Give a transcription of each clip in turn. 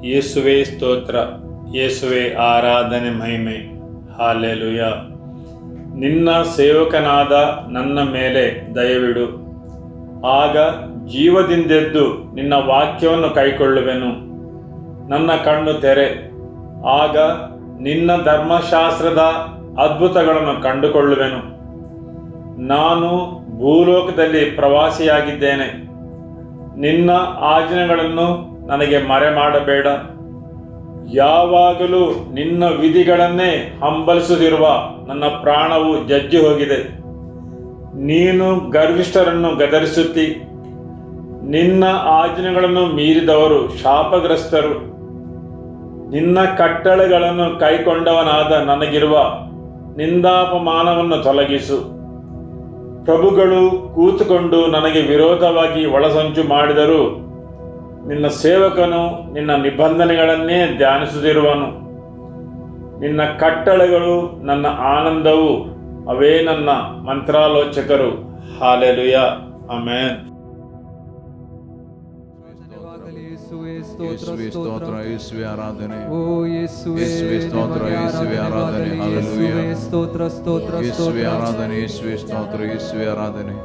ಯೇಸುವೇ ಸ್ತೋತ್ರ, ಯೇಸುವೇ ಆರಾಧನೆ ಮಹಿಮೆ. ಹಾಲೆಲೂಯ. ನಿನ್ನ ಸೇವಕನಾದ ನನ್ನ ಮೇಲೆ ದಯವಿಡು, ಆಗ ಜೀವದಿಂದೆದ್ದು ನಿನ್ನ ವಾಕ್ಯವನ್ನು ಕೈಕೊಳ್ಳುವೆನು. ನನ್ನ ಕಣ್ಣು ತೆರೆ, ಆಗ ನಿನ್ನ ಧರ್ಮಶಾಸ್ತ್ರದ ಅದ್ಭುತಗಳನ್ನು ಕಂಡುಕೊಳ್ಳುವೆನು. ನಾನು ಭೂಲೋಕದಲ್ಲಿ ಪ್ರವಾಸಿಯಾಗಿದ್ದೇನೆ, ನಿನ್ನ ಆಜ್ಞೆಗಳನ್ನು ನನಗೆ ಮರೆಮಾಡಬೇಡ. ಯಾವಾಗಲೂ ನಿನ್ನ ವಿಧಿಗಳನ್ನೇ ಹಂಬಲಿಸದಿರುವ ನನ್ನ ಪ್ರಾಣವು ಜಜ್ಜಿ ಹೋಗಿದೆ. ನೀನು ಗರ್ವಿಷ್ಠರನ್ನು ಗದರಿಸುತ್ತಿ, ನಿನ್ನ ಆಜ್ಞೆಗಳನ್ನು ಮೀರಿದವರು ಶಾಪಗ್ರಸ್ತರು. ನಿನ್ನ ಕಟ್ಟಳೆಗಳನ್ನು ಕೈಕೊಂಡವನಾದ ನನಗಿರುವ ನಿಂದಾಪಮಾನವನ್ನು ತೊಲಗಿಸು. ಪ್ರಭುಗಳು ಕೂತುಕೊಂಡು ನನಗೆ ವಿರೋಧವಾಗಿ ಒಳಸಂಚು ಮಾಡಿದರೂ ನಿನ್ನ ಸೇವಕನು ನಿನ್ನ ನಿಬಂಧನೆಗಳನ್ನೇ ಧ್ಯಾನಿಸುತ್ತಿರುವನು. ನಿನ್ನ ಕಟ್ಟಳೆಗಳು ನನ್ನ ಆನಂದವು, ಅವೇ ನನ್ನ ಮಂತ್ರಾಲೋಚಕರು. ಹಾಲೆಲೂಯ. ಆಮೆನ್. ಯೇಸುವೇ ಸ್ತೋತ್ರ, ಯೇಸುವೇ ಆರಾಧನೆ. ಓ ಯೇಸುವೇ ಸ್ತೋತ್ರ, ಯೇಸುವೇ ಆರಾಧನೆ. ಹಲ್ಲೆಲೂಯಾ. ಸ್ತೋತ್ರ ಸ್ತೋತ್ರ ಯೇಸುವೇ ಆರಾಧನೆ, ಯೇಸುವೇ ಸ್ತೋತ್ರ, ಯೇಸುವೇ ಆರಾಧನೆ,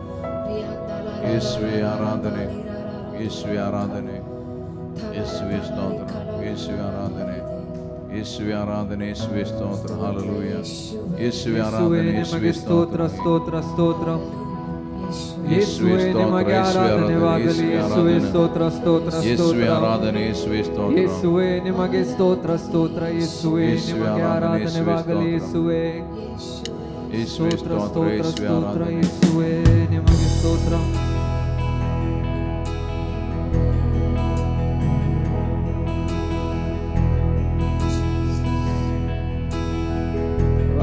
ಯೇಸುವೇ ಆರಾಧನೆ, ಯೇಸುವೇ ಆರಾಧನೆ, ಯೇಸುವೇ ಸ್ತೋತ್ರ, ಯೇಸುವೇ ಆರಾಧನೆ, ಯೇಸುವೇ ಆರಾಧನೆ, ಯೇಸುವೇ ಸ್ತೋತ್ರ. ಹಲ್ಲೆಲೂಯಾ. ಯೇಸುವೇ ಆರಾಧನೆ, ಯೇಸುವೇ ಸ್ತೋತ್ರ, ಸ್ತೋತ್ರ ಸ್ತೋತ್ರ. ಯೇಸುವೇ ನಿಮಗೆ ಆರಾಧನೆವಾಗಲಿ. ಯೇಸುವೇ ಸ್ತೋತ್ರ, ಸ್ತೋತ್ರ, ಯೇಸುವೇ ಆರಾಧನೆ, ಯೇಸುವೇ ಸ್ತೋತ್ರ. ಯೇಸುವೇ ನಿಮಗೆ ಸ್ತೋತ್ರ, ಸ್ತೋತ್ರ. ಯೇಸುವೇ ನಿಮಗೆ ಆರಾಧನೆವಾಗಲಿ. ಯೇಸುವೇ ಸ್ತೋತ್ರ, ಸ್ತೋತ್ರ, ಸ್ತೋತ್ರ. ಯೇಸುವೇ ನಿಮಗೆ ಸ್ತೋತ್ರ.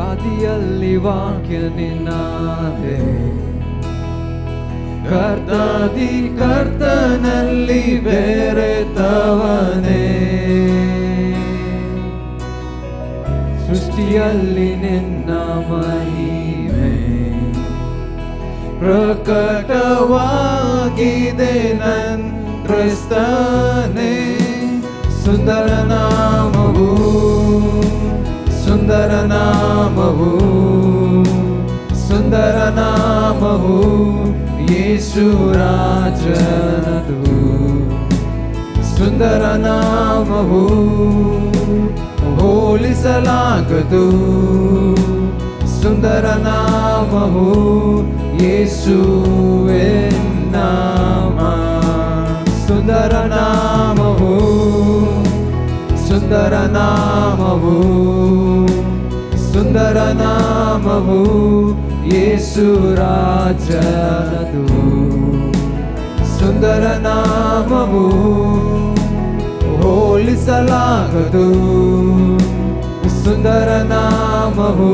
ಆದಿಯಲ್ಲಿ ವಾಕ್ಯ ನಿನ್ನಾದೆ, ಕರ್ತಾದಿ ಕರ್ತನಲ್ಲಿ ಬೆರೆತವನೇ. ಸೃಷ್ಟಿಯಲ್ಲಿ ನಿನ್ನ ಮಹಿಮೆ ಪ್ರಕಟವಾಗಿದೆ ನನ್ ಕ್ರಿಸ್ತನೇ. ಸುಂದರ ನಾಮವು, ಸುಂದರ ನಾಮವು, ಸುಂದರ ನಾಮವು ಯೇಸು ರಾಜನದು. ಸುಂದರ ನಾಮವು ಹೋಲಿಸಲಾಗದು. ಸುಂದರ ನಾಮವು ಯೇಸುವೇ ನಾಮ. ಸುಂದರ ನಾಮವು, ಸುಂದರ ನಾಮವು, ಸುಂದರ ನಾಮವು ಯೇಸು ರಾಜನದು. ಸುಂದರ ನಾಮವು ಹೋಲಿಸಲಾಗದು. ಸುಂದರ ನಾಮವು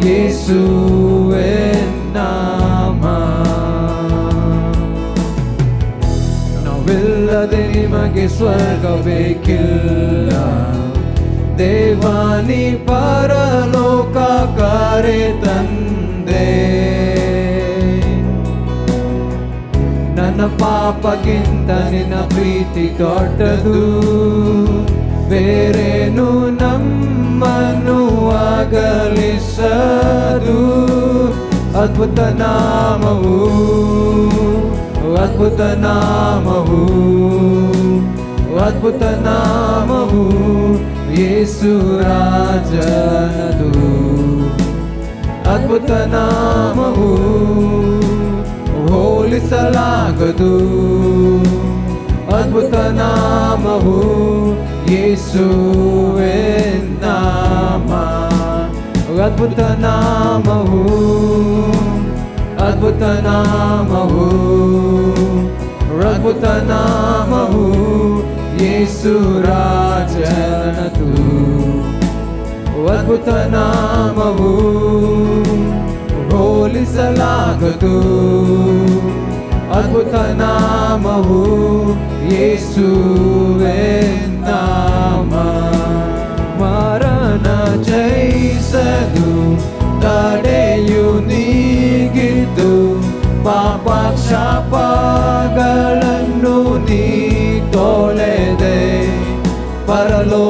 ಯೇಸುವೇ ನಾಮ. ನಾವಿಲ್ಲದೆ ನಿಮಗೆ ಸ್ವರ್ಗ ಬೇಕಿಲ್ಲ, ದೇವಾನಿ ಪರಲೋಕ ಕರೆ ತಂದೆ. ನನ್ನ ಪಾಪಕ್ಕಿಂತ ನಿನ್ನ ಪ್ರೀತಿ ದೊಡ್ಡದು, ಬೇರೇನು ನಮ್ಮನ್ನು ಅಗಲಿಸದು. ಅದ್ಭುತ ನಾಮವು, ಅದ್ಭುತ ನಾಮವು, ಅದ್ಭುತ ನಾಮವು ಯೇಸು ರಾಜನದು. ಅದ್ಭುತ ನಾಮವು ಹೋಲಿಸಲಾಗದು. ಅದ್ಭುತ ನಾಮವು ಯೇಸುವೇ ನಾಮ. ಅದ್ಭುತ ನಾಮವು, ಅದ್ಭುತ ನಾಮವು, ಅದ್ಭುತ ನಾಮವು ಯೇಸು ರಾಜನದು. ಅದ್ಭುತ ನಾಮವು ಹೋಲಿಸಲಾಗದು. ಅದ್ಭುತ ನಾಮವು ಯೇಸುವೇ ನಾಮ. ಮರಣ ಜಯಿಸದು, ತಡೆಯು ನೀಗಿದ್ದು, ಪಾಪ ಶಾಪಗಳನ್ನು ನೀ ತೊಳೆದೆ.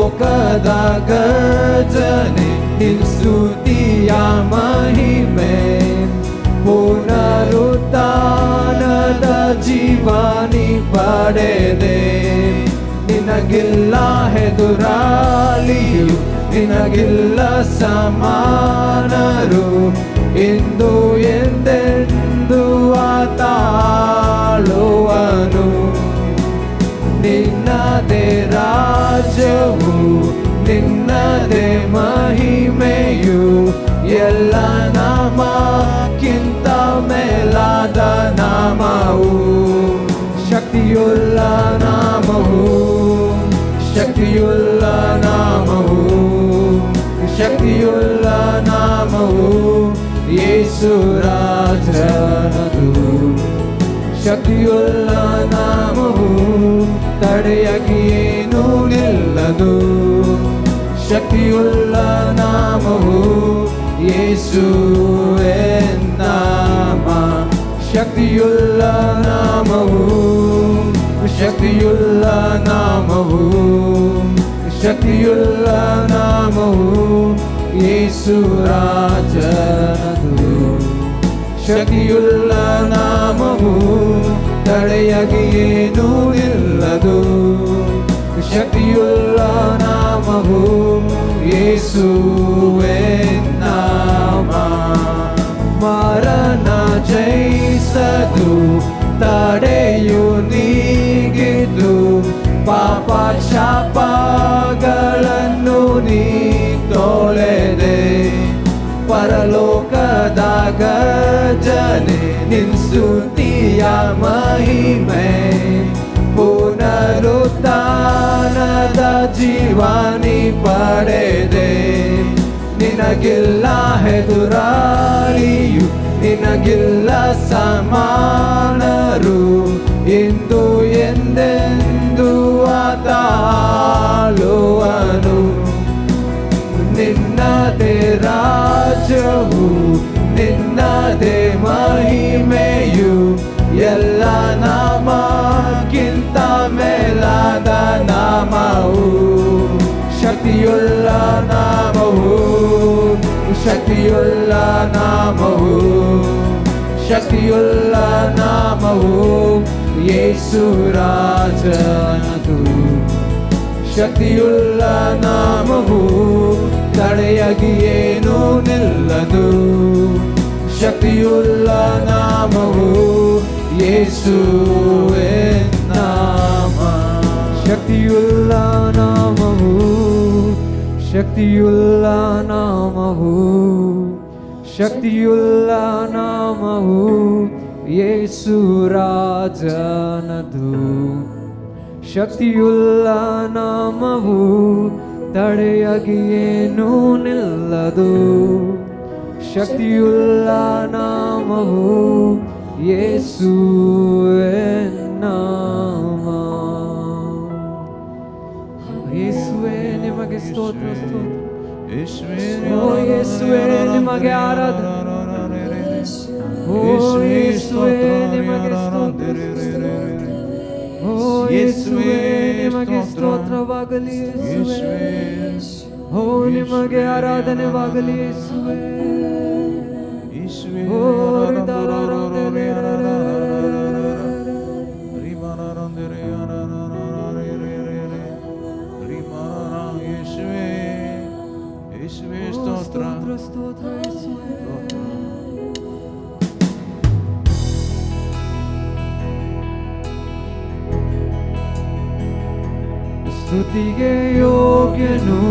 ಪರಲೋಕದ ಗರ್ಜನೆ ನಿನ್ ಸ್ತುತಿಯ ಮಹಿಮೆ ಪುನರುತ್ಥಾನದ ಜೀವನಿ ಪಡೆದೆ ನಿನಗಿಲ್ಲ ಹೆದುರಾಳಿಯು ನಿನಗಿಲ್ಲ ಸಮಾನರು ಇಂದು ಎಂದೆಂದು ಆತಾಳುವನು ನಿನ್ನದೇ ರಾಜ್ಯವು ನಿನ್ನದೇ ಮಹಿಮೆಯು ಎಲ್ಲ ನಾಮಕ್ಕಿಂತ ಮೇಲಾದ ನಾಮವು ಶಕ್ತಿಯುಳ್ಳ ನಾಮವು ಶಕ್ತಿಯುಳ್ಳ ನಾಮವು ಶಕ್ತಿಯುಳ್ಳ ನಾಮವು ಯೇಸು ರಾಜನದು ಶಕ್ತಿಯುಳ್ಳ ನಾಮವು ತಡೆಯಾಗಿ ಏನೂ ನಿಲ್ಲದು ಶಕ್ತಿಯುಳ್ಳ ನಾಮವು ಯೇಸುವೇ ನಾಮ ಶಕ್ತಿಯುಳ್ಳ ನಾಮವು ಶಕ್ತಿಯುಳ್ಳ ನಾಮವು ಶಕ್ತಿಯುಳ್ಳ ನಾಮವು ಯೇಸು ರಾಜನದು ಶಕ್ತಿಯುಳ್ಳ ನಾಮವು ತಡೆಯಾಗಿ ಏನೂ ನಿಲ್ಲದು ಶಕ್ತಿಯುಳ್ಳ ನಾಮವು ಯೇಸುವೇ ನಾಮ ಮರಣ ಜಯಿಸದು ತಡೆಯು ನೀಗಿದು ಪಾಪ ಶಾಪಗಳನ್ನು ನೀ ತೊಳೆದೆ ಪರಲೋಕದ ಗರ್ಜನೆ ನಿನ್ ಸ್ತುತಿಯ ಮಹಿಮೆ ಪುನರುತ್ಥಾನದ ಜೀವನಿ ಪಡೆದೆ ನಿನಗಿಲ್ಲ ಹೆದುರಾಳಿಯು ನಿನಗಿಲ್ಲ ಸಮಾನರು ಇಂದು ಎಂದೆಂದು ಆತಾಳುವನು ನಿನ್ನದೇ ರಾಜ್ಯವು ನಿನ್ನದೇ ಮಹಿಮೆಯು ಎಲ್ಲ ನಾಮಕ್ಕಿಂತ ಮೇಲಾದ ನಾಮವು ಶಕ್ತಿಯುಳ್ಳ ನಾಮವು ಶಕ್ತಿಯುಳ್ಳ ನಾಮವು ಶಕ್ತಿಯುಳ್ಳ ನಾಮವು ಯೇಸು ರಾಜನದು ಶಕ್ತಿಯುಳ್ಳ ನಾಮವು ತಡೆಯಾಗಿ ಏನೂ ನಿಲ್ಲದು ಶಕ್ತಿಯುಳ್ಳ ನಾಮವು ಯೇಸುವೇ ನಾಮ ಶಕ್ತಿಯುಳ್ಳ ನಾಮವು ಶಕ್ತಿಯುಳ್ಳ ನಾಮವು ಶಕ್ತಿಯುಳ್ಳ ನಾಮವು ಯೇಸು ರಾಜನದು ಶಕ್ತಿಯುಳ್ಳ ನಾಮವು ತಡೆಯಾಗಿ ಏನೂ ನಿಲ್ಲದು ಶಕ್ತಿಯುಳ್ಳ ನಾಮವು ಯೇಸುವೇ ನಾಮ ಯೇಸುವೇ ನಿಮಗೆ ಸ್ತೋತ್ರ ಸ್ತೋತ್ರ ಓ ಯೇಸುವೇ ನಿಮಗೆ ಆರಾಧನೆ ಓ ಯೇಸುವೇ ನಿಮಗೆ ಸ್ತೋತ್ರ ಓ ಯೇಸುವೇ ನಿಮಗೆ ಸ್ತೋತ್ರವಾಗಲಿ ಯೇಸುವೇ ಓ ನಿಮಗೆ ಆರಾಧನೆವಾಗಲಿ ಯೇಸುವೇ ಓ ಸ್ತೋತ್ರ ಸ್ತೋತ್ರ ಯೇಸುವೇ ಸ್ತುತಿಗೆ ಯೋಗ್ಯನು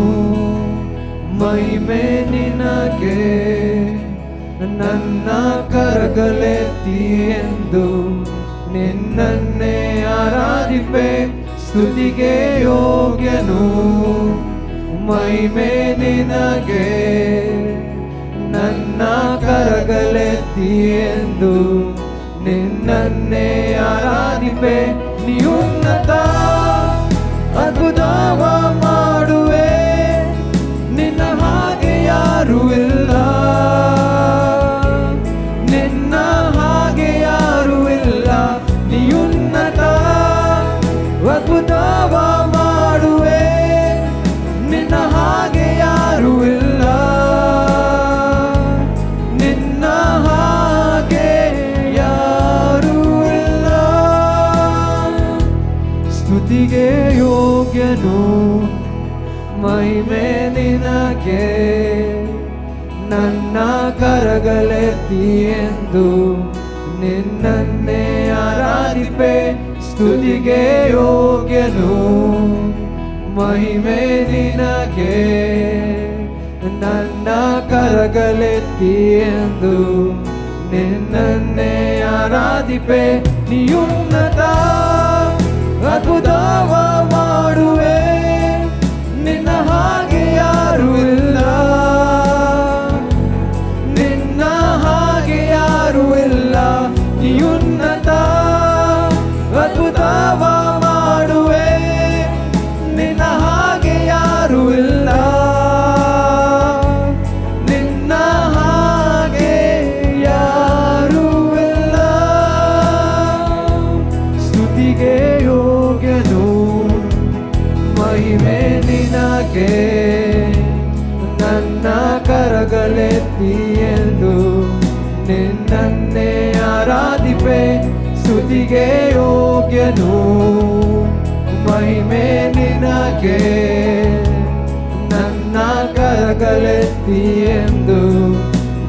ಮಹಿಮೆ ನಿನಗೆ ನನ್ನ ಕರಗಲೆತ್ತಿ ಎಂದು ನಿನ್ನನ್ನೇ ಆರಾಧಿಪೆ ಸ್ತುತಿಗೆ ಯೋಗ್ಯನು ಮಹಿಮೆ ನಿನಗೆ ನನ್ನ ಕರಗಲೆತ್ತಿ ಎಂದು ನಿನ್ನನ್ನೇ ಆರಾಧಿಪೆ ನೀ ಉನ್ನತ ಅದ್ಭುತವ ಮಾಡುವೆ ನಿನ್ನ ಹಾಗೆ ಯಾರು ಇಲ್ಲ ನಿನ್ನ ಹಾಗೆ ಯಾರು ಇಲ್ಲ ನೀ ಉನ್ನತ ಅದ್ಭುತವ ಮಾಡುವೆ ನಿನ್ನ ಹಾಗೆ ಯಾರು ಇಲ್ಲ, ನಿನ್ನ ಹಾಗೆ ಯಾರು ಇಲ್ಲ. ಸ್ತುತಿಗೆ ಯೋಗ್ಯನು ಮಹಿಮೆ ನಿನಗೆ, ನನ್ನ ಕರಗಳೆತ್ತಿ ಎಂದು ನಿನ್ನನ್ನೇ ಆರಾಧಿಪೆ. ಸ್ತುತಿಗೆ ಯೋಗ್ಯನು ಮಹಿಮೆ ನಿನಗೆ, ನನ್ನ ಕರಗಳೆತ್ತಿ ಎಂದು ನಿನ್ನನ್ನೇ ಆರಾಧಿಪೆ. ನೀ ಉನ್ನತ ಅದ್ಭುತವ ಮಾಡುವೆ, ನಿನ್ನ ಹಾಗೆ ಯಾರು ಇಲ್ಲ, ನಿನ್ನ ಹಾಗೆ ಯಾರು ಇಲ್ಲ. ನೀ ಉನ್ನತ ಅದ್ಭುತವ ಮಾಡುವೆ, ನಿನ್ನ ಹಾಗೆ ಯಾರು ಇಲ್ಲ, ನಿನ್ನ ಹಾಗೆ ಯಾರು ಇಲ್ಲ. ಸ್ತುತಿಗೆ ಯೋಗ್ಯನು ಮಹಿಮೆ ನಿನಗೆ, ನನ್ನ ಕರಗಳೆತ್ತಿ ಎಂದು ನಿನ್ನನ್ನೇ ಆರಾಧಿಪೆ. ಸ್ತುತಿಗೆ ಯೋಗ್ಯನು ಮಹಿಮೆ ನಿನಗೆ, ನನ್ನ ಕರಗಳೆತ್ತಿ ಎಂದು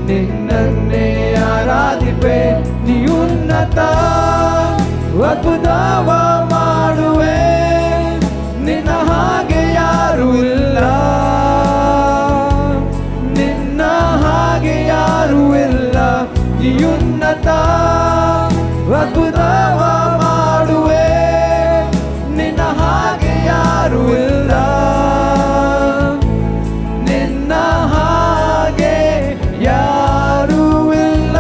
ನಿನ್ನನ್ನೇ ಆರಾಧಿಪೆ. ನೀ ಉನ್ನತ ಅದ್ಭುತವ ಮಾಡುವೆ, ನಿನ್ನ ಹಾಗೆ ಯಾರು ಇಲ್ಲ, ನಿನ್ನ ಹಾಗೆ ಯಾರು ಇಲ್ಲ. ನೀ ಉನ್ನತ ಅದ್ಭುತವ ಮಾಡುವೆ, ನಿನ್ನ ಹಾಗೆ ಯಾರು ಇಲ್ಲ, ನಿನ್ನ ಹಾಗೆ ಯಾರು ಇಲ್ಲ.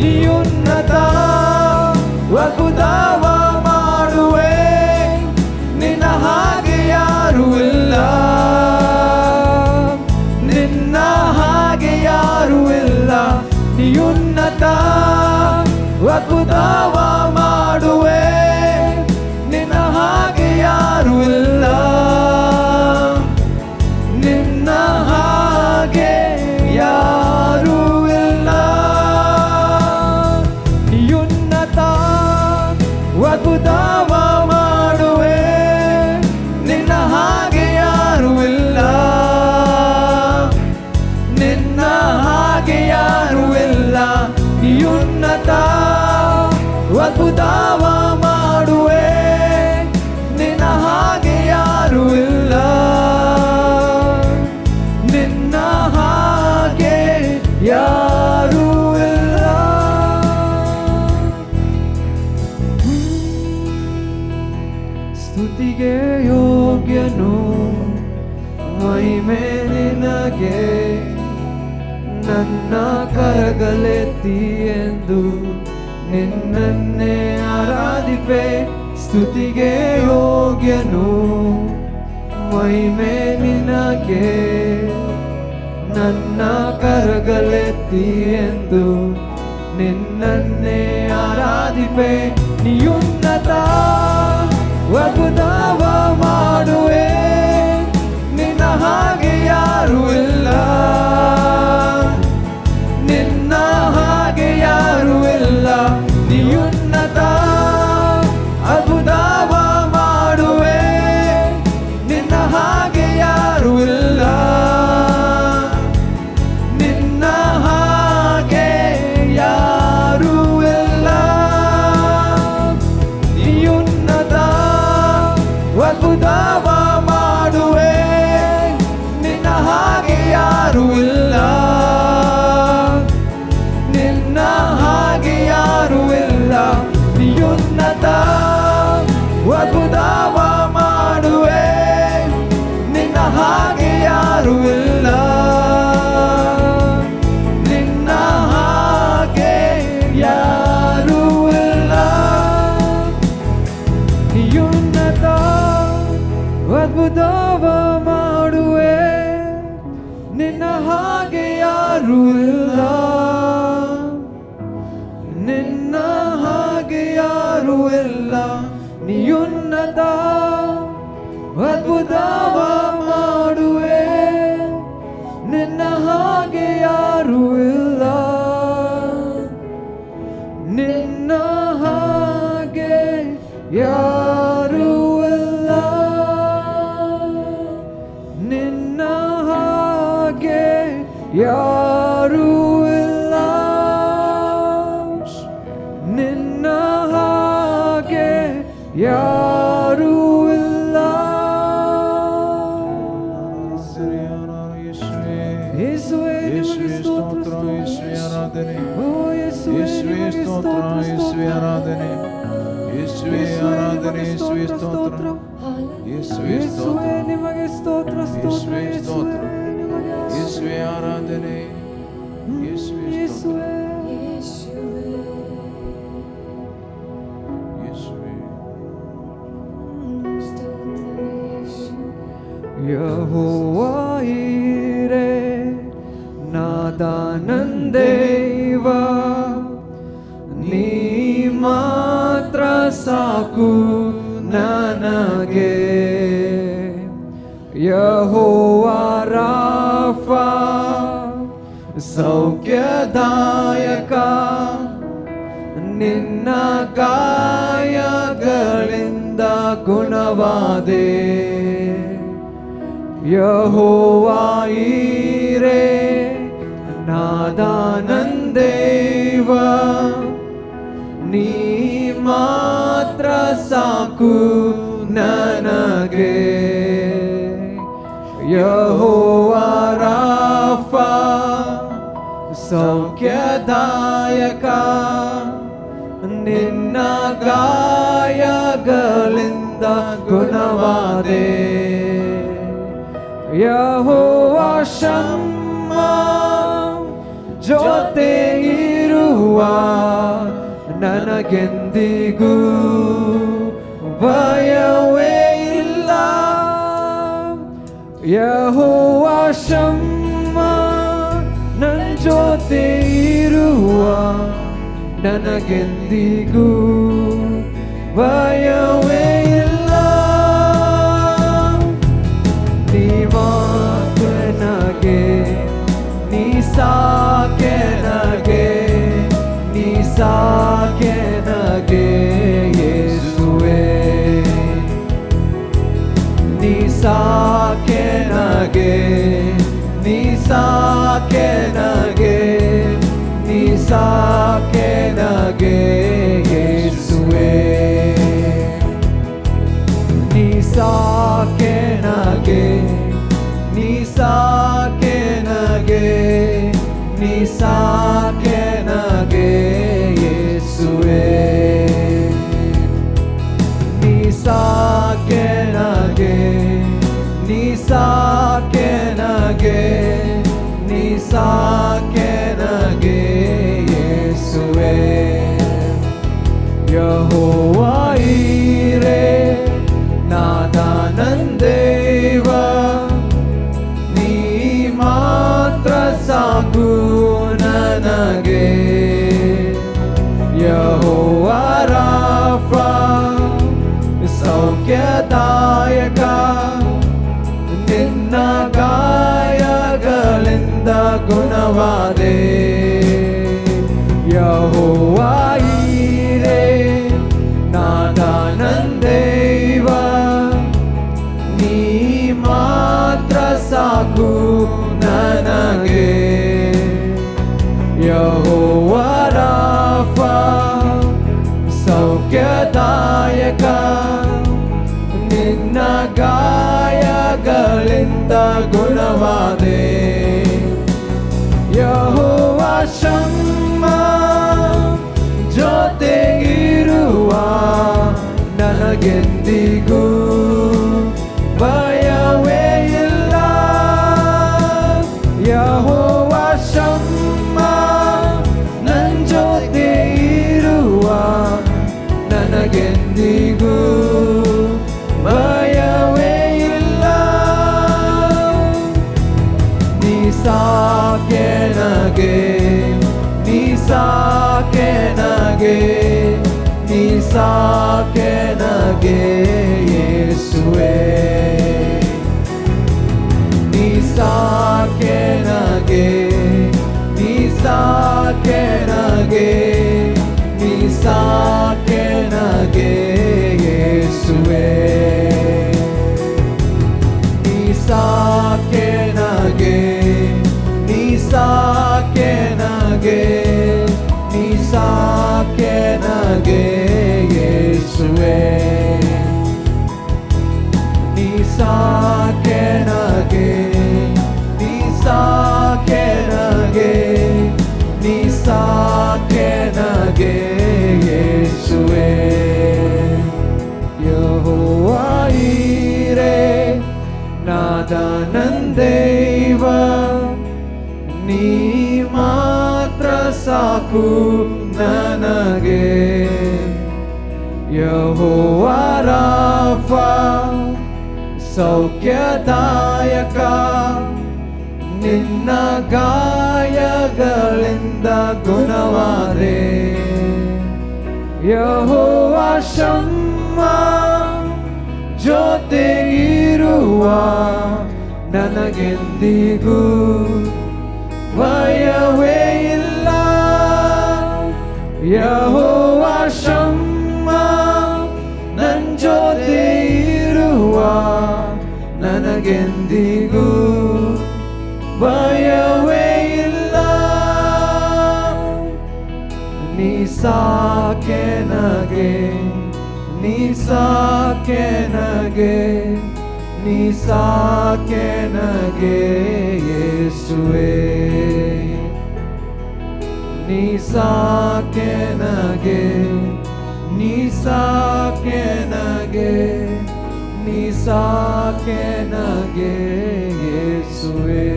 ಈ ಉನ್ನತ ಅದ್ಭುತವ ಮಾಡುವೆ, ನಿನ್ನ ಹಾಗೆ ಯಾರು ಇಲ್ಲ, ನಿನ್ನ ಹಾಗೆ ಯಾರು ಇಲ್ಲ. ನೀ ಉನ್ನತ ಅದ್ಭುತವ ಮಾಡುವೆ, ನಿನ್ನ ಹಾಗೆ ಯಾರು ಇಲ್ಲ, ನಿನ್ನ ಹಾಗೆ ಯಾರು ಇಲ್ಲ. ನೀ ಉನ್ನತ ಅದ್ಭುತವ ಮಾಡುವೆ, ನಿನ್ನ ಹಾಗೆ ಯಾರು ಇಲ್ಲ, ನಿನ್ನ ಹಾಗೆ ಯಾರು ಇಲ್ಲ. ನೀ ಉನ್ನತ ಅದ್ಭುತವ ಮಾಡುವೆ, ನಿನ್ನ ಹಾಗೆ ಯಾರು ಇಲ್ಲ, ನಿನ್ನ ಹಾಗೆ ಯಾರು ಇಲ್ಲ. ಸ್ತುತಿಗೆ ಯೋಗ್ಯನು ಮಹಿಮೆ ನಿನಗೆ, ನನ್ನ ಕರಗಳೆತ್ತಿ ಎಂದು ನಿನ್ನನ್ನೇ ಆರಾಧಿಪೆ. ಸ್ತುತಿಗೆ ಯೋಗ್ಯನು ಮಹಿಮೆ ನಿನಗೆ, ನನ್ನ ಕರಗಳೆತ್ತಿ ಎಂದು ನಿನ್ನನ್ನೇ ಆರಾಧಿಪೆ. ನೀ ಉನ್ನತ ಅದ್ಭುತವ ಮಾಡುವೆ, ನಿನ್ನ ಹಾಗೆ ಯಾರು ಇಲ್ಲ, ನಿನ್ನ ಹಾಗೆ ಯಾರು ಇಲ್ಲ. ನೀ ಉನ್ನತ ಅದ್ಭುತವ ಮಾಡುವೆ, ನಿನ್ನ ಹಾಗೆ ಯಾರು ಇಲ್ಲ, ನಿನ್ನ ಹಾಗೆ ಯಾರು ಇಲ್ಲ. ನೀ ಉನ್ನತ ಅದ್ಭುತವ ಮಾಡುವೆ, ನಿನ್ನ ಹಾಗೆ ಯಾರು ಇಲ್ಲ, ನಿನ್ನ ಹಾಗೆ ಯಾರು ಇಲ್ಲ. ನೀ ಉನ್ನತ ಅದ್ಭುತವ ಮಾಡುವೆ, ನಿನ್ನ ಹಾಗೆ ಯಾರು ಇಲ್ಲ, ನಿನ್ನ ಹಾಗೆ ಯಾರು ಇಲ್ಲ. ನೀ ಉನ್ನತ ಅದ್ಭುತವ ಮಾಡುವೆ, ನಿನ್ನ ಹಾಗೆ ಯಾರು ಇಲ್ಲ, ನಿನ್ನ ಹಾಗೆ ಯಾರು ಇಲ್ಲ. ನೀ ಉನ್ನತ ಅದ್ಭುತವ ಮಾಡುವೆ, ನಿನ್ನ ಹಾಗೆ ಯಾರೂ ಇಲ್ಲ, ನಿನ್ನ ಹಾಗೆ ಯಾರೂ ಇಲ್ಲ, ನಿನ್ನ ಹಾಗೆ ಯಾರೂ ಇಲ್ಲ, ನಿನ್ನ ಹಾಗೆ ಯಾರೂ ಇಲ್ಲ. ಯೇಸುವೇ ನಿಮಗೆ ಸ್ತೋತ್ರ, ಆರಾಧನೆ, ಓ ಯೇಸುವೇ ನಿಮಗೆ ಸ್ತೋತ್ರ, ಆರಾಧನೆ, ಆರಾಧನೆ, ಸ್ತೋತ್ರ, ಯೇಸುವೇ ನಿಮಗೆ ಸ್ತೋತ್ರ, ಸ್ತೋತ್ರ, ಸ್ತೋತ್ರ, ಯೇಸುವೇ ಆರಾಧನೆ, ಯೇಸುವೇ ಯೆಹೋವಾ ಈರೆ ನಾದಾನಂದೇವ, ನೀ ಮಾತ್ರ ಸಾಕು ನನಗೆ. ಯೆಹೋವಾ ರಾಫಾ ಸೌಖ್ಯದಾಯಕ, ನಿನ್ನ ಗಾಯಗಳಿಂದ ಗುಣವಾದೆ. ಯೆಹೋವಾ ಈರೆ ನಾದಾನಂದೇವ, ನೀ ಮಾತ್ರ ಸಾಕು ನನಗೆ. ಯೆಹೋವಾ ರಾಫಾ ಸೌಖ್ಯದಾಯಕ, ನಿನ್ನ ಗಾಯಗಳಿಂದ ಗುಣವಾದೆ. ಯೆಹೋವಾ ಶಮ್ಮ ಜೊತೆ ಇರುವ, ನನಗೆಂದಿಗೂ ಭಯವೇ ಇಲ್ಲ. ಯೆಹೋವಾ ಶಮ್ಮ ನನ್ನ ಜೊತೆ ಇರುವ, ನನಗೆಂದಿಗೂ ಭಯವೇ ಇಲ್ಲ. ನೀ ಮಾತ್ರ ನನಗೆ, ನೀ ಸಾಕೆ ನನಗೆ, ನೀ ಸಾಕೆ ನನಗೆ ಯೇಸುವೇ. ನೀ ಸಾಕೆ ನನಗೆ, ನೀ ಸಾಕೆ ನನಗೆ, ನೀ ಸಾಕೆ ನನಗೆ ಯೇಸುವೇ. ನೀ ಸಾಕೆ ನನಗೆ, ನೀ ಸಾಕೆ ನನಗೆ, ನೀ ಸಾಕೆ ನನಗೆ ಯೇಸುವೇ. ನೀ ಸಾಕೆ ನನಗೆ, ನೀ ಸಾಕೆ ನನಗೆ, ನೀ ಸಾಕೆ ನನಗೆ ಯೇಸುವೇ. ಯೆಹೋವಾ ಈರೆ ನಾದಾನಂದೇವ, ನೀ ಮಾತ್ರ ಸಾಕು ನನಗೆ. ಯೆಹೋವಾ ರಾಫಾ ಸೌಖ್ಯದಾಯಕ, ನಿನ್ನ ಗಾಯಗಳಿಂದ ಗುಣವಾದೆ. ಯೆಹೋವಾ ಈರೆ ನಾದಾನಂದೇವ, ನೀ ಮಾತ್ರ ಸಾಕು ನನಗೆ. ಯೆಹೋವಾ ರಾಫಾ ಸೌಖ್ಯದಾಯಕ, ನಿನ್ನ ಗಾಯಗಳಿಂದ ಗುಣವಾದೆ. ಯೆಹೋವಾ ಶಮ್ಮ ಜೊತೆ ಇರುವ, ನನಗೆಂದಿಗೂ ಭಯವೇ ಇಲ್ಲ. ಯೆಹೋವಾ ಶಮ್ಮ ನನ್ನ ಜೊತೆ ಇರುವ, ನನಗೆಂದಿಗೂ ಭಯವೇ ಇಲ್ಲ. ನೀ ಸಾಕೆ ನನಗೆ, ನೀ ಸಾಕೆ ನನಗೆ, ನೀ ಸಾಕೆ ನನಗೆ ಯೇಸುವೇ. ನಂದೈವ ನೀ ಮಾತ್ರ ಸಾಕು ನನಗೆ. ಯೆಹೋವಾ ರಾಫ ಸೌಖ್ಯದಾಯಕ, ನಿನ್ನ ಗಾಯಗಳಿಂದ ಗುಣವಾದೆ. ಯೆಹೋವಾ ಶಮ್ಮ ಜೊತೆ ಇರುವ ನನಗೆಂದಿಗೂ ಭಯವೇ ಇಲ್ಲ. ಯೆಹೋವಾ ಶಮ್ಮ ನನ್ ಜೊತೆ ಇರುವ ನನಗೆಂದಿಗೂ ಭಯವೇ ಇಲ್ಲ. ನೀ ಸಾಕೆ ನಗೆ, ನೀ ಸಾಕೆ ನಗೆ, ನೀ ಸಾಕೆ ನಗೆ ಯೇಸುವೇ. ನೀ ಸಾಕೆ ನಗೆ, ನೀ ಸಾಕೆ ನಗೆ, ನೀ ಸಾಕೆ ನಗೆ ಯೇಸುವೇ.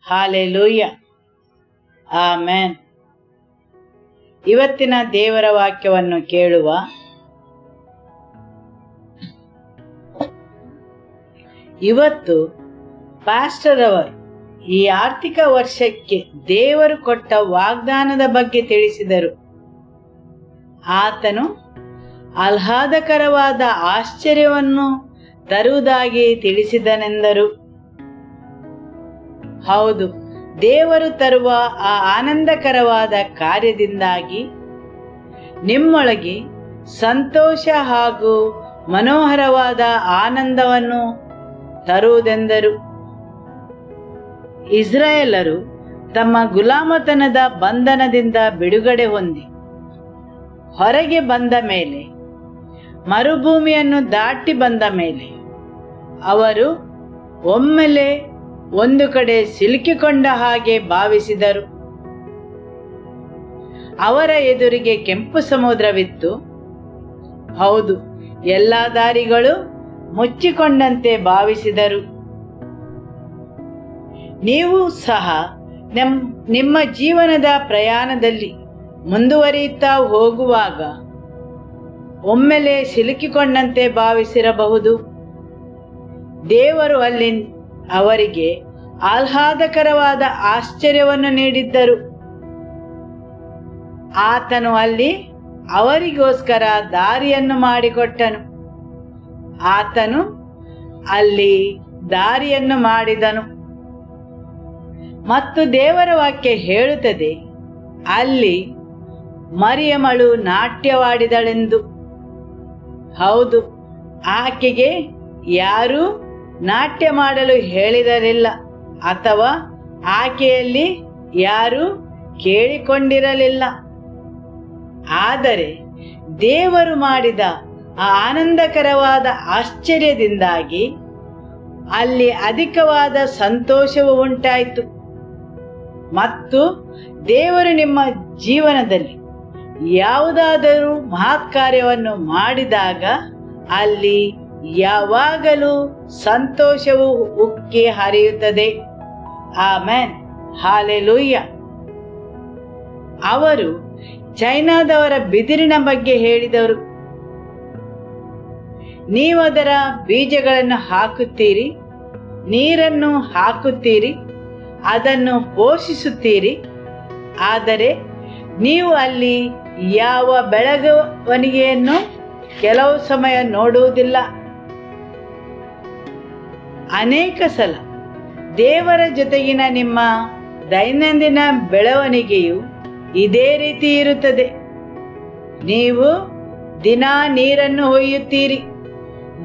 Hallelujah, amen. ಇವತ್ತಿನ ದೇವರ ವಾಕ್ಯವನ್ನು ಕೇಳುವ. ಇವತ್ತು ಪಾಸ್ಟರ್ ಅವರು ಈ ಆರ್ಥಿಕ ವರ್ಷಕ್ಕೆ ದೇವರು ಕೊಟ್ಟ ವಾಗ್ದಾನದ ಬಗ್ಗೆ ತಿಳಿಸಿದರು. ಆತನು ಆಹ್ಲಾದಕರವಾದ ಆಶ್ಚರ್ಯವನ್ನು ತರುವುದಾಗಿ ತಿಳಿಸಿದನೆಂದರು. ಹೌದು, ದೇವರು ತರುವ ಆ ಆನಂದಕರವಾದ ಕಾರ್ಯದಿಂದಾಗಿ ನಿಮ್ಮೊಳಗೆ ಸಂತೋಷ ಹಾಗೂ ಮನೋಹರವಾದ ಆನಂದವನ್ನು ತರುವುದೆಂದರು. ಇಸ್ರಾಯೇಲರು ತಮ್ಮ ಗುಲಾಮತನದ ಬಂಧನದಿಂದ ಬಿಡುಗಡೆ ಹೊಂದಿ ಹೊರಗೆ ಬಂದ ಮೇಲೆ, ಮರುಭೂಮಿಯನ್ನು ದಾಟಿ ಬಂದ ಮೇಲೆ ಅವರು ಒಮ್ಮೆಲೆ ಒಂದು ಕಡೆ ಸಿಲುಕಿಕೊಂಡ ಹಾಗೆ ಭಾವಿಸಿದರು. ಅವರ ಎದುರಿಗೆ ಕೆಂಪು ಸಮುದ್ರವಿತ್ತು. ಹೌದು, ಎಲ್ಲ ದಾರಿಗಳು ಮುಚ್ಚಿಕೊಂಡಂತೆ ಭಾವಿಸಿದರು. ನೀವು ಸಹ ನಿಮ್ಮ ಜೀವನದ ಪ್ರಯಾಣದಲ್ಲಿ ಮುಂದುವರಿಯುತ್ತಾ ಹೋಗುವಾಗ ಒಮ್ಮೆಲೆ ಸಿಲುಕಿಕೊಂಡಂತೆ ಭಾವಿಸಿರಬಹುದು. ದೇವರು ಅಲ್ಲಿ ಅವರಿಗೆ ಆಹ್ಲಾದಕರವಾದ ಆಶ್ಚರ್ಯವನ್ನು ನೀಡಿದ್ದರು. ಆತನು ಅಲ್ಲಿ ಅವರಿಗೋಸ್ಕರ ದಾರಿಯನ್ನು ಮಾಡಿಕೊಟ್ಟನು. ಆತನು ಅಲ್ಲಿ ದಾರಿಯನ್ನು ಮಾಡಿದನು. ಮತ್ತು ದೇವರ ವಾಕ್ಯ ಹೇಳುತ್ತದೆ, ಅಲ್ಲಿ ಮರಿಯಮಳು ನಾಟ್ಯವಾಡಿದಳೆಂದು. ಹೌದು, ಆಕೆಗೆ ಯಾರೂ ನಾಟ್ಯ ಮಾಡಲು ಹೇಳಿರಲಿಲ್ಲ ಅಥವಾ ಆಕೆಯಲ್ಲಿ ಯಾರೂ ಕೇಳಿಕೊಂಡಿರಲಿಲ್ಲ. ಆದರೆ ದೇವರು ಮಾಡಿದ ಆ ಆನಂದಕರವಾದ ಆಶ್ಚರ್ಯದಿಂದಾಗಿ ಅಲ್ಲಿ ಅಧಿಕವಾದ ಸಂತೋಷವು ಉಂಟಾಯಿತು. ಮತ್ತು ದೇವರು ನಿಮ್ಮ ಜೀವನದಲ್ಲಿ ಯಾವುದಾದರೂ ಮಹತ್ ಕಾರ್ಯವನ್ನು ಮಾಡಿದಾಗ ಅಲ್ಲಿ ಯಾವಾಗಲೂ ಸಂತೋಷವು ಉಕ್ಕಿ ಹರಿಯುತ್ತದೆ. Amen, hallelujah. ಅವರು ಚೈನಾದವರ ಬಿದಿರಿನ ಬಗ್ಗೆ ಹೇಳಿದರು. ನೀವದರ ಬೀಜಗಳನ್ನು ಹಾಕುತ್ತೀರಿ, ನೀರನ್ನು ಹಾಕುತ್ತೀರಿ, ಅದನ್ನು ಪೋಷಿಸುತ್ತೀರಿ, ಆದರೆ ನೀವು ಅಲ್ಲಿ ಯಾವ ಬೆಳವಣಿಗೆಯನ್ನು ಕೆಲವು ಸಮಯ ನೋಡುವುದಿಲ್ಲ. ಅನೇಕ ಸಲ ದೇವರ ಜೊತೆಗಿನ ನಿಮ್ಮ ದೈನಂದಿನ ಬೆಳವಣಿಗೆಯು ಇದೇ ರೀತಿ ಇರುತ್ತದೆ. ನೀವು ದಿನಾ ನೀರನ್ನು ಹೊಯ್ಯುತ್ತೀರಿ,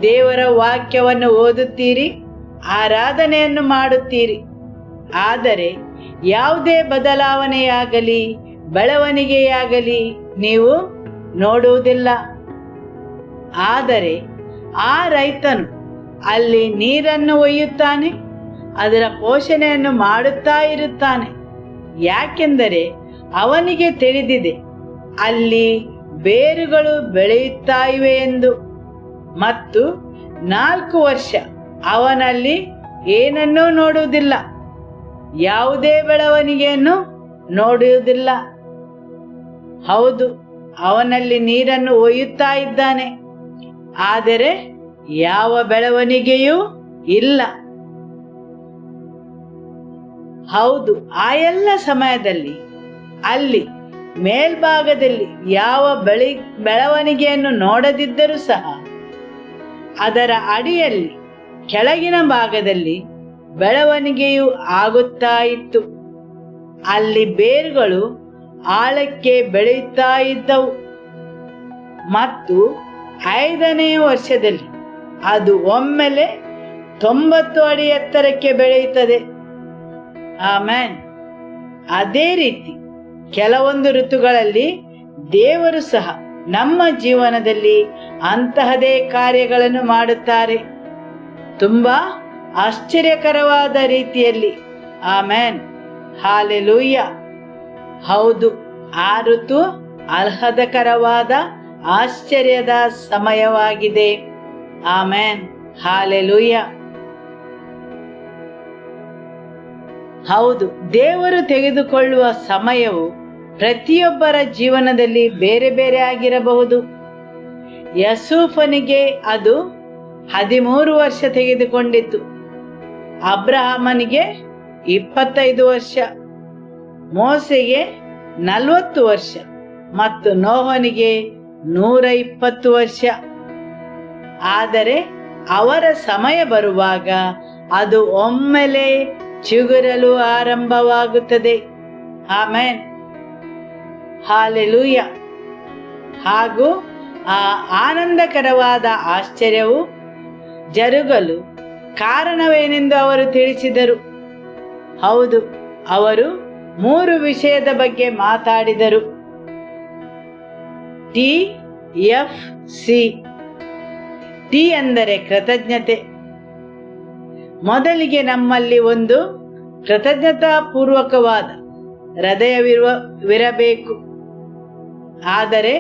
ದೇವರ ವಾಕ್ಯವನ್ನು ಓದುತ್ತೀರಿ, ಆರಾಧನೆಯನ್ನು ಮಾಡುತ್ತೀರಿ. ಆದರೆ ಯಾವುದೇ ಬದಲಾವಣೆಯಾಗಲಿ ಬೆಳವಣಿಗೆಯಾಗಲಿ ನೀವು ನೋಡುವುದಿಲ್ಲ. ಆದರೆ ಆ ರೈತನು ಅಲ್ಲಿ ನೀರನ್ನು ಒಯ್ಯುತ್ತಾನೆ, ಅದರ ಪೋಷಣೆಯನ್ನು ಮಾಡುತ್ತಾ ಇರುತ್ತಾನೆ. ಯಾಕೆಂದರೆ ಅವನಿಗೆ ತಿಳಿದಿದೆ ಅಲ್ಲಿ ಬೇರುಗಳು ಬೆಳೆಯುತ್ತಾ ಇವೆ ಎಂದು. ಮತ್ತು 4 ವರ್ಷ ಅವನಲ್ಲಿ ಏನನ್ನೂ ನೋಡುವುದಿಲ್ಲ, ಯಾವುದೇ ಬೆಳವಣಿಗೆಯನ್ನು ನೋಡುವುದಿಲ್ಲ. ಹೌದು, ಅವನಲ್ಲಿ ನೀರನ್ನು ಒಯ್ಯುತ್ತಾ ಇದ್ದಾನೆ, ಆದರೆ ಯಾವ ಬೆಳವಣಿಗೆಯೂ ಇಲ್ಲ. ಹೌದು, ಆ ಎಲ್ಲ ಸಮಯದಲ್ಲಿ ಅಲ್ಲಿ ಮೇಲ್ಭಾಗದಲ್ಲಿ ಯಾವ ಬೆಳವಣಿಗೆಯನ್ನು ನೋಡದಿದ್ದರೂ ಸಹ ಅದರ ಅಡಿಯಲ್ಲಿ ಕೆಳಗಿನ ಭಾಗದಲ್ಲಿ ಬೆಳವಣಿಗೆಯು ಆಗುತ್ತಾ ಇತ್ತು. ಅಲ್ಲಿ ಬೇರುಗಳು ಆಳಕ್ಕೆ ಬೆಳೆಯುತ್ತಾ ಇದ್ದವು. ಮತ್ತು 5ನೇ ವರ್ಷದಲ್ಲಿ ಅದು ಒಮ್ಮೆಲೆ 90 ಅಡಿ ಎತ್ತರಕ್ಕೆ ಬೆಳೆಯುತ್ತದೆ. ಆಮೆನ್. ಅದೇ ರೀತಿ ಕೆಲವೊಂದು ಋತುಗಳಲ್ಲಿ ದೇವರು ಸಹ ನಮ್ಮ ಜೀವನದಲ್ಲಿ ಅಂತಹದೇ ಕಾರ್ಯಗಳನ್ನು ಮಾಡುತ್ತಾರೆ, ತುಂಬಾ ಆಶ್ಚರ್ಯಕರವಾದ ರೀತಿಯಲ್ಲಿ. Amen, hallelujah. ಹೌದು, ಆ ಋತು ಆಹ್ಲಾದಕರವಾದ ಆಶ್ಚರ್ಯದ ಸಮಯವಾಗಿದೆ. Amen, hallelujah. ಹೌದು, ದೇವರು ತೆಗೆದುಕೊಳ್ಳುವ ಸಮಯವು ಪ್ರತಿಯೊಬ್ಬರ ಜೀವನದಲ್ಲಿ ಬೇರೆ ಬೇರೆ ಆಗಿರಬಹುದು. ಯಸೂಫನಿಗೆ ಅದು 13 ವರ್ಷ ತೆಗೆದುಕೊಂಡಿತು, ಅಬ್ರಹಾಮನಿಗೆ 25 ವರ್ಷ, ಮೋಸೆಗೆ 40 ವರ್ಷ ಮತ್ತು ನೋಹನಿಗೆ 120 ವರ್ಷ. ಆದರೆ ಅವರ ಸಮಯ ಬರುವಾಗ ಅದು ಒಮ್ಮೆಲೆ ಚಿಗುರಲು ಆರಂಭವಾಗುತ್ತದೆ. Amen, hallelujah. ಹಾಗೂ ಆ ಆನಂದಕರವಾದ ಆಶ್ಚರ್ಯವು ಜರುಗಲು ಕಾರಣವೇನೆಂದು ಅವರು ತಿಳಿಸಿದರು. ಹೌದು, ಅವರು 3 ವಿಷಯದ ಬಗ್ಗೆ ಮಾತಾಡಿದರು. TFC. ಟಿ ಅಂದರೆ ಕೃತಜ್ಞತೆ. ಮೊದಲಿಗೆ ನಮ್ಮಲ್ಲಿ ಒಂದು ಕೃತಜ್ಞತಾಪೂರ್ವಕವಾದ ಹೃದಯವಿರಬೇಕು. ಆದರೆ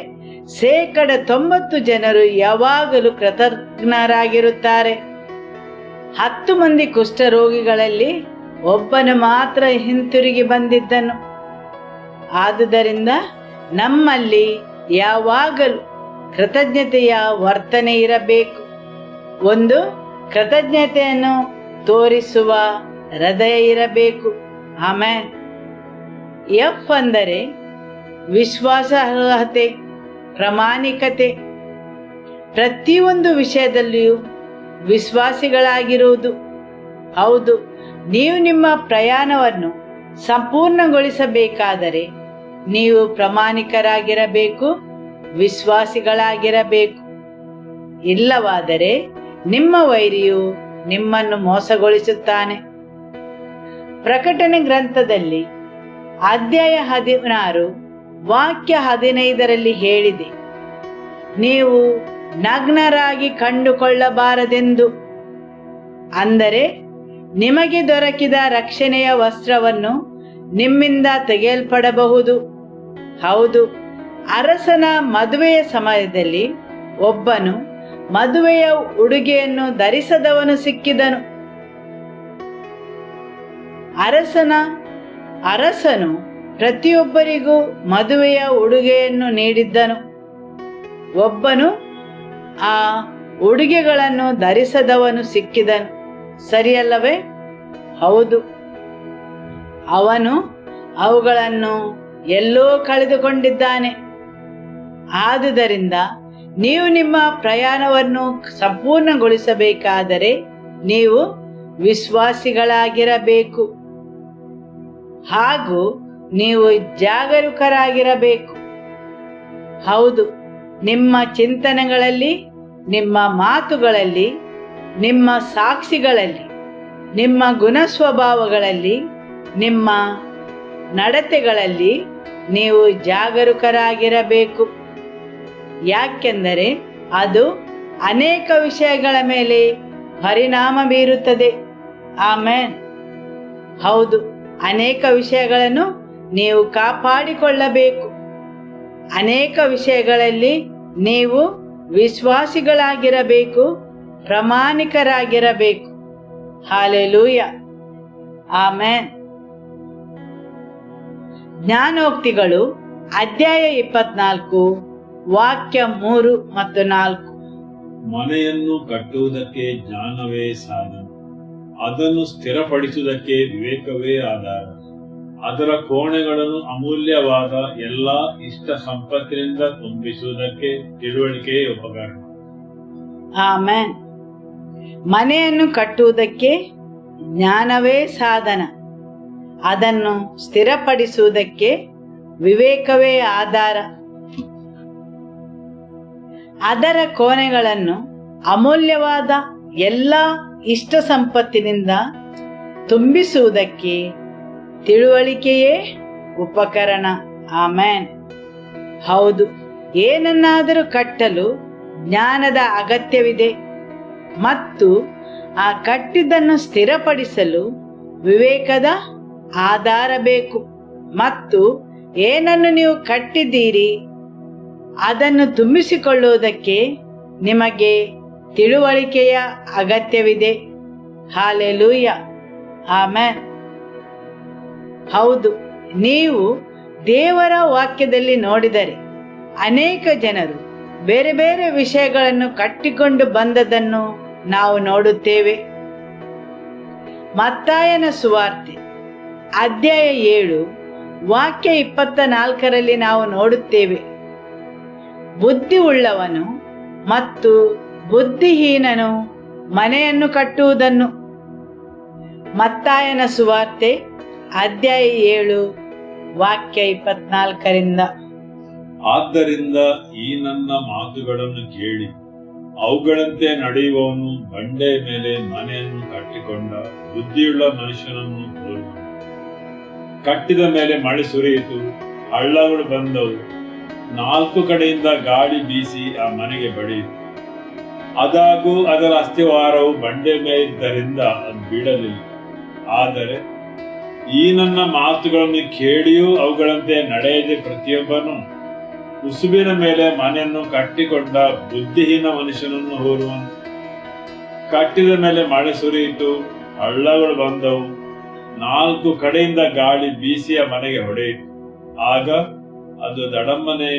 90% ಜನರು ಯಾವಾಗಲೂ ಕೃತಜ್ಞರಾಗಿರುತ್ತಾರೆ. 10 ಮಂದಿ ಕುಷ್ಠರೋಗಿಗಳಲ್ಲಿ ಒಬ್ಬನು ಮಾತ್ರ ಹಿಂತಿರುಗಿ ಬಂದಿದ್ದನು. ಆದುದರಿಂದ ನಮ್ಮಲ್ಲಿ ಯಾವಾಗಲೂ ಕೃತಜ್ಞತೆಯ ವರ್ತನೆ ಇರಬೇಕು. ಒಂದು ಕೃತಜ್ಞತೆಯನ್ನು ತೋರಿಸುವ ಹೃದಯ ಇರಬೇಕು. ಆಮೆನ್. ಎಫ್ ಅಂದರೆ ವಿಶ್ವಾಸಾರ್ಹತೆ, ಪ್ರಾಮಾಣಿಕತೆ. ಪ್ರತಿಯೊಂದು ವಿಷಯದಲ್ಲಿಯೂ ವಿಶ್ವಾಸಿಗಳಾಗಿರುವುದು. ಹೌದು, ನೀವು ನಿಮ್ಮ ಪ್ರಯಾಣವನ್ನು ಸಂಪೂರ್ಣಗೊಳಿಸಬೇಕಾದರೆ ನೀವು ಪ್ರಾಮಾಣಿಕರಾಗಿರಬೇಕು, ವಿಶ್ವಾಸಿಗಳಾಗಿರಬೇಕು. ಇಲ್ಲವಾದರೆ ನಿಮ್ಮ ವೈರಿಯು ನಿಮ್ಮನ್ನು ಮೋಸಗೊಳಿಸುತ್ತಾನೆ. ಪ್ರಕಟಣೆ ಗ್ರಂಥದಲ್ಲಿ ಅಧ್ಯಾಯ 16 ವಾಕ್ಯ 15ರಲ್ಲಿ ಹೇಳಿದೆ, ನೀವು ನಗ್ನರಾಗಿ ಕಂಡುಕೊಳ್ಳಬಾರದೆಂದು. ಅಂದರೆ ನಿಮಗೆ ದೊರಕಿದ ರಕ್ಷಣೆಯ ವಸ್ತ್ರವನ್ನು ನಿಮ್ಮಿಂದ ತೆಗೆಯಲ್ಪಡಬಹುದು. ಹೌದು, ಅರಸನ ಮದುವೆಯ ಸಮಯದಲ್ಲಿ ಒಬ್ಬನು ಮದುವೆಯ ಉಡುಗೆಯನ್ನು ಧರಿಸದವನು ಸಿಕ್ಕಿದನು. ಅರಸನು ಪ್ರತಿಯೊಬ್ಬರಿಗೂ ಮದುವೆಯ ಉಡುಗೆಯನ್ನು ನೀಡಿದ್ದನು. ಒಬ್ಬನು ಆ ಉಡುಗೆಗಳನ್ನು ಧರಿಸದವನು ಸಿಕ್ಕಿದನು. ಸರಿಯಲ್ಲವೇ? ಹೌದು, ಅವನು ಅವುಗಳನ್ನು ಎಲ್ಲೋ ಕಳೆದುಕೊಂಡಿದ್ದಾನೆ. ಆದುದರಿಂದ ನೀವು ನಿಮ್ಮ ಪ್ರಯಾಣವನ್ನು ಸಂಪೂರ್ಣಗೊಳಿಸಬೇಕಾದರೆ ನೀವು ವಿಶ್ವಾಸಿಗಳಾಗಿರಬೇಕು ಹಾಗೂ ನೀವು ಜಾಗರೂಕರಾಗಿರಬೇಕು. ಹೌದು, ನಿಮ್ಮ ಚಿಂತನೆಗಳಲ್ಲಿ ನಿಮ್ಮ ಮಾತುಗಳಲ್ಲಿ, ನಿಮ್ಮ ಸಾಕ್ಷಿಗಳಲ್ಲಿ, ನಿಮ್ಮ ಗುಣಸ್ವಭಾವಗಳಲ್ಲಿ, ನಿಮ್ಮ ನಡತೆಗಳಲ್ಲಿ ನೀವು ಜಾಗರೂಕರಾಗಿರಬೇಕು. ಯಾಕೆಂದರೆ ಅದು ಅನೇಕ ವಿಷಯಗಳ ಮೇಲೆ ಪರಿಣಾಮ ಬೀರುತ್ತದೆ. ಆಮೆನ್. ಹೌದು, ಅನೇಕ ವಿಷಯಗಳನ್ನು ನೀವು ಕಾಪಾಡಿಕೊಳ್ಳಬೇಕು. ಅನೇಕ ವಿಷಯಗಳಲ್ಲಿ ನೀವು ವಿಶ್ವಾಸಿಗಳಾಗಿರಬೇಕು, ಪ್ರಾಮಾಣಿಕರಾಗಿರಬೇಕು. ಹಾಲೆಲೂಯ. ಆಮೆನ್. ಜ್ಞಾನೋಕ್ತಿಗಳು ಅಧ್ಯಾಯ 24 ವಾಕ್ಯ 3 ಮತ್ತು 4. ಮನೆಯನ್ನು ಕಟ್ಟುವುದಕ್ಕೆ ಜ್ಞಾನವೇ ಸಾಧನ, ಅದನ್ನು ಸ್ಥಿರಪಡಿಸುವುದಕ್ಕೆ ವಿವೇಕವೇ ಆಧಾರ. ಅದರ ಕೋಣೆಗಳನ್ನು ಅಮೂಲ್ಯವಾದ ಎಲ್ಲ ಇಷ್ಟ ಸಂಪತ್ತಿನಿಂದ ತುಂಬಿಸುವುದಕ್ಕೆ ತಿಳುವಳಿಕೆಯೇ ಉಪಕರಣ. ಆಮೆನ್. ಮನೆಯನ್ನು ಕಟ್ಟುವುದಕ್ಕೆ ಜ್ಞಾನವೇ ಸಾಧನ, ಅದನ್ನು ಸ್ಥಿರಪಡಿಸುವುದಕ್ಕೆ ವಿವೇಕವೇ ಆಧಾರ. ಅದರ ಕೋಣೆಗಳನ್ನು ಅಮೂಲ್ಯವಾದ ಎಲ್ಲ ಇಷ್ಟ ಸಂಪತ್ತಿನಿಂದ ತುಂಬಿಸುವುದಕ್ಕೆ ತಿಳುವಳಿಕೆಯೇ ಉಪಕರಣ. ಆಮೆನ್. ಹೌದು, ಏನನ್ನಾದರೂ ಕಟ್ಟಲು ಜ್ಞಾನದ ಅಗತ್ಯವಿದೆ ಮತ್ತು ಆ ಕಟ್ಟಿದ್ದನ್ನು ಸ್ಥಿರಪಡಿಸಲು ವಿವೇಕದ ಆಧಾರ ಬೇಕು. ಮತ್ತು ಏನನ್ನು ನೀವು ಕಟ್ಟಿದ್ದೀರಿ ಅದನ್ನು ತುಂಬಿಸಿಕೊಳ್ಳುವುದಕ್ಕೆ ನಿಮಗೆ ತಿಳುವಳಿಕೆಯ ಅಗತ್ಯವಿದೆ. ಹಾಲೆಲೂಯ. ಆಮೆನ್. ಹೌದು, ನೀವು ದೇವರ ವಾಕ್ಯದಲ್ಲಿ ನೋಡಿದರೆ ಅನೇಕ ಜನರು ಬೇರೆ ಬೇರೆ ವಿಷಯಗಳನ್ನು ಕಟ್ಟಿಕೊಂಡು ಬಂದದನ್ನು ನಾವು ನೋಡುತ್ತೇವೆ. ಮತ್ತಾಯನ ಸುವಾರ್ತೆ ಅಧ್ಯಾಯ 7 ವಾಕ್ಯ 24ರಲ್ಲಿ ನಾವು ನೋಡುತ್ತೇವೆ, ಬುದ್ಧಿ ಉಳ್ಳವನು ಮತ್ತು ಬುದ್ಧಿಹೀನನು ಮನೆಯನ್ನು ಕಟ್ಟುವುದನ್ನು. ಮತ್ತಾಯನ ಸುವಾರ್ತೆ ಅಧ್ಯಾಯ 7 ವಾಕ್ಯ 24ರಿಂದ. ಆದ್ದರಿಂದ ಈ ನನ್ನ ಮಾತುಗಳನ್ನು ಕೇಳಿ ಅವುಗಳಂತೆ ನಡೆಯುವವನು ಬಂಡೆಯ ಮೇಲೆ ಮನೆಯನ್ನು ಕಟ್ಟಿಕೊಂಡ ಬುದ್ಧಿಯುಳ್ಳ ಮನುಷ್ಯನನ್ನು ಹೋಲುವನು. ಕಟ್ಟಿದ ಮೇಲೆ ಮಳೆ ಸುರಿಯಿತು, ಹಳ್ಳಗಳು ಬಂದವು, 4 ಕಡೆಯಿಂದ ಗಾಳಿ ಬೀಸಿ ಆ ಮನೆಗೆ ಬಡಿಯಿತು. ಆದಾಗೂ ಅದರ ಅಸ್ಥಿವಾರವು ಬಂಡೆ ಮೇಲಿದ್ದರಿಂದ ಅದು ಬೀಳಲಿಲ್ಲ. ಆದರೆ ಈ ನನ್ನ ಮಾತುಗಳನ್ನು ಕೇಳಿಯೂ ಅವುಗಳಂತೆ ನಡೆಯದೆ ಪ್ರತಿಯೊಬ್ಬನು ಕುಸುಬಿನ ಮೇಲೆ ಮನೆಯನ್ನು ಕಟ್ಟಿಕೊಂಡ ಬುದ್ಧಿಹೀನ ಮನುಷ್ಯನನ್ನು ಹೋಲುವನು. ಕಟ್ಟಿದ ಮೇಲೆ ಮಳೆ ಸುರಿಯಿತು, ಹಳ್ಳಗಳು ಬಂದವು, 4 ಕಡೆಯಿಂದ ಗಾಳಿ ಬೀಸಿ ಆ ಮನೆಗೆ ಹೊಡೆಯಿತು. ಆಗ ಅದು ದಡಮ್ಮನೆ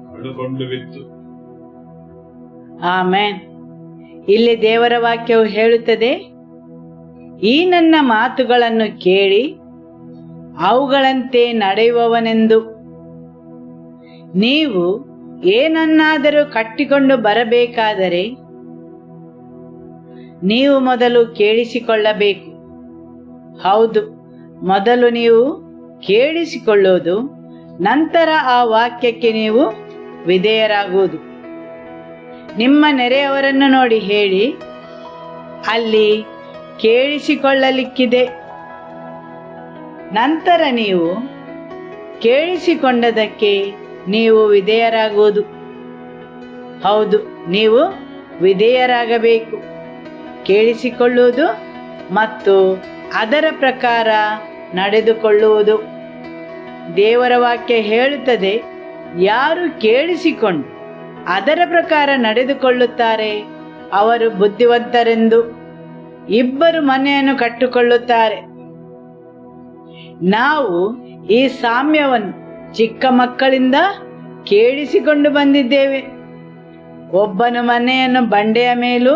ಹೊಡೆದುಕೊಂಡು ಬಿತ್ತು. ಆಮೆನ್. ಇಲ್ಲಿ ದೇವರ ವಾಕ್ಯವು ಹೇಳುತ್ತದೆ, ಈ ನನ್ನ ಮಾತುಗಳನ್ನು ಕೇಳಿ ಅವುಗಳಂತೆ ನಡೆಯುವವನೆಂದು. ನೀವು ಏನನ್ನಾದರೂ ಕಟ್ಟಿಕೊಂಡು ಬರಬೇಕಾದರೆ ನೀವು ಮೊದಲು ಕೇಳಿಸಿಕೊಳ್ಳಬೇಕು. ಹೌದು, ಮೊದಲು ನೀವು ಕೇಳಿಸಿಕೊಳ್ಳುವುದು, ನಂತರ ಆ ವಾಕ್ಯಕ್ಕೆ ನೀವು ವಿಧೇಯರಾಗುವುದು. ನಿಮ್ಮ ನೆರೆಯವರನ್ನು ನೋಡಿ ಹೇಳಿ, ಅಲ್ಲಿ ಕೇಳಿಸಿಕೊಳ್ಳಲಿಕ್ಕಿದೆ. ನಂತರ ನೀವು ಕೇಳಿಸಿಕೊಂಡದಕ್ಕೆ ನೀವು ವಿಧೇಯರಾಗುವುದು. ಹೌದು, ನೀವು ವಿಧೇಯರಾಗಬೇಕು. ಕೇಳಿಸಿಕೊಳ್ಳುವುದು ಮತ್ತು ಅದರ ಪ್ರಕಾರ ನಡೆದುಕೊಳ್ಳುವುದು. ದೇವರ ವಾಕ್ಯ ಹೇಳುತ್ತದೆ, ಯಾರು ಕೇಳಿಸಿಕೊಂಡು ಅದರ ಪ್ರಕಾರ ನಡೆದುಕೊಳ್ಳುತ್ತಾರೆ ಅವರು ಬುದ್ಧಿವಂತರೆಂದು. 2 ಮನೆಯನ್ನು ಕಟ್ಟಿಕೊಳ್ಳುತ್ತಾರೆ. ನಾವು ಈ ಸಾಮ್ಯವನ್ನು ಚಿಕ್ಕ ಮಕ್ಕಳಿಂದ ಕೇಳಿಸಿಕೊಂಡು ಬಂದಿದ್ದೇವೆ. ಒಬ್ಬನು ಮನೆಯನ್ನು ಬಂಡೆಯ ಮೇಲೂ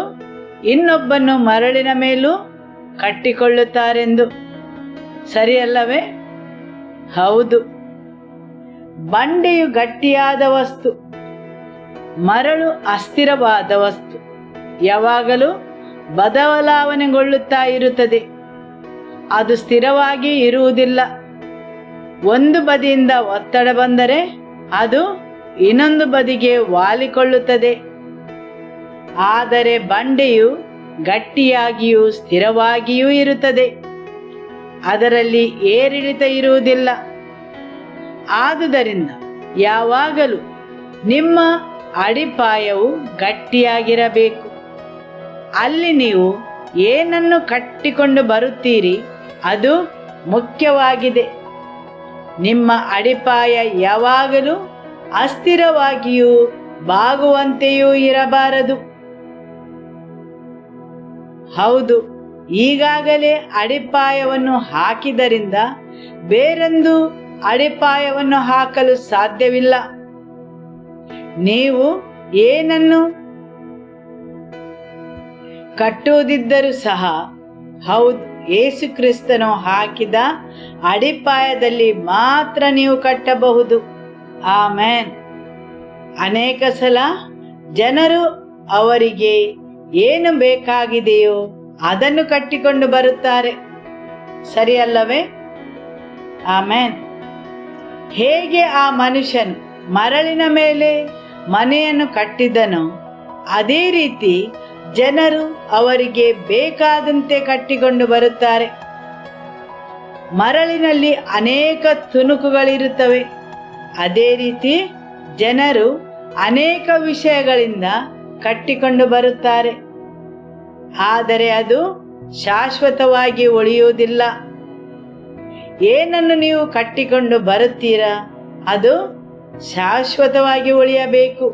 ಇನ್ನೊಬ್ಬನು ಮರಳಿನ ಮೇಲೂ ಕಟ್ಟಿಕೊಳ್ಳುತ್ತಾರೆಂದು. ಸರಿಯಲ್ಲವೇ? ಹೌದು. ಬಂಡೆಯು ಗಟ್ಟಿಯಾದ ವಸ್ತು, ಮರಳು ಅಸ್ಥಿರವಾದ ವಸ್ತು. ಯಾವಾಗಲೂ ಬದಲಾವಣೆಗೊಳ್ಳುತ್ತಾ ಇರುತ್ತದೆ. ಅದು ಸ್ಥಿರವಾಗಿ ಇರುವುದಿಲ್ಲ. ಒಂದು ಬದಿಯಿಂದ ಒತ್ತಡ ಬಂದರೆ ಅದು ಇನ್ನೊಂದು ಬದಿಗೆ ವಾಲಿಕೊಳ್ಳುತ್ತದೆ. ಆದರೆ ಬಂಡೆಯು ಗಟ್ಟಿಯಾಗಿಯೂ ಸ್ಥಿರವಾಗಿಯೂ ಇರುತ್ತದೆ, ಅದರಲ್ಲಿ ಏರಿಳಿತ ಇರುವುದಿಲ್ಲ. ಆದುದರಿಂದ ಯಾವಾಗಲೂ ನಿಮ್ಮ ಅಡಿಪಾಯವು ಗಟ್ಟಿಯಾಗಿರಬೇಕು. ಅಲ್ಲಿ ನೀವು ಏನನ್ನು ಕಟ್ಟಿಕೊಂಡು ಬರುತ್ತೀರಿ ಅದು ಮುಖ್ಯವಾಗಿದೆ. ನಿಮ್ಮ ಅಡಿಪಾಯ ಯಾವಾಗಲೂ ಅಸ್ಥಿರವಾಗಿಯೂ ಬಾಗುವಂತೆಯೂ ಇರಬಾರದು. ಹೌದು, ಈಗಾಗಲೇ ಅಡಿಪಾಯವನ್ನು ಹಾಕಿದ್ದರಿಂದ ಬೇರೊಂದು ಅಡಿಪಾಯವನ್ನು ಹಾಕಲು ಸಾಧ್ಯವಿಲ್ಲ. ನೀವು ಏನನ್ನು ಕಟ್ಟುವುದಿದ್ದರೂ ಸಹ, ಹೌದು, ಯೇಸು ಕ್ರಿಸ್ತನು ಹಾಕಿದ ಅಡಿಪಾಯದಲ್ಲಿ ಮಾತ್ರ ನೀವು ಕಟ್ಟಬಹುದು. ಆಮೆನ್. ಅನೇಕ ಸಲ ಜನರು ಅವರಿಗೆ ಏನು ಬೇಕಾಗಿದೆಯೋ ಅದನ್ನು ಕಟ್ಟಿಕೊಂಡು ಬರುತ್ತಾರೆ, ಸರಿಯಲ್ಲವೇ? ಆಮೆನ್. ಹೇಗೆ ಆ ಮನುಷ್ಯನು ಮರಳಿನ ಮೇಲೆ ಮನೆಯನ್ನು ಕಟ್ಟಿದನೋ ಅದೇ ರೀತಿ ಜನರು ಅವರಿಗೆ ಬೇಕಾದಂತೆ ಕಟ್ಟಿಕೊಂಡು ಬರುತ್ತಾರೆ. ಮರಳಿನಲ್ಲಿ ಅನೇಕ ತುಣುಕುಗಳಿರುತ್ತವೆ. ಅದೇ ರೀತಿ ಜನರು ಅನೇಕ ವಿಷಯಗಳಿಂದ ಕಟ್ಟಿಕೊಂಡು ಬರುತ್ತಾರೆ, ಆದರೆ ಅದು ಶಾಶ್ವತವಾಗಿ ಉಳಿಯುವುದಿಲ್ಲ. ಏನನ್ನು ನೀವು ಕಟ್ಟಿಕೊಂಡು ಬರುತ್ತೀರಾ ಅದು ಶಾಶ್ವತವಾಗಿ ಉಳಿಯಬೇಕು.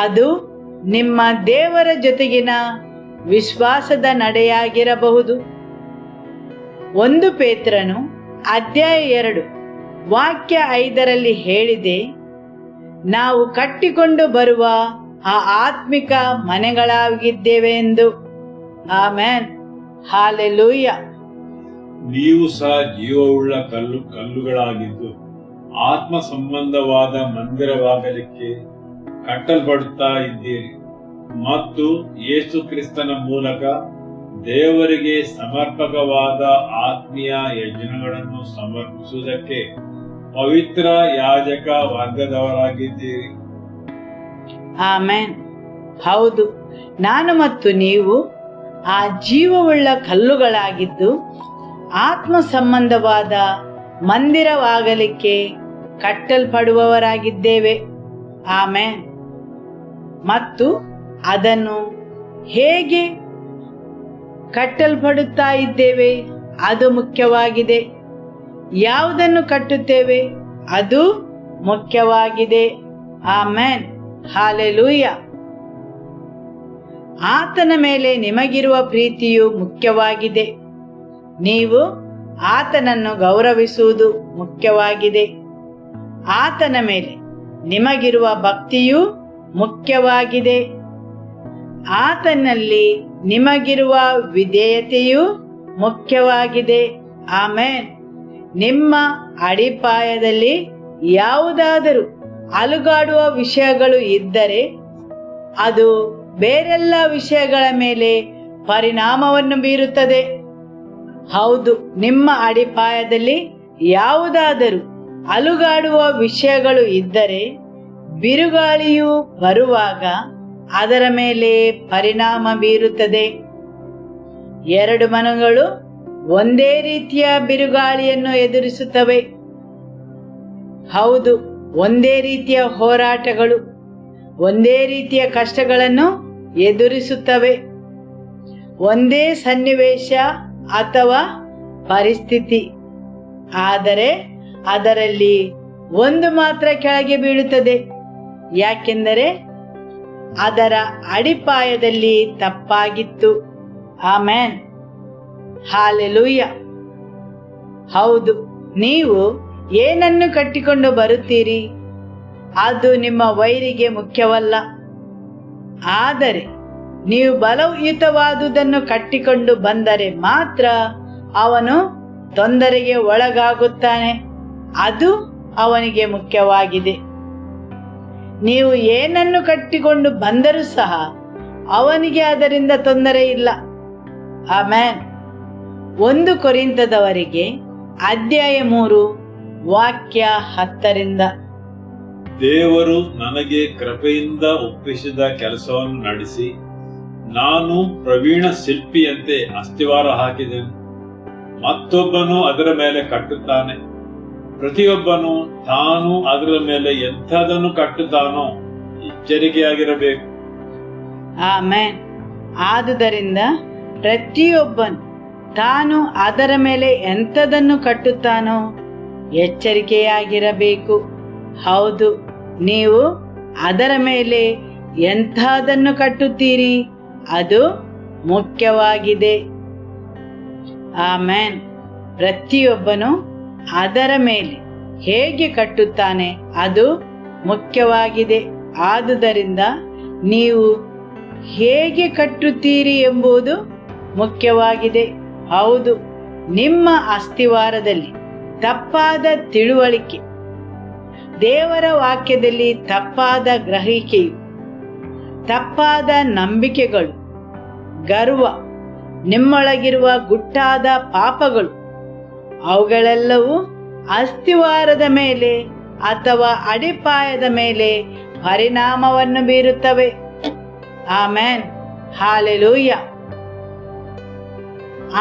ಅದು ನಿಮ್ಮ ದೇವರ ಜೊತೆಗಿನ ವಿಶ್ವಾಸದ ನಡೆಯಾಗಿರಬಹುದು. 1 ಪೇತ್ರನು ಅಧ್ಯಾಯ 2 ವಾಕ್ಯ 5 ಹೇಳಿದೆ, ನಾವು ಕಟ್ಟಿಕೊಂಡು ಬರುವ ಆ ಆತ್ಮಿಕ ಮನೆಗಳಾಗಿದ್ದೇವೆ ಎಂದು. ಆಮೆನ್. ಹಾಲೆಲೂಯ. ನೀವು ಸಹ ಜೀವವುಳ್ಳ ಕಲ್ಲುಗಳಾಗಿದ್ದು ಆತ್ಮ ಸಂಬಂಧವಾದ ಮಂದಿರವಾಗಲಿಕ್ಕೆ ಕಟ್ಟಲ್ಪಡುತ್ತಾ ಇದ್ದೀರಿ ಮತ್ತು ಯೇಸು ಕ್ರಿಸ್ತನ ಮೂಲಕ ದೇವರಿಗೆ ಸಮರ್ಪಕವಾದ ಆತ್ಮೀಯ ಯಜ್ಞಗಳನ್ನು ಸಮರ್ಪಿಸುವುದಕ್ಕೆ ಪವಿತ್ರ ಯಾಜಕ ವರ್ಗದವರಾಗಿದ್ದೀರಿ. ಆಮೆನ್. ಹೌದು, ನಾನು ಮತ್ತು ನೀವು ಆ ಜೀವವುಳ್ಳ ಕಲ್ಲುಗಳಾಗಿದ್ದು ಆತ್ಮ ಸಂಬಂಧವಾದ ಮಂದಿರವಾಗಲಿಕ್ಕೆ ಕಟ್ಟಲ್ಪಡುವವರಾಗಿದ್ದೇವೆ. ಆಮೆನ್. ಮತ್ತು ಅದನ್ನು ಹೇಗೆ ಕಟ್ಟಲ್ಪಡುತ್ತಾ ಇದ್ದೇವೆ ಅದು ಮುಖ್ಯವಾಗಿದೆ. ಯಾವುದನ್ನು ಕಟ್ಟುತ್ತೇವೆ ಅದು ಮುಖ್ಯವಾಗಿದೆ. ಆಮೆನ್. ಹಾಲೆಲೂಯ. ಆತನ ಮೇಲೆ ನಿಮಗಿರುವ ಪ್ರೀತಿಯು ಮುಖ್ಯವಾಗಿದೆ. ನೀವು ಆತನನ್ನು ಗೌರವಿಸುವುದು ಮುಖ್ಯವಾಗಿದೆ. ಆತನ ಮೇಲೆ ನಿಮಗಿರುವ ಭಕ್ತಿಯು ಮುಖ್ಯವಾಗಿದೆ. ಆತನಲ್ಲಿ ನಿಮಗಿರುವ ವಿಧೇಯತೆಯು ಮುಖ್ಯವಾಗಿದೆ. ಆಮೆನ್. ನಿಮ್ಮ ಅಡಿಪಾಯದಲ್ಲಿ ಯಾವುದಾದರೂ ಅಲುಗಾಡುವ ವಿಷಯಗಳು ಇದ್ದರೆ ಅದು ಬೇರೆಲ್ಲ ವಿಷಯಗಳ ಮೇಲೆ ಪರಿಣಾಮವನ್ನು ಬೀರುತ್ತದೆ. ಹೌದು, ನಿಮ್ಮ ಅಡಿಪಾಯದಲ್ಲಿ ಯಾವುದಾದರೂ ಅಲುಗಾಡುವ ವಿಷಯಗಳು ಇದ್ದರೆ ಬಿರುಗಾಳಿಯು ಬರುವಾಗ ಅದರ ಮೇಲೆ ಪರಿಣಾಮ ಬೀರುತ್ತದೆ. 2 ಮನೆಗಳು ಒಂದೇ ರೀತಿಯ ಬಿರುಗಾಳಿಯನ್ನು ಎದುರಿಸುತ್ತವೆ. ಹೌದು, ಒಂದೇ ರೀತಿಯ ಹೋರಾಟಗಳು, ಒಂದೇ ರೀತಿಯ ಕಷ್ಟಗಳನ್ನು ಎದುರಿಸುತ್ತವೆ. ಒಂದೇ ಸನ್ನಿವೇಶ ಅಥವಾ ಪರಿಸ್ಥಿತಿ, ಆದರೆ ಅದರಲ್ಲಿ ಒಂದು ಮಾತ್ರ ಕೆಳಗೆ ಬೀಳುತ್ತದೆ. ಯಾಕೆಂದರೆ ಅದರ ಅಡಿಪಾಯದಲ್ಲಿ ತಪ್ಪಾಗಿತ್ತು. ಆಮೆನ್. ಹಾಲೆಲೂಯ. ಹೌದು, ನೀವು ಏನನ್ನು ಕಟ್ಟಿಕೊಂಡು ಬರುತ್ತೀರಿ ಅದು ನಿಮ್ಮ ವೈರಿಗೆ ಮುಖ್ಯವಲ್ಲ. ಆದರೆ ನೀವು ಬಲಯುತವಾದುದನ್ನು ಕಟ್ಟಿಕೊಂಡು ಬಂದರೆ ಮಾತ್ರ ಅವನು ತೊಂದರೆಗೆ ಒಳಗಾಗುತ್ತಾನೆ. ಅದು ಅವನಿಗೆ ಮುಖ್ಯವಾಗಿದೆ. ನೀವು ಏನನ್ನು ಕಟ್ಟಿಕೊಂಡು ಬಂದರೂ ಸಹ ಅವನಿಗೆ ಅದರಿಂದ ತೊಂದರೆ ಇಲ್ಲ. ಆಮೆನ್. 1 ಕೊರಿಂಥದವರಿಗೆ ಅಧ್ಯಾಯ 3 ವಾಕ್ಯ 10. ದೇವರು ನನಗೆ ಕೃಪೆಯಿಂದ ಒಪ್ಪಿಸಿದ ಕೆಲಸವನ್ನು ನಡೆಸಿ ನಾನು ಪ್ರವೀಣ ಶಿಲ್ಪಿಯಂತೆ ಅಸ್ತಿವಾರ ಹಾಕಿದೆನು. ಮತ್ತೊಬ್ಬನು ಅದರ ಮೇಲೆ ಕಟ್ಟುತ್ತಾನೆ. ಪ್ರತಿಯೊಬ್ಬನು ತಾನು ಅದರ ಮೇಲೆ ಎಂಥದನ್ನು ಕಟ್ಟುತ್ತಾನೋ ಎಚ್ಚರಿಕೆಯಾಗಿರಬೇಕು. ಆಮೆನ್. ಆದುದರಿಂದ ಪ್ರತಿಯೊಬ್ಬನು ತಾನು ಅದರ ಮೇಲೆ ಎಂಥದನ್ನು ಕಟ್ಟುತ್ತಾನೋ ಎಚ್ಚರಿಕೆಯಾಗಿರಬೇಕು. ಹೌದು, ನೀವು ಅದರ ಮೇಲೆ ಎಂಥದನ್ನು ಕಟ್ಟುತ್ತೀರಿ ಅದು ಮುಖ್ಯವಾಗಿದೆ. ಆಮೆನ್. ಪ್ರತಿಯೊಬ್ಬನು ಅದರ ಮೇಲೆ ಹೇಗೆ ಕಟ್ಟುತ್ತಾನೆ ಅದು ಮುಖ್ಯವಾಗಿದೆ. ಆದುದರಿಂದ ನೀವು ಹೇಗೆ ಕಟ್ಟುತ್ತೀರಿ ಎಂಬುದು ಮುಖ್ಯವಾಗಿದೆ. ಹೌದು, ನಿಮ್ಮ ಅಸ್ತಿವಾರದಲ್ಲಿ ತಪ್ಪಾದ ತಿಳುವಳಿಕೆ, ದೇವರ ವಾಕ್ಯದಲ್ಲಿ ತಪ್ಪಾದ ಗ್ರಹಿಕೆಯು, ತಪ್ಪಾದ ನಂಬಿಕೆಗಳು, ಗರ್ವ, ನಿಮ್ಮೊಳಗಿರುವ ಗುಟ್ಟಾದ ಪಾಪಗಳು, ಅವುಗಳೆಲ್ಲವೂ ಅಸ್ತಿವಾರದ ಮೇಲೆ ಅಥವಾ ಅಡಿಪಾಯದ ಮೇಲೆ ಪರಿಣಾಮವನ್ನು ಬೀರುತ್ತವೆ. ಆಮೆನ್. ಹಾಲೆಲೂಯ.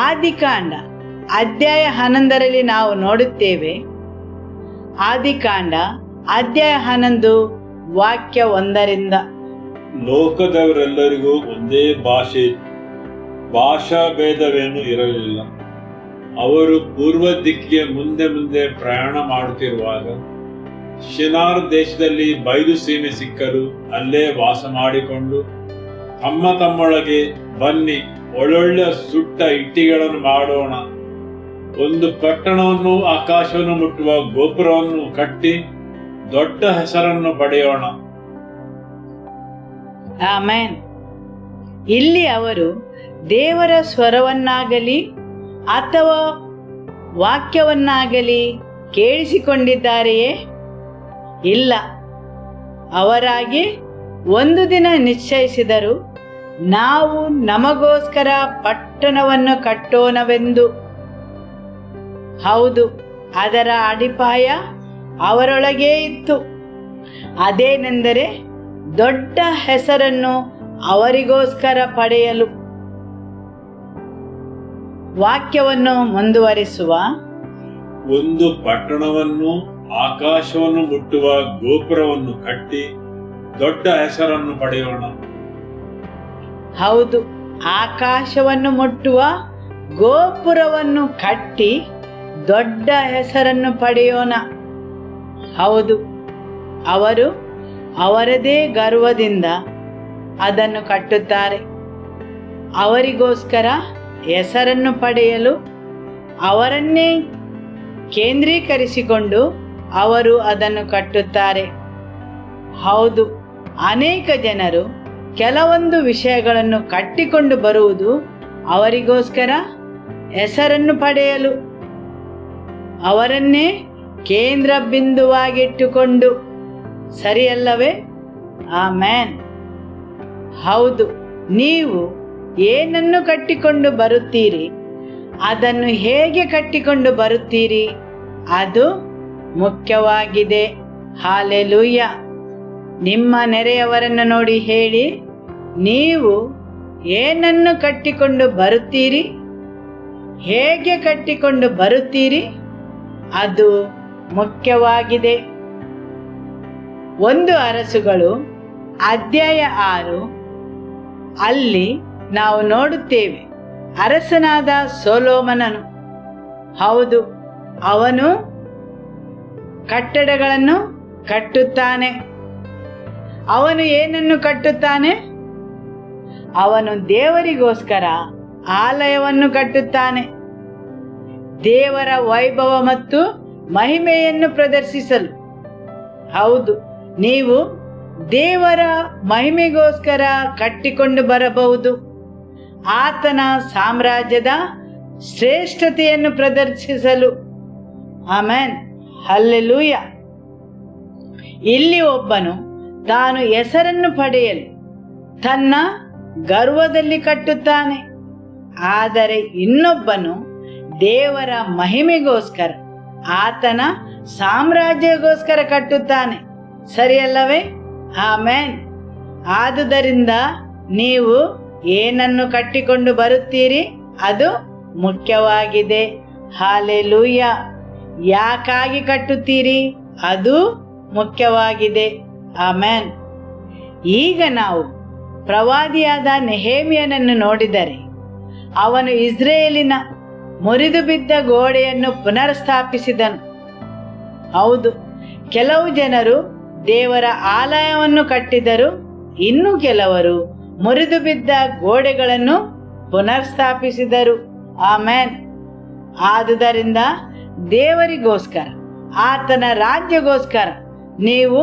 ಆದಿಕಾಂಡ ಅಧ್ಯಾಯ 11ರಲ್ಲಿ ನಾವು ನೋಡುತ್ತೇವೆ. ಆದಿಕಾಂಡ ಅಧ್ಯಾಯ 11 ವಾಕ್ಯ 1. ಲೋಕದವರೆಲ್ಲರಿಗೂ ಒಂದೇ ಭಾಷೆ, ಭಾಷಾ ಭೇದವೇನೂ ಇರಲಿಲ್ಲ. ಅವರು ಪೂರ್ವ ದಿಕ್ಕಿಗೆ ಮುಂದೆ ಮುಂದೆ ಪ್ರಯಾಣ ಮಾಡುತ್ತಿರುವಾಗ ಶಿನಾರ್ ದೇಶದಲ್ಲಿ ಬಯಲು ಸೀಮೆ ಸಿಕ್ಕರು. ಅಲ್ಲೇ ವಾಸ ಮಾಡಿಕೊಂಡು ತಮ್ಮೊಳಗೆ, ಬನ್ನಿ ಒಳ್ಳೊಳ್ಳೆ ಸುಟ್ಟ ಇಟ್ಟಿಗೆಗಳನ್ನು ಮಾಡೋಣ, ಒಂದು ಪಟ್ಟಣವನ್ನು, ಆಕಾಶವನ್ನು ಮುಟ್ಟುವ ಗೋಪುರವನ್ನು ಕಟ್ಟಿ ದೊಡ್ಡ ಹೆಸರನ್ನು ಪಡೆಯೋಣ. ಆಮೆನ್. ಇಲ್ಲಿ ಅವರು ದೇವರ ಸ್ವರವನ್ನಾಗಲಿ ಅಥವಾ ವಾಕ್ಯವನ್ನಾಗಲಿ ಕೇಳಿಸಿಕೊಂಡಿದ್ದಾರೆಯೇ? ಇಲ್ಲ. ಅವರಾಗಿ ಒಂದು ದಿನ ನಿಶ್ಚಯಿಸಿದರು, ನಾವು ನಮಗೋಸ್ಕರ ಪಟ್ಟಣವನ್ನು ಕಟ್ಟೋಣವೆಂದು. ಹೌದು, ಅದರ ಅಡಿಪಾಯ ಅವರೊಳಗೇ ಇತ್ತು. ಅದೇನೆಂದರೆ ದೊಡ್ಡ ಹೆಸರನ್ನು ಅವರಿಗೋಸ್ಕರ ಪಡೆಯಲು. ವಾಕ್ಯವನ್ನು ಮುಂದುವರಿಸುವ, ಒಂದು ಪಟ್ಟಣವನ್ನು, ಆಕಾಶವನ್ನು ಮುಟ್ಟುವ ಗೋಪುರವನ್ನು ಕಟ್ಟಿ ದೊಡ್ಡ ಹೆಸರನ್ನು ಪಡೆಯೋಣ. ಹೌದು, ಆಕಾಶವನ್ನು ಮುಟ್ಟುವ ಗೋಪುರವನ್ನು ಕಟ್ಟಿ ದೊಡ್ಡ ಹೆಸರನ್ನು ಪಡೆಯೋಣ. ಹೌದು, ಅವರು ಅವರದೇ ಗರ್ವದಿಂದ ಅದನ್ನು ಕಟ್ಟುತ್ತಾರೆ. ಅವರಿಗೋಸ್ಕರ ಹೆಸರನ್ನು ಪಡೆಯಲು ಅವರನ್ನೇ ಕೇಂದ್ರೀಕರಿಸಿಕೊಂಡು ಅವರು ಅದನ್ನು ಕಟ್ಟುತ್ತಾರೆ. ಹೌದು, ಅನೇಕ ಜನರು ಕೆಲವೊಂದು ವಿಷಯಗಳನ್ನು ಕಟ್ಟಿಕೊಂಡು ಬರುವುದು ಅವರಿಗೋಸ್ಕರ ಹೆಸರನ್ನು ಪಡೆಯಲು, ಅವರನ್ನೇ ಕೇಂದ್ರ ಬಿಂದುವಾಗಿಟ್ಟುಕೊಂಡು. ಸರಿಯಲ್ಲವೇ? ಆಮೆನ್. ಹೌದು, ನೀವು ಏನನ್ನು ಕಟ್ಟಿಕೊಂಡು ಬರುತ್ತೀರಿ, ಅದನ್ನು ಹೇಗೆ ಕಟ್ಟಿಕೊಂಡು ಬರುತ್ತೀರಿ ಅದು ಮುಖ್ಯವಾಗಿದೆ. ಹಾಲೆಲೂಯ. ನಿಮ್ಮ ನೆರೆಯವರನ್ನು ನೋಡಿ ಹೇಳಿ, ನೀವು ಏನನ್ನು ಕಟ್ಟಿಕೊಂಡು ಬರುತ್ತೀರಿ, ಹೇಗೆ ಕಟ್ಟಿಕೊಂಡು ಬರುತ್ತೀರಿ ಅದು ಮುಖ್ಯವಾಗಿದೆ. 1 ಅರಸುಗಳು ಅಧ್ಯಾಯ 6 ಅಲ್ಲಿ ನಾವು ನೋಡುತ್ತೇವೆ ಅರಸನಾದ ಸೊಲೊಮೋನನು. ಹೌದು, ಅವನು ಕಟ್ಟಡಗಳನ್ನು ಕಟ್ಟುತ್ತಾನೆ. ಅವನು ಏನನ್ನು ಕಟ್ಟುತ್ತಾನೆ? ಅವನು ದೇವರಿಗೋಸ್ಕರ ಆಲಯವನ್ನು ಕಟ್ಟುತ್ತಾನೆ, ದೇವರ ವೈಭವ ಮತ್ತು ಮಹಿಮೆಯನ್ನು ಪ್ರದರ್ಶಿಸಲು. ಹೌದು, ನೀವು ದೇವರ ಮಹಿಮೆಗೋಸ್ಕರ ಕಟ್ಟಿಕೊಂಡು ಬರಬಹುದು. ಆತನ ಸಾಮ್ರಾಜ್ಯದ ಶ್ರೇಷ್ಠತೆಯನ್ನು ಪ್ರದರ್ಶಿಸಲು. ಆಮೆನ್. ಹಲ್ಲೆಲೂಯ. ಇಲ್ಲಿ ಒಬ್ಬನು ತಾನು ಹೆಸರನ್ನು ಪಡೆಯಲು ತನ್ನ ಗರ್ವದಲ್ಲಿ ಕಟ್ಟುತ್ತಾನೆ, ಆದರೆ ಇನ್ನೊಬ್ಬನು ದೇವರ ಮಹಿಮೆಗೋಸ್ಕರ, ಆತನ ಸಾಮ್ರಾಜ್ಯಗೋಸ್ಕರ ಕಟ್ಟುತ್ತಾನೆ. ಸರಿಯಲ್ಲವೇ? ಆಮೆನ್. ಆದುದರಿಂದ ನೀವು ಏನನ್ನು ಕಟ್ಟಿಕೊಂಡು ಬರುತ್ತೀರಿ ಅದು ಮುಖ್ಯವಾಗಿದೆ. ಹಾಲೆಲೂಯ. ಯಾಕಾಗಿ ಕಟ್ಟುತ್ತೀರಿ ಅದು ಮುಖ್ಯವಾಗಿದೆ. ಆಮೆನ್. ಈಗ ನಾವು ಪ್ರವಾದಿಯಾದ ನೆಹೆಮೀಯನನ್ನು ನೋಡಿದರೆ ಅವನು ಇಸ್ರೇಲಿನ ಮುರಿದು ಬಿದ್ದ ಗೋಡೆಯನ್ನು ಪುನರ್ಸ್ಥಾಪಿಸಿದನು. ಹೌದು, ಕೆಲವು ಜನರು ದೇವರ ಆಲಯವನ್ನು ಕಟ್ಟಿದರು, ಇನ್ನು ಕೆಲವರು ಮುರಿದು ಬಿದ್ದ ಗೋಡೆಗಳನ್ನು ಪುನರ್ಸ್ಥಾಪಿಸಿದರು. ಆಮೆನ್. ಆದುದರಿಂದ ದೇವರಿಗೋಸ್ಕರ, ಆತನ ರಾಜ್ಯಗೋಸ್ಕರ ನೀವು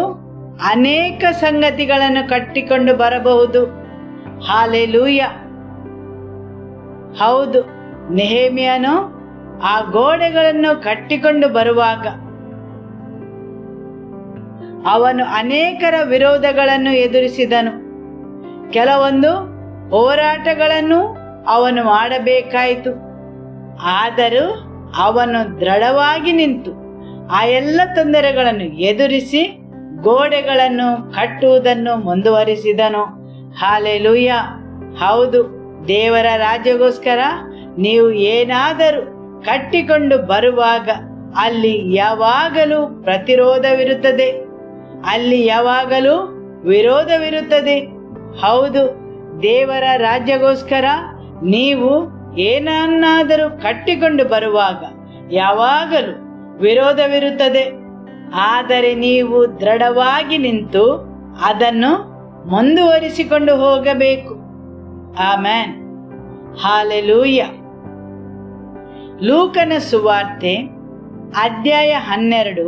ಅನೇಕ ಸಂಗತಿಗಳನ್ನು ಕಟ್ಟಿಕೊಂಡು ಬರಬಹುದು. ಹಾಲೆಲೂಯ. ಹೌದು, ನೆಹೆಮೀಯನು ಆ ಗೋಡೆಗಳನ್ನು ಕಟ್ಟಿಕೊಂಡು ಬರುವಾಗ ಅವನು ಅನೇಕರ ವಿರೋಧಗಳನ್ನು ಎದುರಿಸಿದನು. ಕೆಲವೊಂದು ಹೋರಾಟಗಳನ್ನು ಅವನು ಮಾಡಬೇಕಾಯಿತು. ಆದರೂ ಅವನು ದೃಢವಾಗಿ ನಿಂತು ಆ ಎಲ್ಲ ತೊಂದರೆಗಳನ್ನು ಎದುರಿಸಿ ಗೋಡೆಗಳನ್ನು ಕಟ್ಟುವುದನ್ನು ಮುಂದುವರಿಸಿದನು. ಹಾಲೆಲೂಯ. ಹೌದು, ದೇವರ ರಾಜ್ಯಗೋಸ್ಕರ ನೀವು ಏನಾದರೂ ಕಟ್ಟಿಕೊಂಡು ಬರುವಾಗ ಅಲ್ಲಿ ಯಾವಾಗಲೂ ಪ್ರತಿರೋಧವಿರುತ್ತದೆ, ಅಲ್ಲಿ ಯಾವಾಗಲೂ ವಿರೋಧವಿರುತ್ತದೆ. ಹೌದು, ದೇವರ ರಾಜ್ಯಗೋಸ್ಕರ ನೀವು ಏನನ್ನಾದರೂ ಕಟ್ಟಿಕೊಂಡು ಬರುವಾಗ ಯಾವಾಗಲೂ ವಿರೋಧವಿರುತ್ತದೆ. ಆದರೆ ನೀವು ದೃಢವಾಗಿ ನಿಂತು ಅದನ್ನು ಮುಂದುವರಿಸಿಕೊಂಡು ಹೋಗಬೇಕು. ಆಮೆನ್. ಹಾಲೆಲೂಯ. ಲೂಕನ ಸುವಾರ್ತೆ ಅಧ್ಯಾಯ 12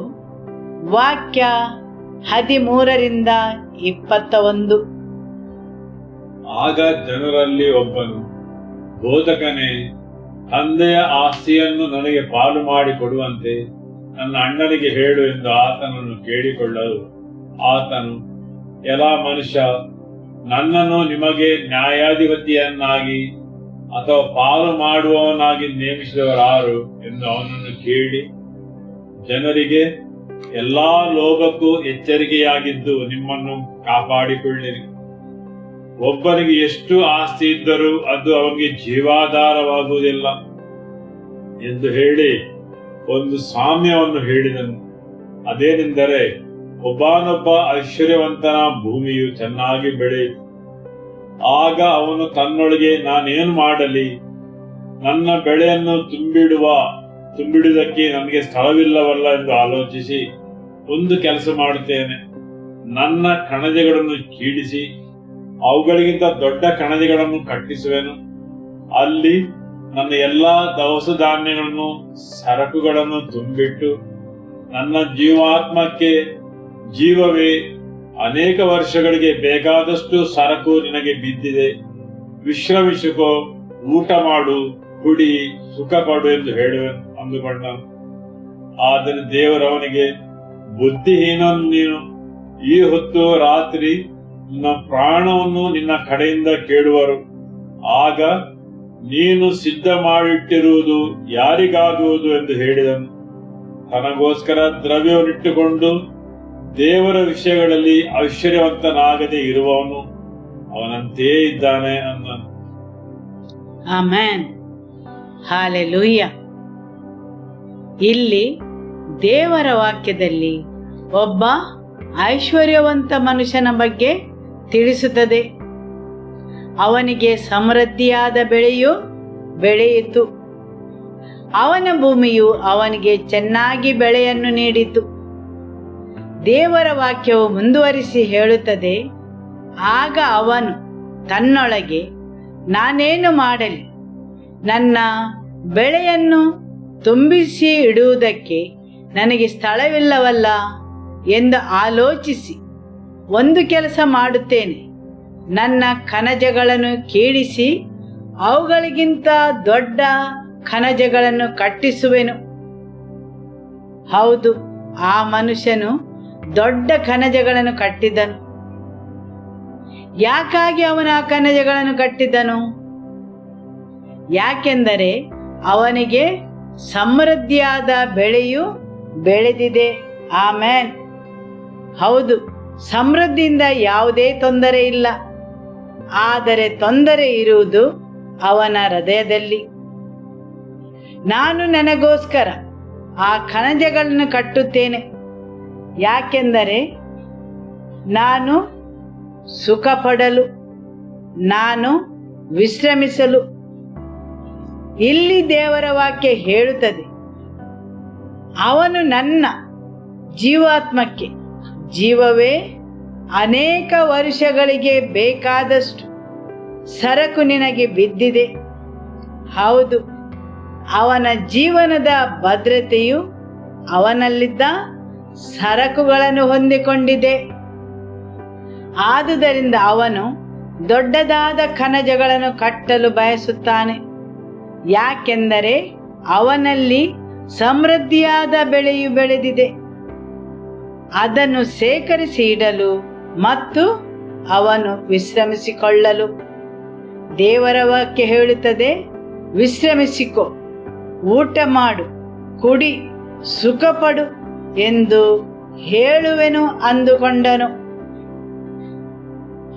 ವಾಕ್ಯ 13ರಿಂದ 21. ಆಗ ಜನರಲ್ಲಿ ಒಬ್ಬನು, ಬೋಧಕನೇ, ತಂದೆಯ ಆಸ್ತಿಯನ್ನು ನನಗೆ ಪಾಲು ಮಾಡಿ ಕೊಡುವಂತೆ ನನ್ನ ಅಣ್ಣನಿಗೆ ಹೇಳು ಎಂದು ಆತನನ್ನು ಕೇಳಿಕೊಳ್ಳಲು ಆತನು, ಎಲ್ಲಾ ಮನುಷ್ಯ, ನನ್ನನ್ನು ನಿಮಗೆ ನ್ಯಾಯಾಧಿಪತಿಯನ್ನಾಗಿ ಅಥವಾ ಪಾಲು ಮಾಡುವವನಾಗಿ ನೇಮಿಸಿದವರಾರು ಎಂದು ಅವನನ್ನು ಕೇಳಿ, ಜನರಿಗೆ ಎಲ್ಲಾ ಲೋಭಕ್ಕೂ ಎಚ್ಚರಿಕೆಯಾಗಿದ್ದು ನಿಮ್ಮನ್ನು ಕಾಪಾಡಿಕೊಳ್ಳಿರಿ. ಒಬ್ಬನಿಗೆ ಎಷ್ಟು ಆಸ್ತಿ ಇದ್ದರೂ ಅದು ಅವನಿಗೆ ಜೀವಾಧಾರವಾಗುವುದಿಲ್ಲ ಎಂದು ಹೇಳಿ ಒಂದು ಸಾಮ್ಯವನ್ನು ಹೇಳಿದನು. ಅದೇನೆಂದರೆ, ಒಬ್ಬನೊಬ್ಬ ಐಶ್ವರ್ಯವಂತನ ಭೂಮಿಯು ಚೆನ್ನಾಗಿ ಬೆಳೆಯಿತು. ಆಗ ಅವನು ತನ್ನೊಳಗೆ, ನಾನೇನು ಮಾಡಲಿ, ನನ್ನ ಬೆಳೆಯನ್ನು ತುಂಬಿಡುವುದಕ್ಕೆ ನನಗೆ ಸ್ಥಳವಿಲ್ಲವಲ್ಲ ಎಂದು ಆಲೋಚಿಸಿ ಒಂದು ಕೆಲಸ ಮಾಡುತ್ತೇನೆ. ನನ್ನ ಕಣಜಗಳನ್ನು ಕೀಳಿಸಿ ಅವುಗಳಿಗಿಂತ ದೊಡ್ಡ ಕಣಜಗಳನ್ನು ಕಟ್ಟಿಸುವೆನು. ಅಲ್ಲಿ ನನ್ನ ಎಲ್ಲಾ ದವಸ ಧಾನ್ಯಗಳನ್ನು, ಸರಕುಗಳನ್ನು ತುಂಬಿಟ್ಟು, ನನ್ನ ಜೀವಾತ್ಮಕ್ಕೆ ಜೀವವೇ, ಅನೇಕ ವರ್ಷಗಳಿಗೆ ಬೇಕಾದಷ್ಟು ಸರಕು ನಿನಗೆ ಬಿದ್ದಿದೆ, ವಿಶ್ರಮಿಸಿಕೋ, ಊಟ ಮಾಡು, ಕುಡಿ, ಸುಖ ಪಡು ಎಂದು ಹೇಳುವೆನು ಅಂದುಕೊಂಡನು. ಆದರೆ ದೇವರವನಿಗೆ, ಬುದ್ಧಿಹೀನನು ನೀನು, ಈ ಹೊತ್ತು ರಾತ್ರಿ ನಿನ್ನ ಪ್ರಾಣವನ್ನು ನಿನ್ನ ಕಡೆಯಿಂದ ಕೇಳುವರು. ಆಗ ನೀನು ಸಿದ್ಧ ಮಾಡಿಟ್ಟಿರುವುದು ಯಾರಿಗಾಗುವುದು ಎಂದು ಹೇಳಿದನು. ತನಗೋಸ್ಕರ ದ್ರವ್ಯವನ್ನಿಟ್ಟುಕೊಂಡು ದೇವರ ವಿಷಯಗಳಲ್ಲಿ ಐಶ್ವರ್ಯವಂತನಾಗದೆ ಇರುವವನು ಅವನಂತೆಯೇ ಇದ್ದಾನೆ ಅಂದನು. ಆಮೆನ್. ಹಾಲೆಲೂಯ. ಇಲ್ಲಿ ದೇವರ ವಾಕ್ಯದಲ್ಲಿ ಒಬ್ಬ ಐಶ್ವರ್ಯವಂತ ಮನುಷ್ಯನ ಬಗ್ಗೆ ತಿಳಿಸುತ್ತದೆ. ಅವನಿಗೆ ಸಮೃದ್ಧಿಯಾದ ಬೆಳೆಯು ಬೆಳೆಯಿತು. ಅವನ ಭೂಮಿಯು ಅವನಿಗೆ ಚೆನ್ನಾಗಿ ಬೆಳೆಯನ್ನು ನೀಡಿತು. ದೇವರ ವಾಕ್ಯವು ಮುಂದುವರಿಸಿ ಹೇಳುತ್ತದೆ, ಆಗ ಅವನು ತನ್ನೊಳಗೆ, ನಾನೇನು ಮಾಡಲಿ, ನನ್ನ ಬೆಳೆಯನ್ನು ತುಂಬಿಸಿ ಇಡುವುದಕ್ಕೆ ನನಗೆ ಸ್ಥಳವಿಲ್ಲವಲ್ಲ ಎಂದು ಆಲೋಚಿಸಿ ಒಂದು ಕೆಲಸ ಮಾಡುತ್ತೇನೆ, ನನ್ನ ಕಣಜಗಳನ್ನು ಕೀಳಿಸಿ ಅವುಗಳಿಗಿಂತ ದೊಡ್ಡ ಕಣಜಗಳನ್ನು ಕಟ್ಟಿಸುವೆನು. ಹೌದು, ಆ ಮನುಷ್ಯನು ದೊಡ್ಡ ಕಣಜಗಳನ್ನು ಕಟ್ಟಿದನು. ಯಾಕಾಗಿ ಅವನು ಆ ಕಣಜಗಳನ್ನು ಕಟ್ಟಿದನು? ಯಾಕೆಂದರೆ ಅವನಿಗೆ ಸಮೃದ್ಧಿಯಾದ ಬೆಳೆಯು ಬೆಳೆದಿದೆ. ಆಮೆನ್. ಹೌದು, ಸಮೃದ್ಧಿಯಿಂದ ಯಾವುದೇ ತೊಂದರೆ ಇಲ್ಲ. ಆದರೆ ತೊಂದರೆ ಇರುವುದು ಅವನ ಹೃದಯದಲ್ಲಿ. ನಾನು ನನಗೋಸ್ಕರ ಆ ಕಣಜಗಳನ್ನು ಕಟ್ಟುತ್ತೇನೆ, ಯಾಕೆಂದರೆ ನಾನು ಸುಖ ಪಡಲು, ನಾನು ವಿಶ್ರಮಿಸಲು. ಇಲ್ಲಿ ದೇವರ ವಾಕ್ಯ ಹೇಳುತ್ತದೆ, ಅವನು ನನ್ನ ಜೀವಾತ್ಮಕ್ಕೆ ಜೀವವೇ, ಅನೇಕ ವರ್ಷಗಳಿಗೆ ಬೇಕಾದಷ್ಟು ಸರಕು ನಿನಗೆ ಬಿದ್ದಿದೆ. ಹೌದು, ಅವನ ಜೀವನದ ಭದ್ರತೆಯು ಅವನಲ್ಲಿದ್ದ ಸರಕುಗಳನ್ನು ಹೊಂದಿಕೊಂಡಿದೆ. ಆದುದರಿಂದ ಅವನು ದೊಡ್ಡದಾದ ಕಣಜಗಳನ್ನು ಕಟ್ಟಲು ಬಯಸುತ್ತಾನೆ, ಯಾಕೆಂದರೆ ಅವನಲ್ಲಿ ಸಮೃದ್ಧಿಯಾದ ಬೆಳೆಯು ಬೆಳೆದಿದೆ. ಅದನ್ನು ಸೇಕರಿಸಿ ಇಡಲು ಮತ್ತು ಅವನು ವಿಶ್ರಮಿಸಿಕೊಳ್ಳಲು. ದೇವರ ವಾಕ್ಯ ಹೇಳುತ್ತದೆ, ವಿಶ್ರಮಿಸಿಕೊ, ಊಟ ಮಾಡು, ಕುಡಿ, ಸುಖಪಡು ಎಂದು ಹೇಳುವೆನು ಅಂದುಕೊಂಡನು.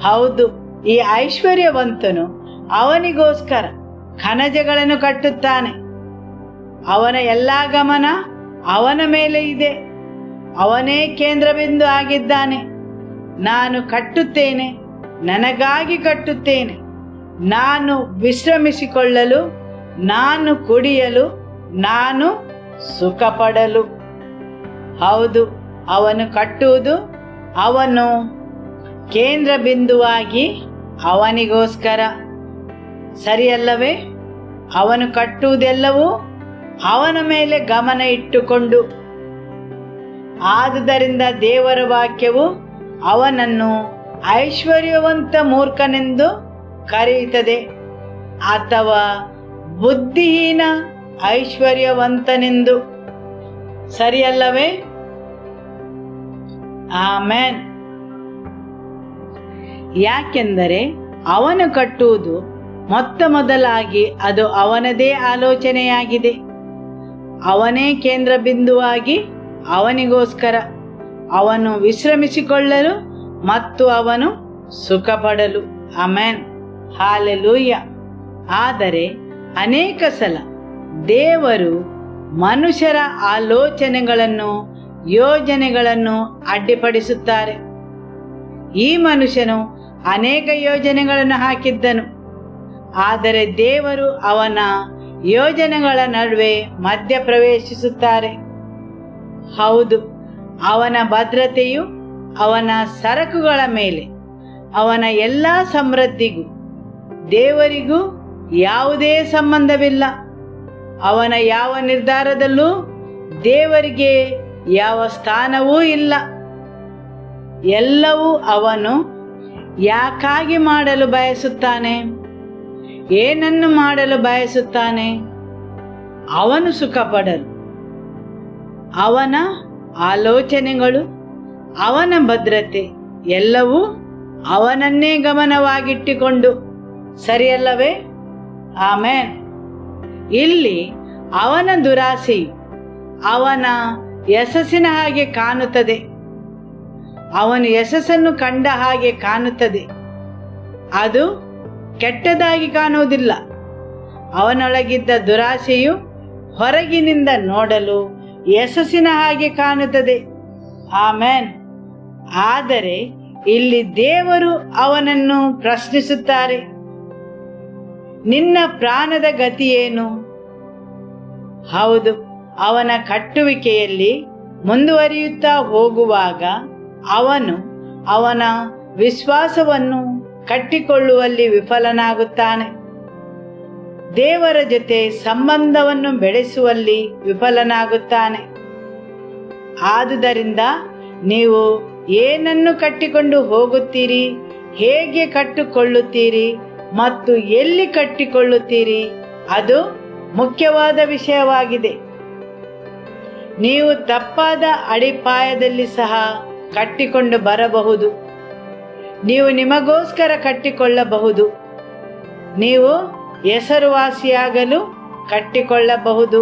ಹೌದು, ಈ ಐಶ್ವರ್ಯವಂತನು ಅವನಿಗೋಸ್ಕರ ಕಣಜಗಳನ್ನು ಕಟ್ಟುತ್ತಾನೆ. ಅವನ ಎಲ್ಲ ಗಮನ ಅವನ ಮೇಲೆ ಇದೆ. ಅವನೇ ಕೇಂದ್ರಬಿಂದು ಆಗಿದ್ದಾನೆ. ನಾನು ಕಟ್ಟುತ್ತೇನೆ, ನನಗಾಗಿ ಕಟ್ಟುತ್ತೇನೆ. ನಾನು ವಿಶ್ರಮಿಸಿಕೊಳ್ಳಲು, ನಾನು ಕುಡಿಯಲು, ನಾನು ಸುಖ ಪಡಲು. ಹೌದು, ಅವನು ಕಟ್ಟುವುದು ಅವನು ಕೇಂದ್ರ ಬಿಂದುವಾಗಿ ಅವನಿಗೋಸ್ಕರ. ಸರಿಯಲ್ಲವೇ? ಅವನು ಕಟ್ಟುವುದೆಲ್ಲವೂ ಅವನ ಮೇಲೆ ಗಮನ ಇಟ್ಟುಕೊಂಡು. ಆದುದರಿಂದ ದೇವರ ವಾಕ್ಯವು ಅವನನ್ನು ಐಶ್ವರ್ಯವಂತ ಮೂರ್ಖನೆಂದು ಕರೆಯುತ್ತದೆ, ಅಥವಾ ಬುದ್ಧಿಹೀನ ಐಶ್ವರ್ಯವಂತನೆಂದು. ಸರಿಯಲ್ಲವೇ? ಆಮೆನ್. ಯಾಕೆಂದರೆ ಅವನು ಕಟ್ಟುವುದು ಮೊತ್ತ ಮೊದಲಾಗಿ ಅದು ಅವನದೇ ಆಲೋಚನೆಯಾಗಿದೆ. ಅವನೇ ಕೇಂದ್ರ ಬಿಂದುವಾಗಿ ಅವನಿಗೋಸ್ಕರ. ಅವನು ವಿಶ್ರಮಿಸಿಕೊಳ್ಳಲು ಮತ್ತು ಅವನು ಸುಖ ಪಡಲು. Amen, hallelujah. ಆದರೆ ಅನೇಕ ಸಲ ದೇವರು ಮನುಷ್ಯರ ಆಲೋಚನೆಗಳನ್ನು, ಯೋಜನೆಗಳನ್ನು ಅಡ್ಡಿಪಡಿಸುತ್ತಾರೆ. ಈ ಮನುಷ್ಯನು ಅನೇಕ ಯೋಜನೆಗಳನ್ನು ಹಾಕಿದ್ದನು, ಆದರೆ ದೇವರು ಅವನ ಯೋಜನೆಗಳ ನಡುವೆ ಮಧ್ಯ ಪ್ರವೇಶಿಸುತ್ತಾರೆ. ಹೌದು, ಅವನ ಭದ್ರತೆಯು ಅವನ ಸರಕುಗಳ ಮೇಲೆ, ಅವನ ಎಲ್ಲ ಸಮೃದ್ಧಿಗೂ ದೇವರಿಗೂ ಯಾವುದೇ ಸಂಬಂಧವಿಲ್ಲ. ಅವನ ಯಾವ ನಿರ್ಧಾರದಲ್ಲೂ ದೇವರಿಗೆ ಯಾವ ಸ್ಥಾನವೂ ಇಲ್ಲ. ಎಲ್ಲವೂ ಅವನು ಯಾಕಾಗಿ ಮಾಡಲು ಬಯಸುತ್ತಾನೆ, ಏನನ್ನು ಮಾಡಲು ಬಯಸುತ್ತಾನೆ? ಅವನು ಸುಖ ಪಡಲು. ಅವನ ಆಲೋಚನೆಗಳು, ಅವನ ಭದ್ರತೆ ಎಲ್ಲವೂ ಅವನನ್ನೇ ಗಮನವಾಗಿಟ್ಟುಕೊಂಡು. ಸರಿಯಲ್ಲವೇ? ಆಮೆನ್. ಇಲ್ಲಿ ಅವನ ದುರಾಸೆಯು ಅವನ ಯಶಸ್ಸಿನ ಹಾಗೆ ಕಾಣುತ್ತದೆ. ಅವನು ಯಶಸ್ಸನ್ನು ಕಂಡ ಹಾಗೆ ಕಾಣುತ್ತದೆ. ಅದು ಕೆಟ್ಟದಾಗಿ ಕಾಣುವುದಿಲ್ಲ. ಅವನೊಳಗಿದ್ದ ದುರಾಸೆಯು ಹೊರಗಿನಿಂದ ನೋಡಲು ಯಶಸ್ಸಿನ ಹಾಗೆ ಕಾಣುತ್ತದೆ. ಆಮೆನ್. ಆದರೆ ಇಲ್ಲಿ ದೇವರು ಅವನನ್ನು ಪ್ರಶ್ನಿಸುತ್ತಾರೆ, ನಿನ್ನ ಪ್ರಾಣದ ಗತಿಯೇನು? ಹೌದು, ಅವನ ಕಟ್ಟುವಿಕೆಯಲ್ಲಿ ಮುಂದುವರಿಯುತ್ತಾ ಹೋಗುವಾಗ ಅವನು ಅವನ ವಿಶ್ವಾಸವನ್ನು ಕಟ್ಟಿಕೊಳ್ಳುವಲ್ಲಿ ವಿಫಲನಾಗುತ್ತಾನೆ. ದೇವರ ಜೊತೆ ಸಂಬಂಧವನ್ನು ಬೆಳೆಸುವಲ್ಲಿ ವಿಫಲನಾಗುತ್ತಾನೆ. ಆದುದರಿಂದ ನೀವು ಏನನ್ನು ಕಟ್ಟಿಕೊಂಡು ಹೋಗುತ್ತೀರಿ, ಹೇಗೆ ಕಟ್ಟಿಕೊಳ್ಳುತ್ತೀರಿ ಮತ್ತು ಎಲ್ಲಿ ಕಟ್ಟಿಕೊಳ್ಳುತ್ತೀರಿ, ಅದು ಮುಖ್ಯವಾದ ವಿಷಯವಾಗಿದೆ. ನೀವು ತಪ್ಪಾದ ಅಡಿಪಾಯದಲ್ಲಿ ಸಹ ಕಟ್ಟಿಕೊಂಡು ಬರಬಹುದು. ನೀವು ನಿಮಗೋಸ್ಕರ ಕಟ್ಟಿಕೊಳ್ಳಬಹುದು. ನೀವು ಹೆಸರುವಾಸಿಯಾಗಲು ಕಟ್ಟಿಕೊಳ್ಳಬಹುದು,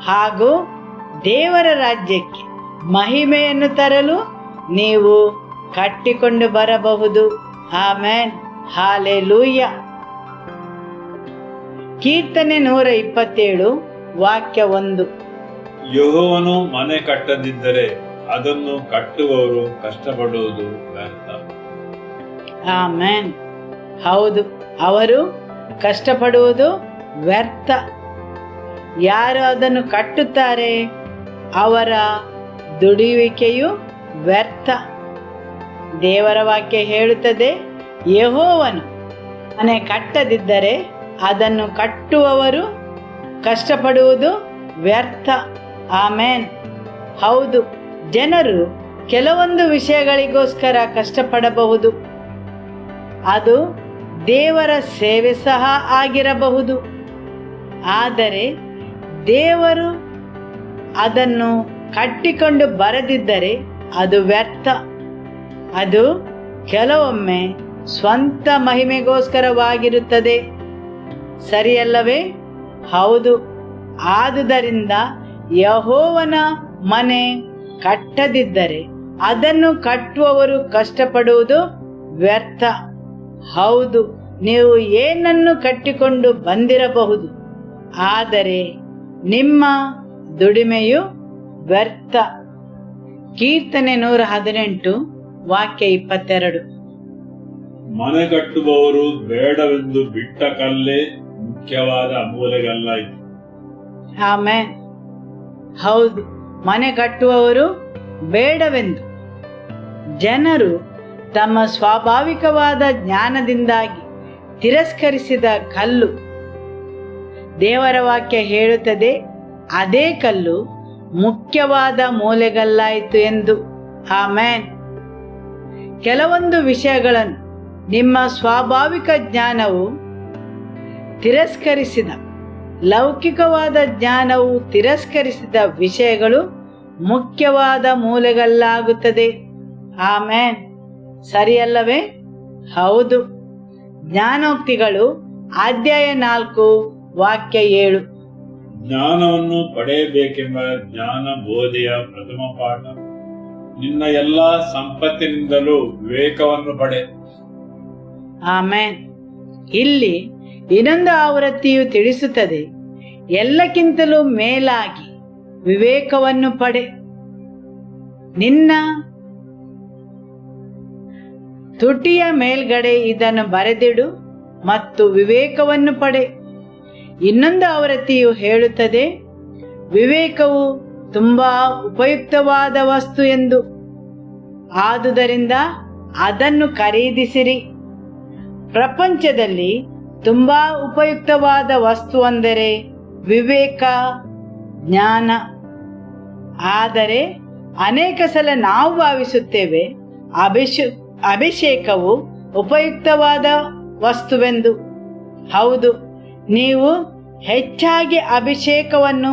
ಹಾಗೂ ದೇವರ ರಾಜ್ಯಕ್ಕೆ ಮಹಿಮೆಯನ್ನು ತರಲು ನೀವು ಕಟ್ಟಿಕೊಂಡು ಬರಬಹುದು. ಆಮೆನ್. ಹಾಲೆಲೂಯ. ಕೀರ್ತನೆ 127 ವಾಕ್ಯ 1. ಯೆಹೋವನು ಮನೆ ಕಟ್ಟದಿದ್ದರೆ ಅದನ್ನು ಕಟ್ಟುವವರು ಕಷ್ಟಪಡುವುದು ವ್ಯರ್ಥ. ಆಮೆನ್. ಹೌದು, ಅವರು ಕಷ್ಟಪಡುವುದು ವ್ಯರ್ಥ. ಯಾರು ಅದನ್ನು ಕಟ್ಟುತ್ತಾರೆ ಅವರ ದುಡಿಯುವಿಕೆಯು ವ್ಯರ್ಥ. ದೇವರ ವಾಕ್ಯ ಹೇಳುತ್ತದೆ, ಯೆಹೋವನು ಮನೆ ಕಟ್ಟದಿದ್ದರೆ ಅದನ್ನು ಕಟ್ಟುವವರು ಕಷ್ಟಪಡುವುದು ವ್ಯರ್ಥ. ಆಮೆನ್. ಹೌದು, ಜನರು ಕೆಲವೊಂದು ವಿಷಯಗಳಿಗೋಸ್ಕರ ಕಷ್ಟಪಡಬಹುದು. ಅದು ದೇವರ ಸೇವೆ ಸಹ ಆಗಿರಬಹುದು. ಆದರೆ ದೇವರು ಅದನ್ನು ಕಟ್ಟಿಕೊಂಡು ಬರದಿದ್ದರೆ ಅದು ವ್ಯರ್ಥ. ಅದು ಕೆಲವೊಮ್ಮೆ ಸ್ವಂತ ಮಹಿಮೆಗೋಸ್ಕರವಾಗಿರುತ್ತದೆ. ಸರಿಯಲ್ಲವೇ? ಹೌದು. ಆದುದರಿಂದ ಯೆಹೋವನ ಮನೆ ಕಟ್ಟದಿದ್ದರೆ ಅದನ್ನು ಕಟ್ಟುವವರು ಕಷ್ಟಪಡುವುದು ವ್ಯರ್ಥ. ಹೌದು, ನೀವು ಏನನ್ನು ಕಟ್ಟಿಕೊಂಡು ಬಂದಿರಬಹುದು, ಆದರೆ ನಿಮ್ಮ ದುಡಿಮೆಯು ವ್ಯರ್ಥ. ಕೀರ್ತನೆ 118 ವಾಕ್ಯ 22. ಮನೆ ಕಟ್ಟುವವರು ಬೇಡವೆಂದು ಬಿಟ್ಟ ಕಲ್ಲೇ ಮುಖ್ಯವಾದ ಅಮೂಲೆಗಲ್ಲ ಇದು. ಆಮೆನ್. ಹೌದು, ಮನೆ ಕಟ್ಟುವವರು ಬೇಡವೆಂದು ಜನರು ತಮ್ಮ ಸ್ವಾಭಾವಿಕವಾದ ಜ್ಞಾನದಿಂದಾಗಿ ತಿರಸ್ಕರಿಸಿದ ಕಲ್ಲು. ದೇವರ ವಾಕ್ಯ ಹೇಳುತ್ತದೆ, ಅದೇ ಕಲ್ಲು ಮುಖ್ಯವಾದ ಮೂಲೆಗಲ್ಲಾಯಿತು ಎಂದು. ಆಮೆನ್. ಕೆಲವೊಂದು ವಿಷಯಗಳನ್ನು ನಿಮ್ಮ ಸ್ವಾಭಾವಿಕ ಜ್ಞಾನವು ತಿರಸ್ಕರಿಸಿದ, ಲೌಕಿಕವಾದ ಜ್ಞಾನವು ತಿರಸ್ಕರಿಸಿದ ವಿಷಯಗಳು ಮುಖ್ಯವಾದ ಮೂಲೆಗಲ್ಲಾಗುತ್ತದೆ. ಆಮೆನ್. ಸರಿಯಲ್ಲವೇ? ಹೌದು. ಜ್ಞಾನೋಕ್ತಿಗಳು ಅಧ್ಯಾಯ 4 ವಾಕ್ಯ 7. ಜ್ಞಾನವನ್ನು ಪಡೆಯಬೇಕೆಂಬ ಜ್ಞಾನ ಬೋಧೆಯ ಪ್ರಥಮ ಪಾಠ. ನಿನ್ನ ಎಲ್ಲಾ ಸಂಪತ್ತಿನಿಂದಲೂ ವಿವೇಕವನ್ನು ಪಡೆ. ಆಮೆನ್. ಇಲ್ಲಿ ಇನ್ನೊಂದು ಆವೃತ್ತಿಯು ತಿಳಿಸುತ್ತದೆ, ಎಲ್ಲಕ್ಕಿಂತಲೂ ಮೇಲಾಗಿ ವಿವೇಕವನ್ನು ಪಡೆ. ನಿನ್ನ ತುಟಿಯ ಮೇಲ್ಗಡೆ ಇದನ್ನು ಬರೆದಿಡು ಮತ್ತು ವಿವೇಕವನ್ನು ಪಡೆ. ಇನ್ನೊಂದು ಆವೃತ್ತಿಯು ಹೇಳುತ್ತದೆ, ವಿವೇಕವು ತುಂಬಾ ಉಪಯುಕ್ತವಾದ ವಸ್ತು ಎಂದು. ಆದುದರಿಂದ ಅದನ್ನು ಖರೀದಿಸಿರಿ. ಪ್ರಪಂಚದಲ್ಲಿ ತುಂಬಾ ಉಪಯುಕ್ತವಾದ ವಸ್ತು ಅಂದರೆ ವಿವೇಕ, ಜ್ಞಾನ. ಆದರೆ ಅನೇಕ ಸಲ ನಾವು ಭಾವಿಸುತ್ತೇವೆ ಅಭಿಷೇಕವು ಉಪಯುಕ್ತವಾದ ವಸ್ತುವೆಂದು. ಹೌದು, ನೀವು ಹೆಚ್ಚಾಗಿ ಅಭಿಷೇಕವನ್ನು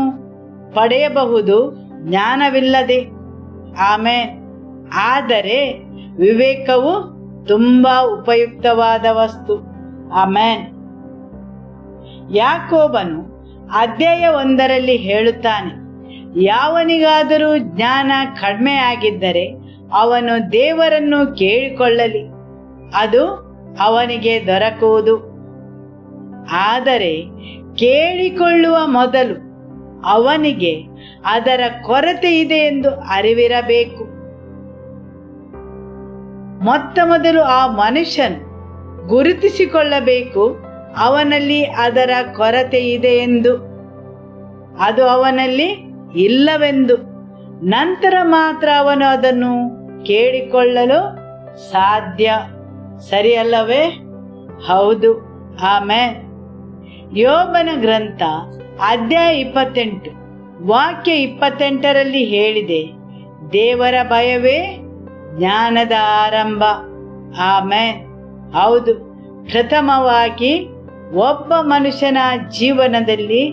ಪಡೆಯಬಹುದು ಜ್ಞಾನವಿಲ್ಲದೆ. ಆಮೆನ್. ಆದರೆ ವಿವೇಕವು ತುಂಬಾ ಉಪಯುಕ್ತವಾದ ವಸ್ತು. ಆಮೆನ್. ಯಾಕೋಬನು ಅಧ್ಯಾಯ 1 ಹೇಳುತ್ತಾನೆ, ಯಾವನಿಗಾದರೂ ಜ್ಞಾನ ಕಡಿಮೆ ಆಗಿದ್ದರೆ ಅವನು ದೇವರನ್ನು ಕೇಳಿಕೊಳ್ಳಲಿ, ಅದು ಅವನಿಗೆ ದೊರಕುವುದು. ಆದರೆ ಕೇಳಿಕೊಳ್ಳುವ ಮೊದಲು ಅವನಿಗೆ ಅದರ ಕೊರತೆ ಇದೆ ಎಂದು ಅರಿವಿರಬೇಕು. ಮೊತ್ತ ಮೊದಲು ಆ ಮನುಷ್ಯನು ಗುರುತಿಸಿಕೊಳ್ಳಬೇಕು ಅವನಲ್ಲಿ ಅದರ ಕೊರತೆ ಇದೆ ಎಂದು, ಅದು ಅವನಲ್ಲಿ ಇಲ್ಲವೆಂದು. ನಂತರ ಮಾತ್ರ ಅವನು ಅದನ್ನು ಕೇಳಿಕೊಳ್ಳಲು ಸಾಧ್ಯ. ಸರಿಯಲ್ಲವೇ? ಹೌದು. ಆಮೆನ್. ಯೋಬನ ಗ್ರಂಥ ಅಧ್ಯಾಯ 28 ವಾಕ್ಯ 28 ಹೇಳಿದೆ, ದೇವರ ಭಯವೇ ಜ್ಞಾನದ ಆರಂಭ. ಆಮೆನ್. ಹೌದು. ಪ್ರಥಮವಾಗಿ ಒಬ್ಬ ಮನುಷ್ಯನ ಜೀವನದಲ್ಲಿ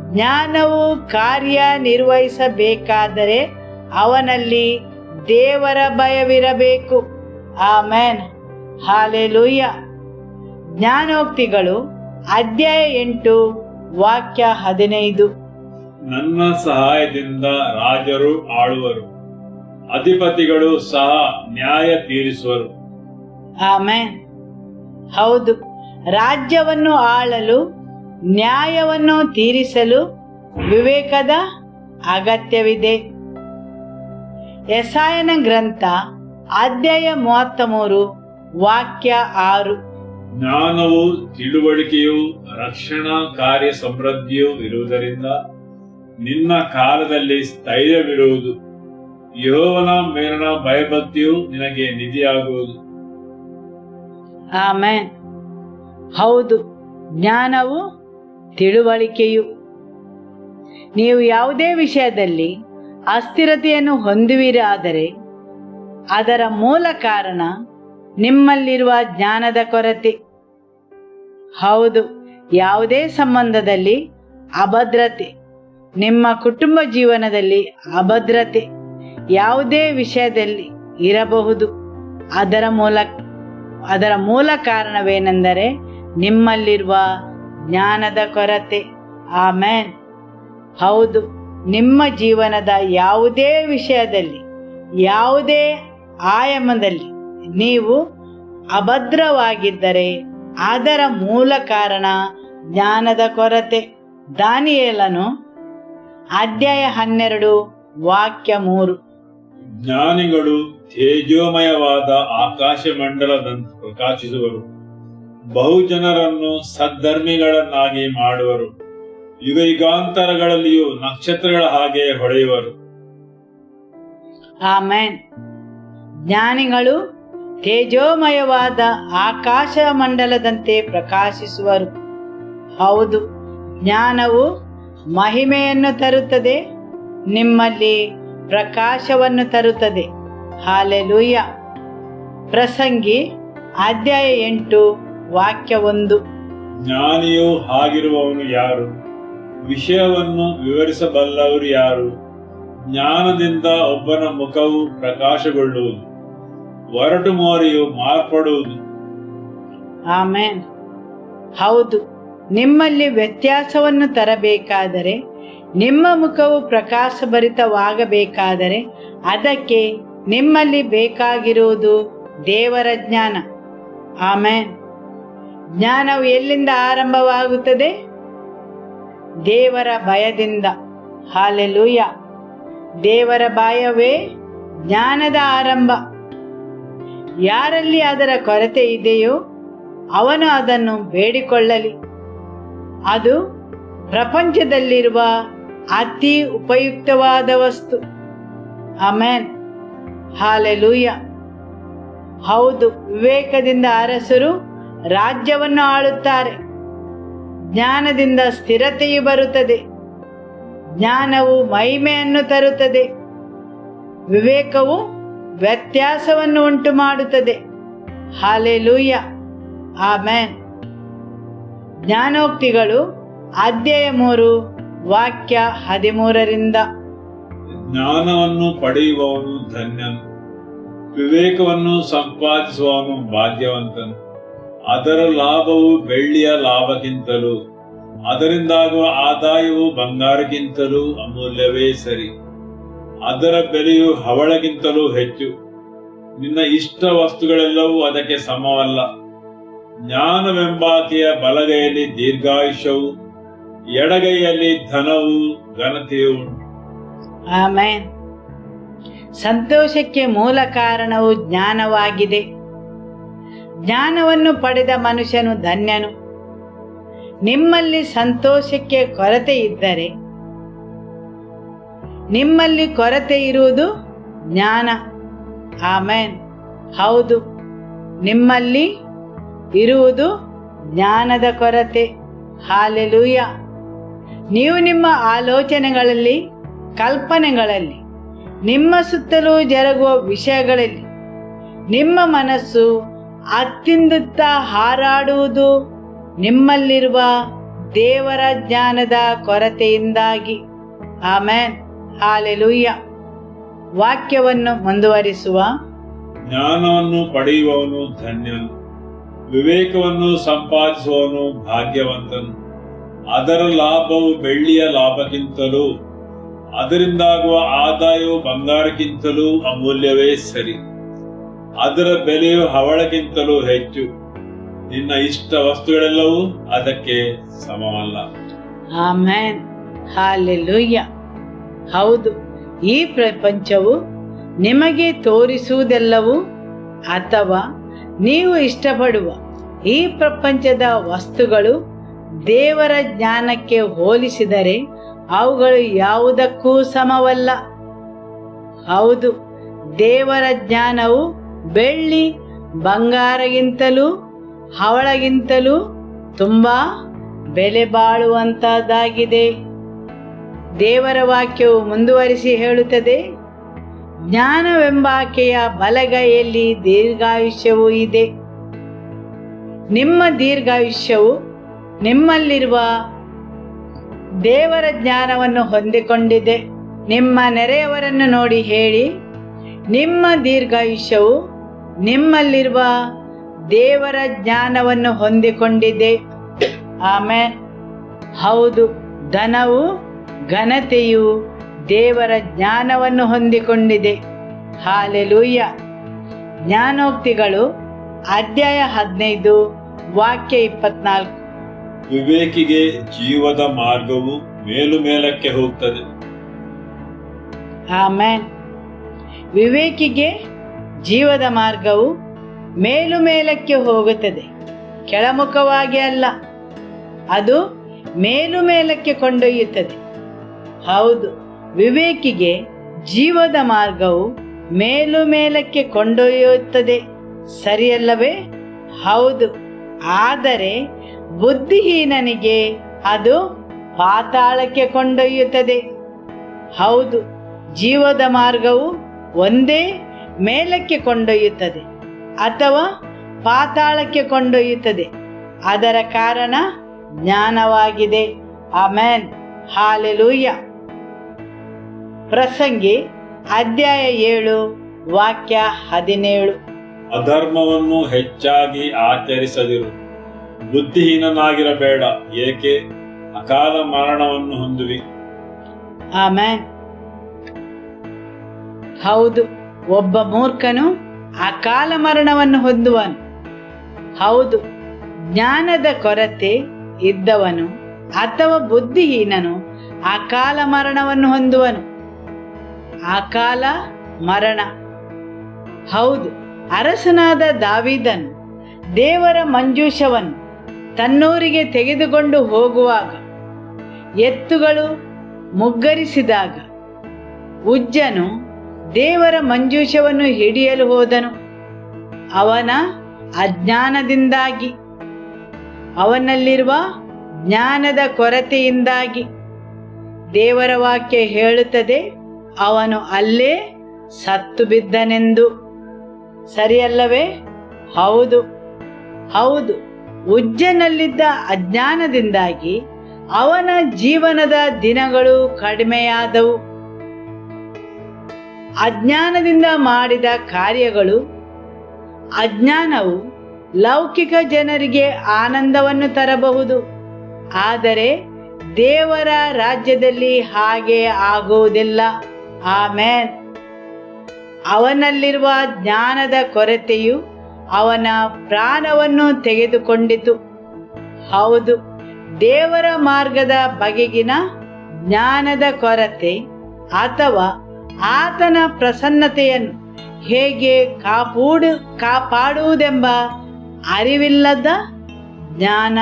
ಜ್ಞಾನವು ಕಾರ್ಯನಿರ್ವಹಿಸಬೇಕಾದರೆ ಅವನಲ್ಲಿ ದೇವರ ಭಯವಿರಬೇಕು. ಆಮೆನ್. ಹಾಲೆಲೂಯ. ಜ್ಞಾನೋಕ್ತಿಗಳು ಅಧ್ಯಾಯ 8 ವಾಕ್ಯ 15. ನನ್ನ ಸಹಾಯದಿಂದ ರಾಜರು ಆಳುವರು, ಅಧಿಪತಿಗಳು ಸಹ ನ್ಯಾಯ ತೀರಿಸುವರು. ಆಮೆನ್. ಹೌದು, ರಾಜ್ಯವನ್ನು ಆಳಲು, ನ್ಯಾಯವನ್ನು ತೀರಿಸಲು ವಿವೇಕದ ಅಗತ್ಯವಿದೆ. ಯೆಶಾಯನ ಗ್ರಂಥ ಅಧ್ಯಾಯ 33 ವಾಕ್ಯ 6. ಜ್ಞಾನವು, ತಿಳುವಳಿಕೆಯು, ರಕ್ಷಣಾ ಕಾರ್ಯ ಸಮೃದ್ಧಿಯೂ ಇರುವುದರಿಂದ ನಿನ್ನ ಕಾಲದಲ್ಲಿ ಸ್ಥೈರ್ಯವಿರುವುದು. ಯೆಹೋವನ ಮೇಲಿನ ಭಯಭಕ್ತಿಯು ನಿನಗೆ ನಿಧಿಯಾಗುವುದು. ಆಮೆನ್. ಹೌದು, ಜ್ಞಾನವು, ತಿಳುವಳಿಕೆಯು. ನೀವು ಯಾವುದೇ ವಿಷಯದಲ್ಲಿ ಅಸ್ಥಿರತೆಯನ್ನು ಹೊಂದುವಿರಾದರೆ ಅದರ ಮೂಲ ಕಾರಣ ನಿಮ್ಮಲ್ಲಿರುವ ಜ್ಞಾನದ ಕೊರತೆ. ಹೌದು, ಯಾವುದೇ ಸಂಬಂಧದಲ್ಲಿ ಅಭದ್ರತೆ, ನಿಮ್ಮ ಕುಟುಂಬ ಜೀವನದಲ್ಲಿ ಅಭದ್ರತೆ ಯಾವುದೇ ವಿಷಯದಲ್ಲಿ ಇರಬಹುದು. ಅದರ ಮೂಲ ಕಾರಣವೇನೆಂದರೆ ನಿಮ್ಮಲ್ಲಿರುವ ಜ್ಞಾನದ ಕೊರತೆ. ಆಮೆನ್. ಹೌದು, ನಿಮ್ಮ ಜೀವನದ ಯಾವುದೇ ವಿಷಯದಲ್ಲಿ, ಯಾವುದೇ ಆಯಾಮದಲ್ಲಿ ನೀವು ಅಭದ್ರವಾಗಿದ್ದರೆ ಅದರ ಮೂಲ ಕಾರಣ ಜ್ಞಾನದ ಕೊರತೆ. ದಾನಿಯೇಲನು ಅಧ್ಯಾಯ 12 ವಾಕ್ಯ 3. ಜ್ಞಾನಿಗಳು ತೇಜೋಮಯವಾದ ಆಕಾಶ ಮಂಡಲದಂತೆ ಪ್ರಕಾಶಿಸುವರು. ಬಹುಜನರನ್ನು ಸದ್ಧರ್ಮಿಗಳನ್ನಾಗಿ ಮಾಡುವರು. ಯುಗ ಯುಗಾಂತರಗಳಲ್ಲಿಯೂ ನಕ್ಷತ್ರಗಳ ಹಾಗೆ ಹೊಳೆಯುವರು. ಆಮೆನ್. ಜ್ಞಾನಿಗಳು ತೇಜೋಮಯವಾದ ಆಕಾಶ ಮಂಡಲದಂತೆ ಪ್ರಕಾಶಿಸುವರು. ಹೌದು, ಜ್ಞಾನವು ಮಹಿಮೆಯನ್ನು ತರುತ್ತದೆ, ನಿಮ್ಮಲ್ಲಿ ಪ್ರಕಾಶವನ್ನು ತರುತ್ತದೆ. ಹಾಲೆಲೂಯ. ಪ್ರಸಂಗಿ ಅಧ್ಯಾಯ 8 ವಾಕ್ಯ 1. ಜ್ಞಾನಿಯು ಆಗಿರುವವನು ಯಾರು? ವಿಷಯವನ್ನು ವಿವರಿಸಬಲ್ಲವರು ಯಾರು? ಜ್ಞಾನದಿಂದ ಒಬ್ಬನ ಮುಖವು ಪ್ರಕಾಶಗೊಳ್ಳುವುದು, ಒರಟು ಮೋರೆಯು ಮಾರ್ಪಡುವುದು. ಆಮೆನ್. ಹೌದು, ನಿಮ್ಮಲ್ಲಿ ವ್ಯತ್ಯಾಸವನ್ನು ತರಬೇಕಾದರೆ, ನಿಮ್ಮ ಮುಖವು ಪ್ರಕಾಶಭರಿತವಾಗಬೇಕಾದರೆ ಅದಕ್ಕೆ ನಿಮ್ಮಲ್ಲಿ ಬೇಕಾಗಿರುವುದು ದೇವರ ಜ್ಞಾನ. ಆಮೆನ್. ಜ್ಞಾನವು ಎಲ್ಲಿಂದ ಆರಂಭವಾಗುತ್ತದೆ? ದೇವರ ಭಯದಿಂದ. ಹಾಲೆಲೂಯ. ದೇವರ ಭಯವೇ ಜ್ಞಾನದ ಆರಂಭ. ಯಾರಲ್ಲಿ ಅದರ ಕೊರತೆ ಇದೆಯೋ ಅವನು ಅದನ್ನು ಬೇಡಿಕೊಳ್ಳಲಿ. ಅದು ಪ್ರಪಂಚದಲ್ಲಿರುವ ಅತಿ ಉಪಯುಕ್ತವಾದ ವಸ್ತು. ಆಮೆನ್. ಹಾಲೆಲೂಯ. ಹೌದು, ವಿವೇಕದಿಂದ ಅರಸರು ರಾಜ್ಯವನ್ನು ಆಳುತ್ತಾರೆ. ಜ್ಞಾನದಿಂದ ಸ್ಥಿರತೆಯು ಬರುತ್ತದೆ. ಜ್ಞಾನವು ಮಹಿಮೆಯನ್ನು ತರುತ್ತದೆ. ವಿವೇಕವು ವ್ಯತ್ಯಾಸವನ್ನು ಉಂಟು ಮಾಡುತ್ತದೆ. ಹಾಲೆಲೂಯ. ಆಮೆನ್. ಜ್ಞಾನೋಕ್ತಿಗಳು ಅಧ್ಯಾಯ 3 ವಾಕ್ಯ 13. ಜ್ಞಾನವನ್ನು ಪಡೆಯುವವನು ಧನ್ಯನು, ವಿವೇಕವನ್ನು ಸಂಪಾದಿಸುವವನು ಭಾಗ್ಯವಂತನು. ಅದರ ಲಾಭವು ಬೆಳ್ಳಿಯ ಲಾಭಕ್ಕಿಂತಲೂ, ಅದರಿಂದಾಗುವ ಆದಾಯವು ಬಂಗಾರಕ್ಕಿಂತಲೂ ಅಮೂಲ್ಯವೇ ಸರಿ. ಅದರ ಬೆಲೆಯು ಹವಳಕ್ಕಿಂತಲೂ ಹೆಚ್ಚು. ನಿನ್ನ ಇಷ್ಟ ವಸ್ತುಗಳೆಲ್ಲವೂ ಅದಕ್ಕೆ ಸಮವಲ್ಲ. ಜ್ಞಾನವೆಂಬಾಕೆಯ ಬಲಗೈಯಲ್ಲಿ ದೀರ್ಘಾಯುಷ್ಯವು, ಎಡಗೈಯಲ್ಲಿ ಧನವು ಘನತೆಯೂ ಉಂಟು. ಆಮೆನ್. ಸಂತೋಷಕ್ಕೆ ಮೂಲ ಕಾರಣವು ಜ್ಞಾನವಾಗಿದೆ. ಜ್ಞಾನವನ್ನು ಪಡೆದ ಮನುಷ್ಯನು ಧನ್ಯನು. ನಿಮ್ಮಲ್ಲಿ ಸಂತೋಷಕ್ಕೆ ಕೊರತೆ ಇದ್ದರೆ, ನಿಮ್ಮಲ್ಲಿ ಕೊರತೆ ಇರುವುದು ಜ್ಞಾನ. ಆಮೆನ್. ಹೌದು, ನಿಮ್ಮಲ್ಲಿ ಇರುವುದು ಜ್ಞಾನದ ಕೊರತೆ. ಹಾಲೆಲೂಯ. ನೀವು ನಿಮ್ಮ ಆಲೋಚನೆಗಳಲ್ಲಿ, ಕಲ್ಪನೆಗಳಲ್ಲಿ, ನಿಮ್ಮ ಸುತ್ತಲೂ ಜರುಗುವ ವಿಷಯಗಳಲ್ಲಿ ನಿಮ್ಮ ಮನಸ್ಸು ಅತ್ತಿಂದಿತ್ತ ಹಾರಾಡುವುದು ನಿಮ್ಮಲ್ಲಿರುವ ದೇವರ ಜ್ಞಾನದ ಕೊರತೆಯಿಂದಾಗಿ. ಆಮೆನ್. ಹಾಲೆಲೂಯ. ವಾಕ್ಯವನ್ನು ಮುಂದುವರಿಸುವ. ಜ್ಞಾನವನ್ನು ಪಡೆಯುವವನು ಧನ್ಯನು, ವಿವೇಕವನ್ನು ಸಂಪಾದಿಸುವವನು ಭಾಗ್ಯವಂತನು. ಅದರ ಲಾಭವು ಬೆಳ್ಳಿಯ ಲಾಭಕ್ಕಿಂತಲೂ, ಅದರಿಂದಾಗುವ ಆದಾಯವು ಬಂಗಾರಕ್ಕಿಂತಲೂ ಅಮೂಲ್ಯವೇ ಸರಿ, ಅದರ ಬೆಲೆಯು ಹವಳಕ್ಕಿಂತಲೂ ಹೆಚ್ಚು. ನಿನ್ನ ಇಷ್ಟ ವಸ್ತುಗಳೆಲ್ಲವೂ ಅದಕ್ಕೆ ಸಮವಲ್ಲ. ಆಮೆನ್. ಹಾಲೆಲೂಯ. ಹೌದು, ಈ ಪ್ರಪಂಚವು ನಿಮಗೆ ತೋರಿಸುವುದೆಲ್ಲವೂ ಅಥವಾ ನೀವು ಇಷ್ಟಪಡುವ ಈ ಪ್ರಪಂಚದ ವಸ್ತುಗಳು ದೇವರ ಜ್ಞಾನಕ್ಕೆ ಹೋಲಿಸಿದರೆ ಅವುಗಳು ಯಾವುದಕ್ಕೂ ಸಮವಲ್ಲ. ಹೌದು, ದೇವರ ಜ್ಞಾನವು ಬೆಳ್ಳಿ ಬಂಗಾರಗಿಂತಲೂ ಹವಳಗಿಂತಲೂ ತುಂಬಾ ಬೆಲೆ ಬಾಳುವಂತಹದ್ದಾಗಿದೆ. ದೇವರ ವಾಕ್ಯವು ಮುಂದುವರಿಸಿ ಹೇಳುತ್ತದೆ, ಜ್ಞಾನವೆಂಬಾಕೆಯ ಬಲಗೈಯಲ್ಲಿ ದೀರ್ಘಾಯುಷ್ಯವೂ ಇದೆ. ನಿಮ್ಮ ದೀರ್ಘಾಯುಷ್ಯವು ನಿಮ್ಮಲ್ಲಿರುವ ದೇವರ ಜ್ಞಾನವನ್ನು ಹೊಂದಿಕೊಂಡಿದೆ. ನಿಮ್ಮ ನೆರೆಯವರನ್ನು ನೋಡಿ ಹೇಳಿ, ನಿಮ್ಮ ದೀರ್ಘಾಯುಷ್ಯವು ನಿಮ್ಮಲ್ಲಿರುವ ದೇವರ ಜ್ಞಾನವನ್ನು ಹೊಂದಿಕೊಂಡಿದೆ. ಆಮೆನ್. ಹೌದು, ಧನವು ಘನತೆಯು ದೇವರ ಜ್ಞಾನವನ್ನು ಹೊಂದಿಕೊಂಡಿದೆ. ಹಾಲೆಲೂಯ. ಜ್ಞಾನೋಕ್ತಿಗಳು ಅಧ್ಯಾಯ 15 ವಾಕ್ಯ 24. ವಿವೇಕಿಗೆ ಜೀವದ ಮಾರ್ಗವು ಮೇಲಕ್ಕೆ ಹೋಗ್ತದೆ. ಆಮೆನ್. ವಿವೇಕಿಗೆ ಜೀವದ ಮಾರ್ಗವು ಮೇಲಕ್ಕೆ ಹೋಗುತ್ತದೆ, ಕೆಳಮುಖವಾಗಿ ಅಲ್ಲ, ಅದು ಮೇಲಕ್ಕೆ ಕೊಂಡೊಯ್ಯುತ್ತದೆ. ಹೌದು, ವಿವೇಕಿಗೆ ಜೀವದ ಮಾರ್ಗವು ಮೇಲಕ್ಕೆ ಕೊಂಡೊಯ್ಯುತ್ತದೆ, ಸರಿಯಲ್ಲವೇ? ಹೌದು. ಆದರೆ ಬುದ್ಧಿಹೀನನಿಗೆ ಅದು ಪಾತಾಳಕ್ಕೆ ಕೊಂಡೊಯ್ಯುತ್ತದೆ. ಹೌದು, ಜೀವದ ಮಾರ್ಗವು ಒಂದೇ ಮೇಲಕ್ಕೆ ಕೊಂಡೊಯ್ಯುತ್ತದೆ ಅಥವಾ ಪಾತಾಳಕ್ಕೆ ಕೊಂಡೊಯ್ಯುತ್ತದೆ. ಅದರ ಕಾರಣ ಜ್ಞಾನವಾಗಿದೆ. ಆಮೆನ್. ಹಾಲೆಲೂಯ. ಪ್ರಸಂಗಿ ಅಧ್ಯಾಯ 7 ವಾಕ್ಯ 17. ಅಧರ್ಮವನ್ನು ಹೆಚ್ಚಾಗಿ ಆಚರಿಸದಿರು, ಬುದ್ಧಿಹೀನನಾಗಿರಬೇಡ, ಏಕೆ ಅಕಾಲ ಮರಣವನ್ನು ಹೊಂದುವಿ. ಆಮೆನ್. ಹೌದು, ಒಬ್ಬ ಮೂರ್ಖನು ಅಕಾಲ ಮರಣವನ್ನು ಹೊಂದುವನು. ಹೌದು, ಜ್ಞಾನದ ಕೊರತೆ ಇದ್ದವನು ಅಥವಾ ಬುದ್ಧಿಹೀನನು ಅಕಾಲ ಮರಣವನ್ನು ಹೊಂದುವನು. ಅಕಾಲ ಮರಣ. ಹೌದು, ಅರಸನಾದ ದಾವೀದನು ದೇವರ ಮಂಜೂಷವನ್ನು ತನ್ನೂರಿಗೆ ತೆಗೆದುಕೊಂಡು ಹೋಗುವಾಗ ಎತ್ತುಗಳು ಮುಗ್ಗರಿಸಿದಾಗ ಉಜ್ಜನು ದೇವರ ಮಂಜೂಷವನ್ನು ಹಿಡಿಯಲು ಹೋದನು. ಅವನ ಅಜ್ಞಾನದಿಂದಾಗಿ, ಅವನಲ್ಲಿರುವ ಜ್ಞಾನದ ಕೊರತೆಯಿಂದಾಗಿ. ದೇವರ ವಾಕ್ಯ ಹೇಳುತ್ತದೆ, ಅವನು ಅಲ್ಲೇ ಸತ್ತು ಬಿದ್ದನೆಂದು. ಸರಿಯಲ್ಲವೇ? ಹೌದು, ಹೌದು. ಉಜ್ಜನಲ್ಲಿದ್ದ ಅಜ್ಞಾನದಿಂದಾಗಿ ಅವನ ಜೀವನದ ದಿನಗಳು ಕಡಿಮೆಯಾದವು. ಅಜ್ಞಾನದಿಂದ ಮಾಡಿದ ಕಾರ್ಯಗಳು. ಅಜ್ಞಾನವು ಲೌಕಿಕ ಜನರಿಗೆ ಆನಂದವನ್ನು ತರಬಹುದು, ಆದರೆ ದೇವರ ರಾಜ್ಯದಲ್ಲಿ ಹಾಗೆ ಆಗುವುದಿಲ್ಲ. ಆಮೆನ್. ಅವನಲ್ಲಿರುವ ಜ್ಞಾನದ ಕೊರತೆಯು ಅವನ ಪ್ರಾಣವನ್ನು ತೆಗೆದುಕೊಂಡಿತು. ಹೌದು, ದೇವರ ಮಾರ್ಗದ ಬಗೆಗಿನ ಜ್ಞಾನದ ಕೊರತೆ ಅಥವಾ ಆತನ ಪ್ರಸನ್ನತೆಯನ್ನು ಹೇಗೆ ಕಾಪಾಡುವುದೆಂಬ ಅರಿವಿಲ್ಲದ ಜ್ಞಾನ.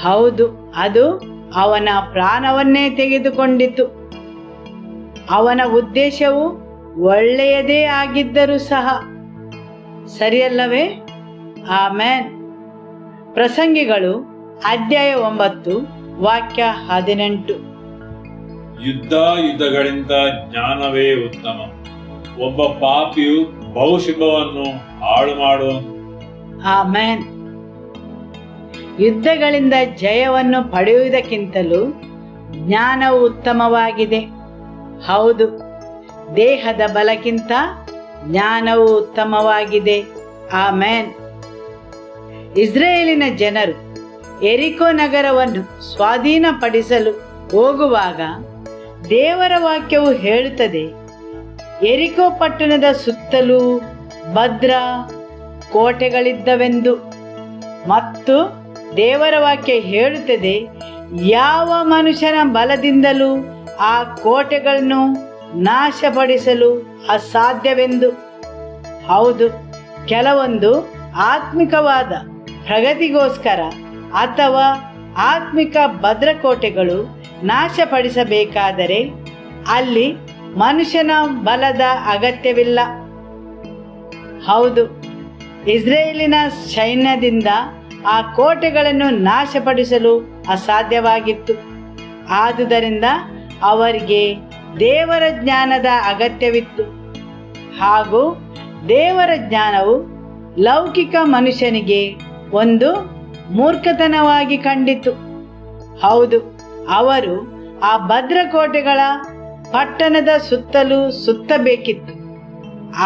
ಹೌದು, ಅದು ಅವನ ಪ್ರಾಣವನ್ನೇ ತೆಗೆದುಕೊಂಡಿತು. ಅವನ ಉದ್ದೇಶವು ಒಳ್ಳೆಯದೇ ಆಗಿದ್ದರೂ ಸಹ. ಸರಿಯಲ್ಲವೇ? ಆಮೆನ್. ಪ್ರಸಂಗಿಗಳು ಅಧ್ಯಾಯ 9 ವಾಕ್ಯ 18. ಯುದ್ಧಗಳಿಂದ ಜ್ಞಾನವೇ ಉತ್ತಮ, ಒಬ್ಬ ಪಾಪಿಯು ಬಹುಶುಭವನ್ನು ಹಾಳು ಮಾಡುವನು. ಆಮೆನ್. ಯುದ್ಧಗಳಿಂದ ಜಯವನ್ನು ಪಡೆಯುವುದಕ್ಕಿಂತಲೂ ಜ್ಞಾನವು ಉತ್ತಮವಾಗಿದೆ. ಹೌದು, ದೇಹದ ಬಲಕ್ಕಿಂತ ಜ್ಞಾನವು ಉತ್ತಮವಾಗಿದೆ. ಆಮೆನ್. ಇಸ್ರೇಲಿನ ಜನರು ಎರಿಕೋ ನಗರವನ್ನು ಸ್ವಾಧೀನಪಡಿಸಲು ಹೋಗುವಾಗ ದೇವರ ವಾಕ್ಯವು ಹೇಳುತ್ತದೆ, ಯೆರಿಕೋ ಪಟ್ಟಣದ ಸುತ್ತಲೂ ಭದ್ರ ಕೋಟೆಗಳಿದ್ದವೆಂದು. ಮತ್ತು ದೇವರ ವಾಕ್ಯ ಹೇಳುತ್ತದೆ, ಯಾವ ಮನುಷ್ಯನ ಬಲದಿಂದಲೂ ಆ ಕೋಟೆಗಳನ್ನು ನಾಶಪಡಿಸಲು ಅಸಾಧ್ಯವೆಂದು. ಹೌದು, ಕೆಲವೊಂದು ಆತ್ಮಿಕವಾದ ಪ್ರಗತಿಗೋಸ್ಕರ ಅಥವಾ ಆತ್ಮಿಕ ಭದ್ರಕೋಟೆಗಳು ನಾಶಪಡಿಸಬೇಕಾದರೆ ಅಲ್ಲಿ ಮನುಷ್ಯನ ಬಲದ ಅಗತ್ಯವಿಲ್ಲ. ಹೌದು, ಇಸ್ರೇಲಿನ ಸೈನ್ಯದಿಂದ ಆ ಕೋಟೆಗಳನ್ನು ನಾಶಪಡಿಸಲು ಅಸಾಧ್ಯವಾಗಿತ್ತು. ಆದುದರಿಂದ ಅವರಿಗೆ ದೇವರ ಜ್ಞಾನದ ಅಗತ್ಯವಿತ್ತು. ಹಾಗೂ ದೇವರ ಜ್ಞಾನವು ಲೌಕಿಕ ಮನುಷ್ಯನಿಗೆ ಒಂದು ಮೂರ್ಖತನವಾಗಿ ಕಂಡಿತು. ಹೌದು, ಅವರು ಆ ಭದ್ರಕೋಟೆಗಳ ಪಟ್ಟಣದ ಸುತ್ತಲೂ ಸುತ್ತಬೇಕಿತ್ತು.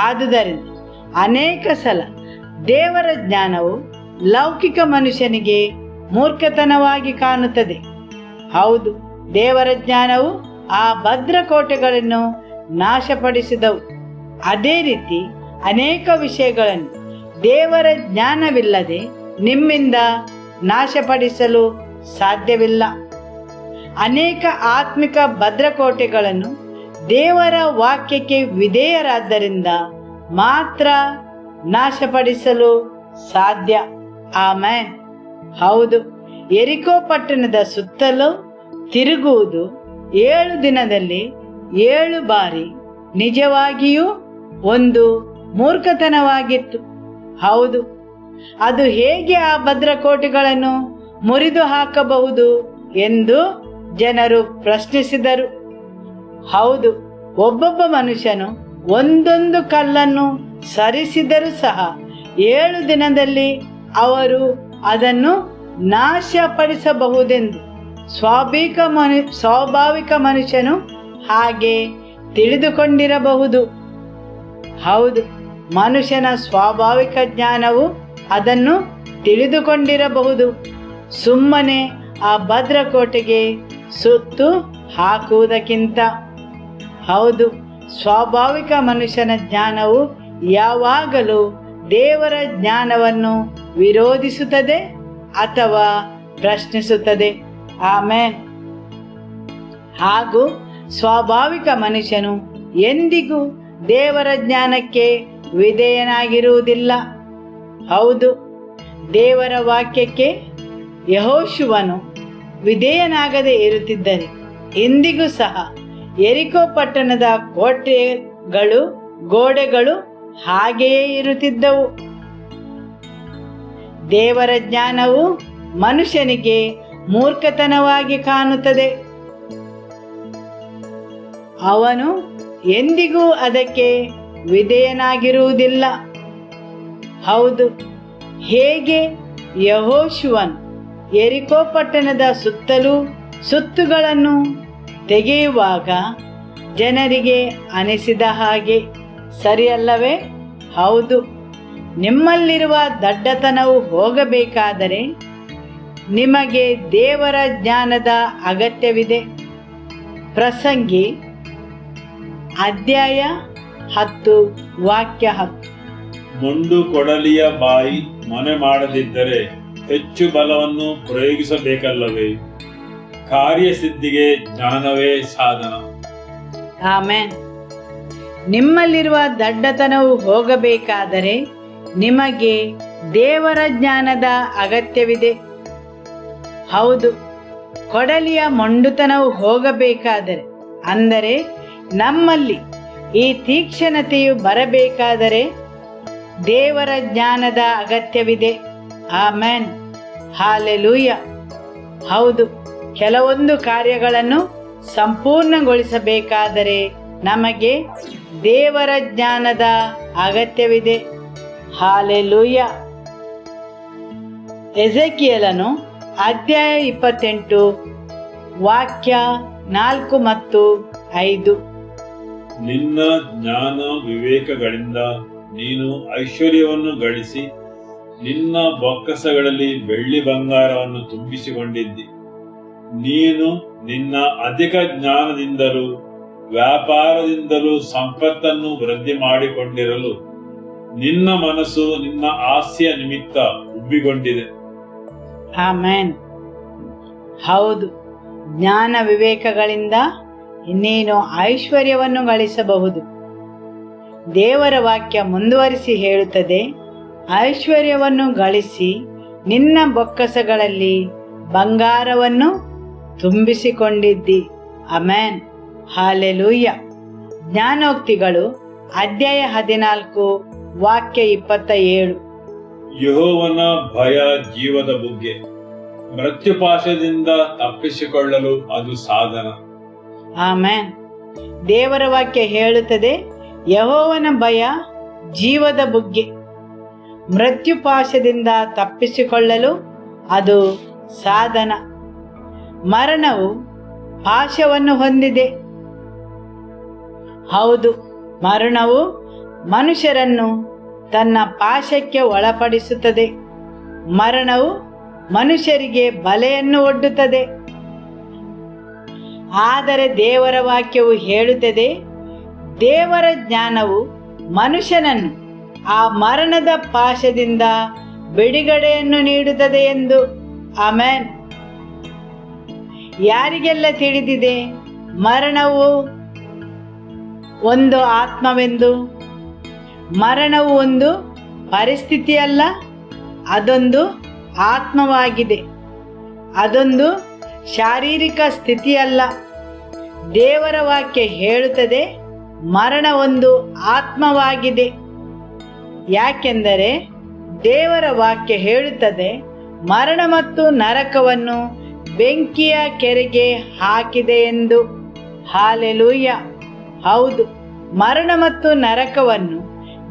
ಆದುದರಿಂದ ಅನೇಕ ಸಲ ದೇವರ ಜ್ಞಾನವು ಲೌಕಿಕ ಮನುಷ್ಯನಿಗೆ ಮೂರ್ಖತನವಾಗಿ ಕಾಣುತ್ತದೆ. ಹೌದು, ದೇವರ ಜ್ಞಾನವು ಆ ಭದ್ರಕೋಟೆಗಳನ್ನು ನಾಶಪಡಿಸಿದವು. ಅದೇ ರೀತಿ ಅನೇಕ ವಿಷಯಗಳನ್ನು ದೇವರ ಜ್ಞಾನವಿಲ್ಲದೆ ನಿಮ್ಮಿಂದ ನಾಶಪಡಿಸಲು ಸಾಧ್ಯವಿಲ್ಲ. ಅನೇಕ ಆತ್ಮಿಕ ಭದ್ರಕೋಟೆಗಳನ್ನು ದೇವರ ವಾಕ್ಯಕ್ಕೆ ವಿಧೇಯರಾದ್ದರಿಂದ ಮಾತ್ರ ನಾಶಪಡಿಸಲು ಸಾಧ್ಯ. ಆಮೆನ್. ಹೌದು, ಯೆರಿಕೋ ಪಟ್ಟಣದ ಸುತ್ತಲೂ ತಿರುಗುವುದು 7 ದಿನದಲ್ಲಿ 7 ಬಾರಿ ನಿಜವಾಗಿಯೂ ಒಂದು ಮೂರ್ಖತನವಾಗಿತ್ತು. ಹೌದು, ಅದು ಹೇಗೆ ಆ ಭದ್ರಕೋಟೆಗಳನ್ನು ಮುರಿದು ಹಾಕಬಹುದು ಎಂದು ಜನರು ಪ್ರಶ್ನಿಸಿದರು. ಹೌದು, ಒಬ್ಬೊಬ್ಬ ಮನುಷ್ಯನು ಒಂದೊಂದು ಕಲ್ಲನ್ನು ಸರಿಸಿದರೂ ಸಹ 7 ದಿನದಲ್ಲಿ ಅವರು ಅದನ್ನು ನಾಶಪಡಿಸಬಹುದೆಂದು ಸ್ವಾಭಾವಿಕ ಮನುಷ್ಯನು ಹಾಗೆ ತಿಳಿದುಕೊಂಡಿರಬಹುದು. ಹೌದು, ಮನುಷ್ಯನ ಸ್ವಾಭಾವಿಕ ಜ್ಞಾನವು ಅದನ್ನು ತಿಳಿದುಕೊಂಡಿರಬಹುದು. ಸುಮ್ಮನೆ ಆ ಭದ್ರಕೋಟೆಗೆ ಸುತ್ತು ಹಾಕುವುದಕ್ಕಿಂತ. ಹೌದು, ಸ್ವಾಭಾವಿಕ ಮನುಷ್ಯನ ಜ್ಞಾನವು ಯಾವಾಗಲೂ ದೇವರ ಜ್ಞಾನವನ್ನು ವಿರೋಧಿಸುತ್ತದೆ ಅಥವಾ ಪ್ರಶ್ನಿಸುತ್ತದೆ. ಆಮೆನ್. ಹಾಗೂ ಸ್ವಾಭಾವಿಕ ಮನುಷ್ಯನು ಎಂದಿಗೂ ದೇವರ ಜ್ಞಾನಕ್ಕೆ ವಿಧೇಯನಾಗಿರುವುದಿಲ್ಲ. ಹೌದು, ದೇವರ ವಾಕ್ಯಕ್ಕೆ ಯೆಹೋಶುವನು ವಿಧೇಯನಾಗದೆ ಇರುತ್ತಿದ್ದರೆ ಇಂದಿಗೂ ಸಹ ಯೆರಿಕೋ ಪಟ್ಟಣದ ಗೋಡೆಗಳು ಹಾಗೆಯೇ ಇರುತ್ತಿದ್ದವು. ದೇವರ ಜ್ಞಾನವು ಮನುಷ್ಯನಿಗೆ ಮೂರ್ಖತನವಾಗಿ ಕಾಣುತ್ತದೆ. ಅವನು ಎಂದಿಗೂ ಅದಕ್ಕೆ ವಿಧೇಯನಾಗಿರುವುದಿಲ್ಲ. ಹೌದು, ಹೇಗೆ ಯೆಹೋಶುವನು ಯೆರಿಕೋ ಪಟ್ಟಣದ ಸುತ್ತುಗಳನ್ನು ತೆಗೆಯುವಾಗ ಜನರಿಗೆ ಅನಿಸಿದ ಹಾಗೆ ಸರಿಯಲ್ಲವೇ? ಹೌದು, ನಿಮ್ಮಲ್ಲಿರುವ ದಡ್ಡತನವು ಹೋಗಬೇಕಾದರೆ ನಿಮಗೆ ದೇವರ ಜ್ಞಾನದ ಅಗತ್ಯವಿದೆ. ಪ್ರಸಂಗಿ ಅಧ್ಯಾಯ 10 ವಾಕ್ಯ 10. ಮೊಂಡು ಕೊಡಲಿಯ ಬಾಯಿ ಮನೆ ಮಾಡದಿದ್ದರೆ ಹೆಚ್ಚು ಬಲವನ್ನು ಪ್ರಯೋಗಿಸಬೇಕಲ್ಲವೇ? ಕಾರ್ಯಸಿದ್ಧಿಗೆ ಜ್ಞಾನವೇ ಸಾಧನ. ಆಮೆನ್. ನಿಮ್ಮಲ್ಲಿರುವ ದಡ್ಡತನವು ಹೋಗಬೇಕಾದರೆ ನಿಮಗೆ ದೇವರ ಜ್ಞಾನದ ಅಗತ್ಯವಿದೆ. ಹೌದು, ಕೊಡಲಿಯ ಮೊಂಡುತನವು ಹೋಗಬೇಕಾದರೆ, ಅಂದರೆ ನಮ್ಮಲ್ಲಿ ಈ ತೀಕ್ಷ್ಣತೆಯು ಬರಬೇಕಾದರೆ ದೇವರ ಜ್ಞಾನದ ಅಗತ್ಯವಿದೆ. ಆಮೆನ್. ಹಾಲೆಲೂಯ. ಹೌದು, ಕೆಲವೊಂದು ಕಾರ್ಯಗಳನ್ನು ಸಂಪೂರ್ಣಗೊಳಿಸಬೇಕಾದರೆ ನಮಗೆ ದೇವರ ಜ್ಞಾನದ ಅಗತ್ಯವಿದೆ. ಹಾಲೆಲೂಯ. ಎಜೆಕಿಯೇಲನು ಅಧ್ಯಾಯ 28 ವಾಕ್ಯ 4 ಮತ್ತು 5. ನಿನ್ನ ಜ್ಞಾನ ವಿವೇಕಗಳಿಂದ ನೀನು ಐಶ್ವರ್ಯವನ್ನು ಗಳಿಸಿ ನಿನ್ನ ಬೊಕ್ಕಸಗಳಲ್ಲಿ ಬೆಳ್ಳಿ ಬಂಗಾರವನ್ನು ತುಂಬಿಸಿಕೊಂಡಿದ್ದಿ. ನೀನು ನಿನ್ನ ಅಧಿಕ ಜ್ಞಾನದಿಂದಲೂ ವ್ಯಾಪಾರದಿಂದಲೂ ಸಂಪತ್ತನ್ನು ವೃದ್ಧಿ ಮಾಡಿಕೊಂಡಿರಲು ನಿನ್ನ ಮನಸ್ಸು ನಿನ್ನ ಆಸ್ತಿಯ ನಿಮಿತ್ತ ಉಬ್ಬಿಕೊಂಡಿದೆ. ಆಮೆನ್. ಹೌದು, ಜ್ಞಾನ ವಿವೇಕಗಳಿಂದ ಇನ್ನೇನು ಐಶ್ವರ್ಯವನ್ನು ಗಳಿಸಬಹುದು. ದೇವರ ವಾಕ್ಯ ಮುಂದುವರಿಸಿ ಹೇಳುತ್ತದೆ, ಐಶ್ವರ್ಯವನ್ನು ಗಳಿಸಿ ನಿನ್ನ ಬೊಕ್ಕಸಗಳಲ್ಲಿ ಬಂಗಾರವನ್ನು ತುಂಬಿಸಿಕೊಂಡಿದ್ದಿ. ಆಮೆನ್. ಹಾಲೆಲೂಯ. ಜ್ಞಾನೋಕ್ತಿಗಳು ಅಧ್ಯಾಯ 14 ವಾಕ್ಯ 27. ಯೆಹೋವನ ಭಯ ಜೀವದ ಬುಗ್ಗೆ, ಮೃತ್ಯುಪಾಶದಿಂದ ತಪ್ಪಿಸಿಕೊಳ್ಳಲು ಅದು ಸಾಧನ. ಆಮೆನ್. ದೇವರ ವಾಕ್ಯ ಹೇಳುತ್ತದೆ, ಯೆಹೋವನ ಭಯ ಜೀವದ ಬುಗ್ಗೆ, ಮೃತ್ಯುಪಾಶದಿಂದ ತಪ್ಪಿಸಿಕೊಳ್ಳಲು ಅದು ಸಾಧನ. ಮರಣವು ಪಾಶವನ್ನು ಹೊಂದಿದೆ. ಹೌದು, ಮರಣವು ಮನುಷ್ಯರನ್ನು ತನ್ನ ಪಾಶಕ್ಕೆ ಒಳಪಡಿಸುತ್ತದೆ. ಮರಣವು ಮನುಷ್ಯರಿಗೆ ಬಲೆಯನ್ನು ಒಡ್ಡುತ್ತದೆ. ಆದರೆ ದೇವರ ವಾಕ್ಯವು ಹೇಳುತ್ತದೆ, ದೇವರ ಜ್ಞಾನವು ಮನುಷ್ಯನನ್ನು ಆ ಮರಣದ ಪಾಶದಿಂದ ಬಿಡುಗಡೆಯನ್ನು ನೀಡುತ್ತದೆ ಎಂದು. ಆಮೆನ್. ಯಾರಿಗೆಲ್ಲ ತಿಳಿದಿದೆ ಮರಣವು ಒಂದು ಆತ್ಮವೆಂದು? ಮರಣವು ಒಂದು ಪರಿಸ್ಥಿತಿಯಲ್ಲ, ಅದೊಂದು ಆತ್ಮವಾಗಿದೆ. ಅದೊಂದು ಶಾರೀರಿಕ ಸ್ಥಿತಿಯಲ್ಲ. ದೇವರ ವಾಕ್ಯ ಹೇಳುತ್ತದೆ, ಮರಣ ಒಂದು ಆತ್ಮವಾಗಿದೆ. ಯಾಕೆಂದರೆ ದೇವರ ವಾಕ್ಯ ಹೇಳುತ್ತದೆ, ಮರಣ ಮತ್ತು ನರಕವನ್ನು ಬೆಂಕಿಯ ಕೆರೆಗೆ ಹಾಕಿದೆ ಎಂದು. ಹಾಲೆಲೂಯ. ಹೌದು, ಮರಣ ಮತ್ತು ನರಕವನ್ನು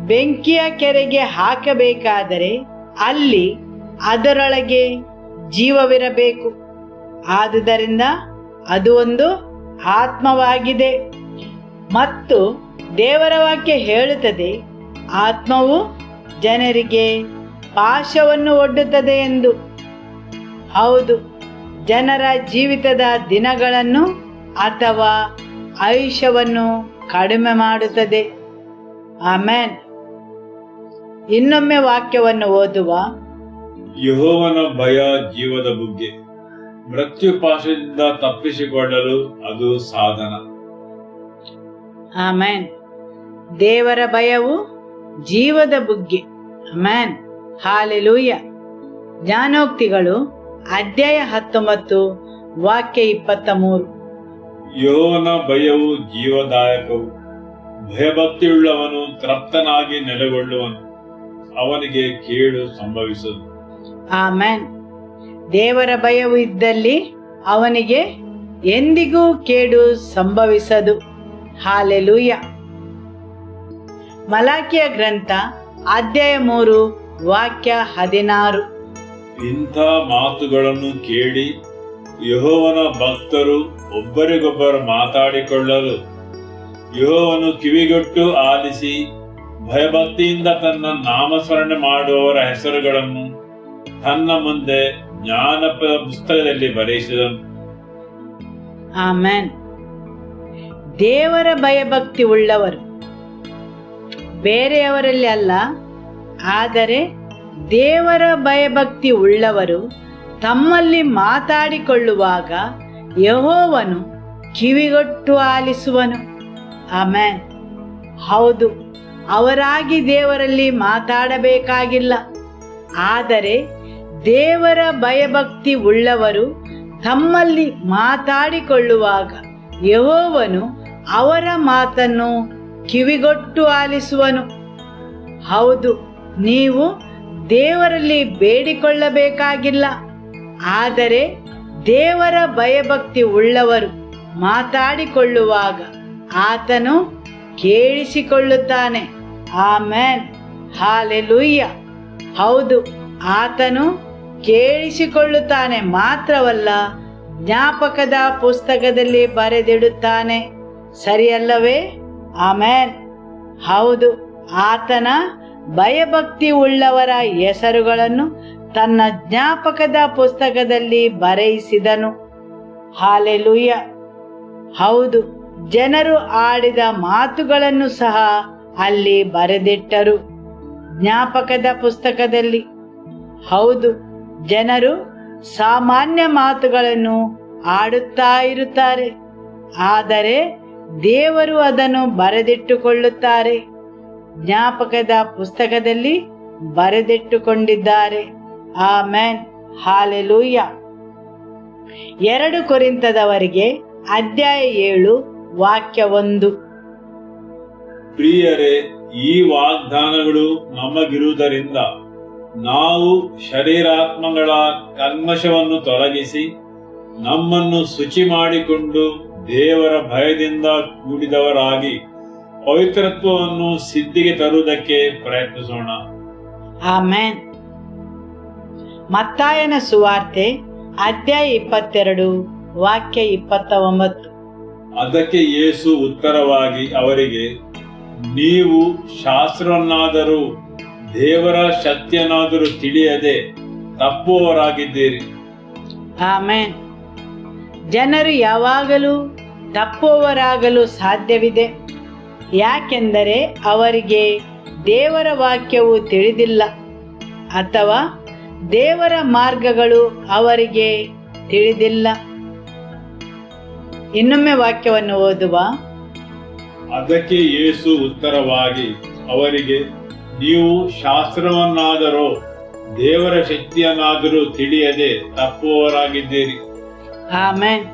ಬೆಂಕಿಯ ಕೆರೆಗೆ ಹಾಕಬೇಕಾದರೆ ಅಲ್ಲಿ ಅದರೊಳಗೆ ಜೀವವಿರಬೇಕು. ಆದುದರಿಂದ ಅದು ಒಂದು ಆತ್ಮವಾಗಿದೆ. ಮತ್ತು ದೇವರ ವಾಕ್ಯ ಹೇಳುತ್ತದೆ, ಆತ್ಮವು ಜನರಿಗೆ ಪಾಶವನ್ನು ಒಡ್ಡುತ್ತದೆ ಎಂದು. ಹೌದು, ಜನರ ಜೀವಿತದ ದಿನಗಳನ್ನು ಅಥವಾ ಆಯುಷ್ಯವನ್ನು ಕಡಿಮೆ ಮಾಡುತ್ತದೆ. ಆಮೆನ್. ಇನ್ನೊಮ್ಮೆ ವಾಕ್ಯವನ್ನು ಓದುವ. ಯೆಹೋವನ ಭಯ ಜೀವದ ಬುಗ್ಗೆ, ಮೃತ್ಯುಪಾಶದಿಂದ ತಪ್ಪಿಸಿಕೊಳ್ಳಲು ಅದು ಸಾಧನ. ಆಮೆನ್. ದೇವರ ಭಯವು ಜೀವದ ಬುಗ್ಗೆ. ಆಮೆನ್. ಹಾಲೆಲೂಯ. ಜ್ಞಾನೋಕ್ತಿಗಳು ಅಧ್ಯಾಯ 19 ವಾಕ್ಯ 23. ಯೆಹೋವನ ಭಯವು ಜೀವದಾಯಕವು, ಭಯಭಕ್ತಿಯುಳ್ಳವನು ತೃಪ್ತನಾಗಿ ನೆಲೆಗೊಳ್ಳುವನು, ಅವನಿಗೆ ಕೇಡು ಸಂಭವಿಸದು. ಆಮೆನ್. ದೇವರ ಭಯವು ಇದ್ದಲ್ಲಿ ಅವನಿಗೆ ಎಂದಿಗೂ ಕೇಡು ಸಂಭವಿಸದು. ಹಾಲೆಲೂಯ. ಮಲಾಕಿಯ ಗ್ರಂಥ ಅಧ್ಯಾಯ 3 ವಾಕ್ಯ 16. ಇಂಥ ಮಾತುಗಳನ್ನು ಕೇಳಿ ಯೆಹೋವನ ಭಕ್ತರು ಒಬ್ಬರಿಗೊಬ್ಬರು ಮಾತಾಡಿಕೊಳ್ಳಲು ಯೆಹೋವನು ಕಿವಿಗೊಟ್ಟು ಆಲಿಸಿ ಭಯಭಕ್ತಿಯಿಂದ ತನ್ನ ನಾಮಸ್ಮರಣೆ ಮಾಡುವವರ ಹೆಸರುಗಳನ್ನು ತನ್ನ ಮುಂದೆ ಜ್ಞಾನದ ಪುಸ್ತಕದಲ್ಲಿ ಬರೆಯಿಸಿದನು. ಆಮೆನ್. ದೇವರ ಭಯಭಕ್ತಿ ಉಳ್ಳವರು ಬೇರೆಯವರಲ್ಲಿ ಅಲ್ಲ, ಆದರೆ ದೇವರ ಭಯಭಕ್ತಿ ಉಳ್ಳವರು ತಮ್ಮಲ್ಲಿ ಮಾತಾಡಿಕೊಳ್ಳುವಾಗ ಯೆಹೋವನು ಕಿವಿಗೊಟ್ಟು ಆಲಿಸುವನು. ಆಮೆನ್. ಹೌದು, ಅವರಾಗಿ ದೇವರಲ್ಲಿ ಮಾತಾಡಬೇಕಾಗಿಲ್ಲ, ಆದರೆ ದೇವರ ಭಯಭಕ್ತಿ ಉಳ್ಳವರು ತಮ್ಮಲ್ಲಿ ಮಾತಾಡಿಕೊಳ್ಳುವಾಗ ಯೆಹೋವನು ಅವರ ಮಾತನ್ನು ಕಿವಿಗೊಟ್ಟು ಆಲಿಸುವನು. ಹೌದು, ನೀವು ದೇವರಲ್ಲಿ ಬೇಡಿಕೊಳ್ಳಬೇಕಾಗಿಲ್ಲ, ಆದರೆ ದೇವರ ಭಯಭಕ್ತಿ ಉಳ್ಳವರು ಮಾತಾಡಿಕೊಳ್ಳುವಾಗ ಆತನು ಕೇಳಿಸಿಕೊಳ್ಳುತ್ತಾನೆ. ಆಮೆನ್. ಹಾಲೆಲೂಯ. ಹೌದು, ಆತನು ಕೇಳಿಸಿಕೊಳ್ಳುತ್ತಾನೆ ಮಾತ್ರವಲ್ಲ, ಜ್ಞಾಪಕದ ಪುಸ್ತಕದಲ್ಲಿ ಬರೆದಿಡುತ್ತಾನೆ. ಸರಿಯಲ್ಲವೇ? ಆಮೆನ್. ಹೌದು, ಆತನ ಭಯಭಕ್ತಿ ಉಳ್ಳವರ ಹೆಸರುಗಳನ್ನು ತನ್ನ ಜ್ಞಾಪಕದ ಪುಸ್ತಕದಲ್ಲಿ ಬರೆಯಿಸಿದನು. ಹಾಲೆಲೂಯ. ಹೌದು, ಜನರು ಆಡಿದ ಮಾತುಗಳನ್ನು ಸಹ ಅಲ್ಲಿ ಬರೆದಿಟ್ಟರು, ಜ್ಞಾಪಕದ ಪುಸ್ತಕದಲ್ಲಿ. ಹೌದು, ಜನರು ಸಾಮಾನ್ಯ ಮಾತುಗಳನ್ನು ಆಡುತ್ತಾ ಇರುತ್ತಾರೆ, ಆದರೆ ದೇವರು ಅದನ್ನು ಬರೆದಿಟ್ಟುಕೊಳ್ಳುತ್ತಾರೆ, ಜ್ಞಾಪಕದ ಪುಸ್ತಕದಲ್ಲಿ ಬರೆದಿಟ್ಟುಕೊಂಡಿದ್ದಾರೆ. Amen, hallelujah. 2 ಕೊರಿಂಥದವರಿಗೆ ಅಧ್ಯಾಯ 7 ವಾಕ್ಯ 1. ಪ್ರಿಯರೇ, ಈ ವಾಗ್ದಾನಗಳು ನಮಗಿರುವುದರಿಂದ ನಾವು ಶರೀರಾತ್ಮಗಳ ಕಲ್ಮಶವನ್ನು ತೊಲಗಿಸಿ ನಮ್ಮನ್ನು ಶುಚಿ ಮಾಡಿಕೊಂಡು ದೇವರ ಭಯದಿಂದ ಕೂಡಿದವರಾಗಿ ಪವಿತ್ರತ್ವವನ್ನು ಸಿದ್ಧಿಗೆ ತರುವುದಕ್ಕೆ ಪ್ರಯತ್ನಿಸೋಣ. ಆಮೆನ್. ಮತ್ತಾಯನ ಸುವಾರ್ತೆ ಅಧ್ಯಾಯ 22 ವಾಕ್ಯ 29. ಅದಕ್ಕೆ ಯೇಸು ಉತ್ತರವಾಗಿ ಅವರಿಗೆ, ನೀವು ಶಾಸ್ತ್ರವನ್ನಾದರೂ ದೇವರ ಶಕ್ತಿಯನ್ನಾದರೂ ತಿಳಿಯದೆ ತಪ್ಪುವವರಾಗಿದ್ದೀರಿ. ಆಮೆನ್. ಜನರು ಯಾವಾಗಲೂ ತಪ್ಪುವವರಾಗಲು ಸಾಧ್ಯವಿದೆ, ಯಾಕೆಂದರೆ ಅವರಿಗೆ ದೇವರ ವಾಕ್ಯವು ತಿಳಿದಿಲ್ಲ ಅಥವಾ ದೇವರ ಮಾರ್ಗಗಳು ಅವರಿಗೆ ತಿಳಿದಿಲ್ಲ. ಇನ್ನೊಮ್ಮೆ ವಾಕ್ಯವನ್ನು ಓದುವ. ಅದಕ್ಕೆ ಯೇಸು ಉತ್ತರವಾಗಿ ಅವರಿಗೆ, ನೀವು ಶಾಸ್ತ್ರವನ್ನಾದರೂ ದೇವರ ಶಕ್ತಿಯನ್ನಾದರೂ ತಿಳಿಯದೆ ತಪ್ಪುವವರಾಗಿದ್ದೀರಿ. ಆಮೆನ್.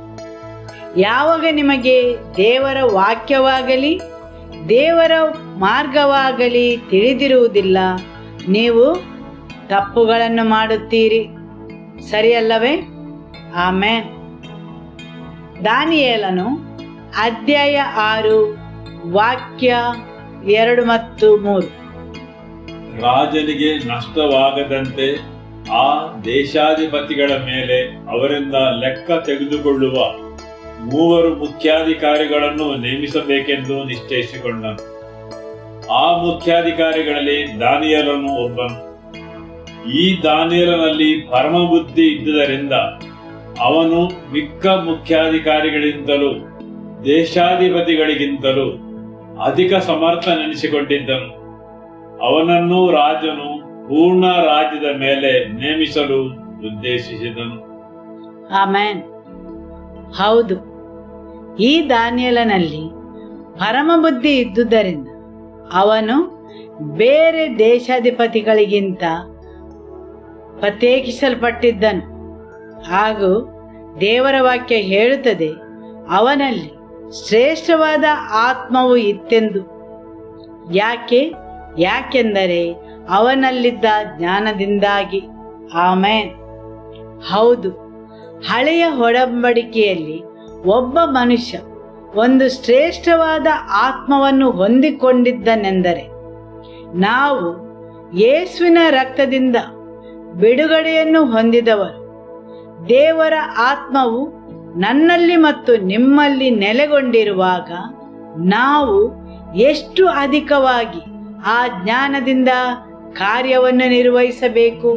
ಯಾವಾಗ ನಿಮಗೆ ದೇವರ ವಾಕ್ಯವಾಗಲಿ ದೇವರ ಮಾರ್ಗವಾಗಲಿ ತಿಳಿದಿರುವುದಿಲ್ಲ, ನೀವು ತಪ್ಪುಗಳನ್ನು ಮಾಡುತ್ತೀರಿ, ಸರಿಯಲ್ಲವೇ? ಆಮೆನ್. ದಾನಿಯೇಲನು ಅಧ್ಯಾಯ 6 ವಾಕ್ಯ 2 ಮತ್ತು 3. ರಾಜನಿಗೆ ನಷ್ಟವಾಗದಂತೆ ಆ ದೇಶಾಧಿಪತಿಗಳ ಮೇಲೆ ಅವರಿಂದ ಲೆಕ್ಕ ತೆಗೆದುಕೊಳ್ಳುವ 3 ಮುಖ್ಯಾಧಿಕಾರಿಗಳನ್ನು ನೇಮಿಸಬೇಕೆಂದು ನಿಶ್ಚಯಿಸಿಕೊಂಡನು. ಆ ಮುಖ್ಯಾಧಿಕಾರಿಗಳಲ್ಲಿ ದಾನಿಯೇಲನು ಒಬ್ಬನು. ಈ ದಾನಿಯೇಲನಲ್ಲಿ ಪರಮ ಬುದ್ಧಿ ಇದ್ದುದರಿಂದ ಅವನು ಮಿಕ್ಕ ಮುಖ್ಯಾಧಿಕಾರಿಗಳಿಗಿಂತಲೂ ದೇಶಾಧಿಪತಿಗಳಿಗಿಂತಲೂ ಅಧಿಕ ಸಮರ್ಥನೆನಿಸಿಕೊಂಡಿದ್ದನು. ಅವನನ್ನು ರಾಜನು ಪೂರ್ಣ ರಾಜ್ಯದ ಮೇಲೆ ನೇಮಿಸಲು ಉದ್ದೇಶಿಸಿದನು. ಆಮೆನ್. ಹೌದು, ಈ ದಾನಿಯೇಲನಲ್ಲಿ ಪರಮ ಬುದ್ಧಿ ಇದ್ದುದರಿಂದ ಅವನು ಬೇರೆ ದೇಶಾಧಿಪತಿಗಳಿಗಿಂತ ಪ್ರತ್ಯೇಕಿಸಲ್ಪಟ್ಟಿದ್ದನು. ಹಾಗೂ ದೇವರ ವಾಕ್ಯ ಹೇಳುತ್ತದೆ, ಅವನಲ್ಲಿ ಶ್ರೇಷ್ಠವಾದ ಆತ್ಮವು ಇತ್ತೆಂದು. ಯಾಕೆಂದರೆ ಅವನಲ್ಲಿದ್ದ ಜ್ಞಾನದಿಂದಾಗಿ. ಆಮೆನ್. ಹೌದು, ಹಳೆಯ ಒಡಂಬಡಿಕೆಯಲ್ಲಿ ಒಬ್ಬ ಮನುಷ್ಯ ಒಂದು ಶ್ರೇಷ್ಠವಾದ ಆತ್ಮವನ್ನು ಹೊಂದಿಕೊಂಡಿದ್ದನೆಂದರೆ ನಾವು ಯೇಸುವಿನ ರಕ್ತದಿಂದ ಬಿಡುಗಡೆಯನ್ನು ಹೊಂದಿದವರು. ದೇವರ ಆತ್ಮವು ನನ್ನಲ್ಲಿ ಮತ್ತು ನಿಮ್ಮಲ್ಲಿ ನೆಲೆಗೊಂಡಿರುವಾಗ ನಾವು ಎಷ್ಟು ಅಧಿಕವಾಗಿ ಆ ಜ್ಞಾನದಿಂದ ಕಾರ್ಯವನ್ನು ನಿರ್ವಹಿಸಬೇಕು.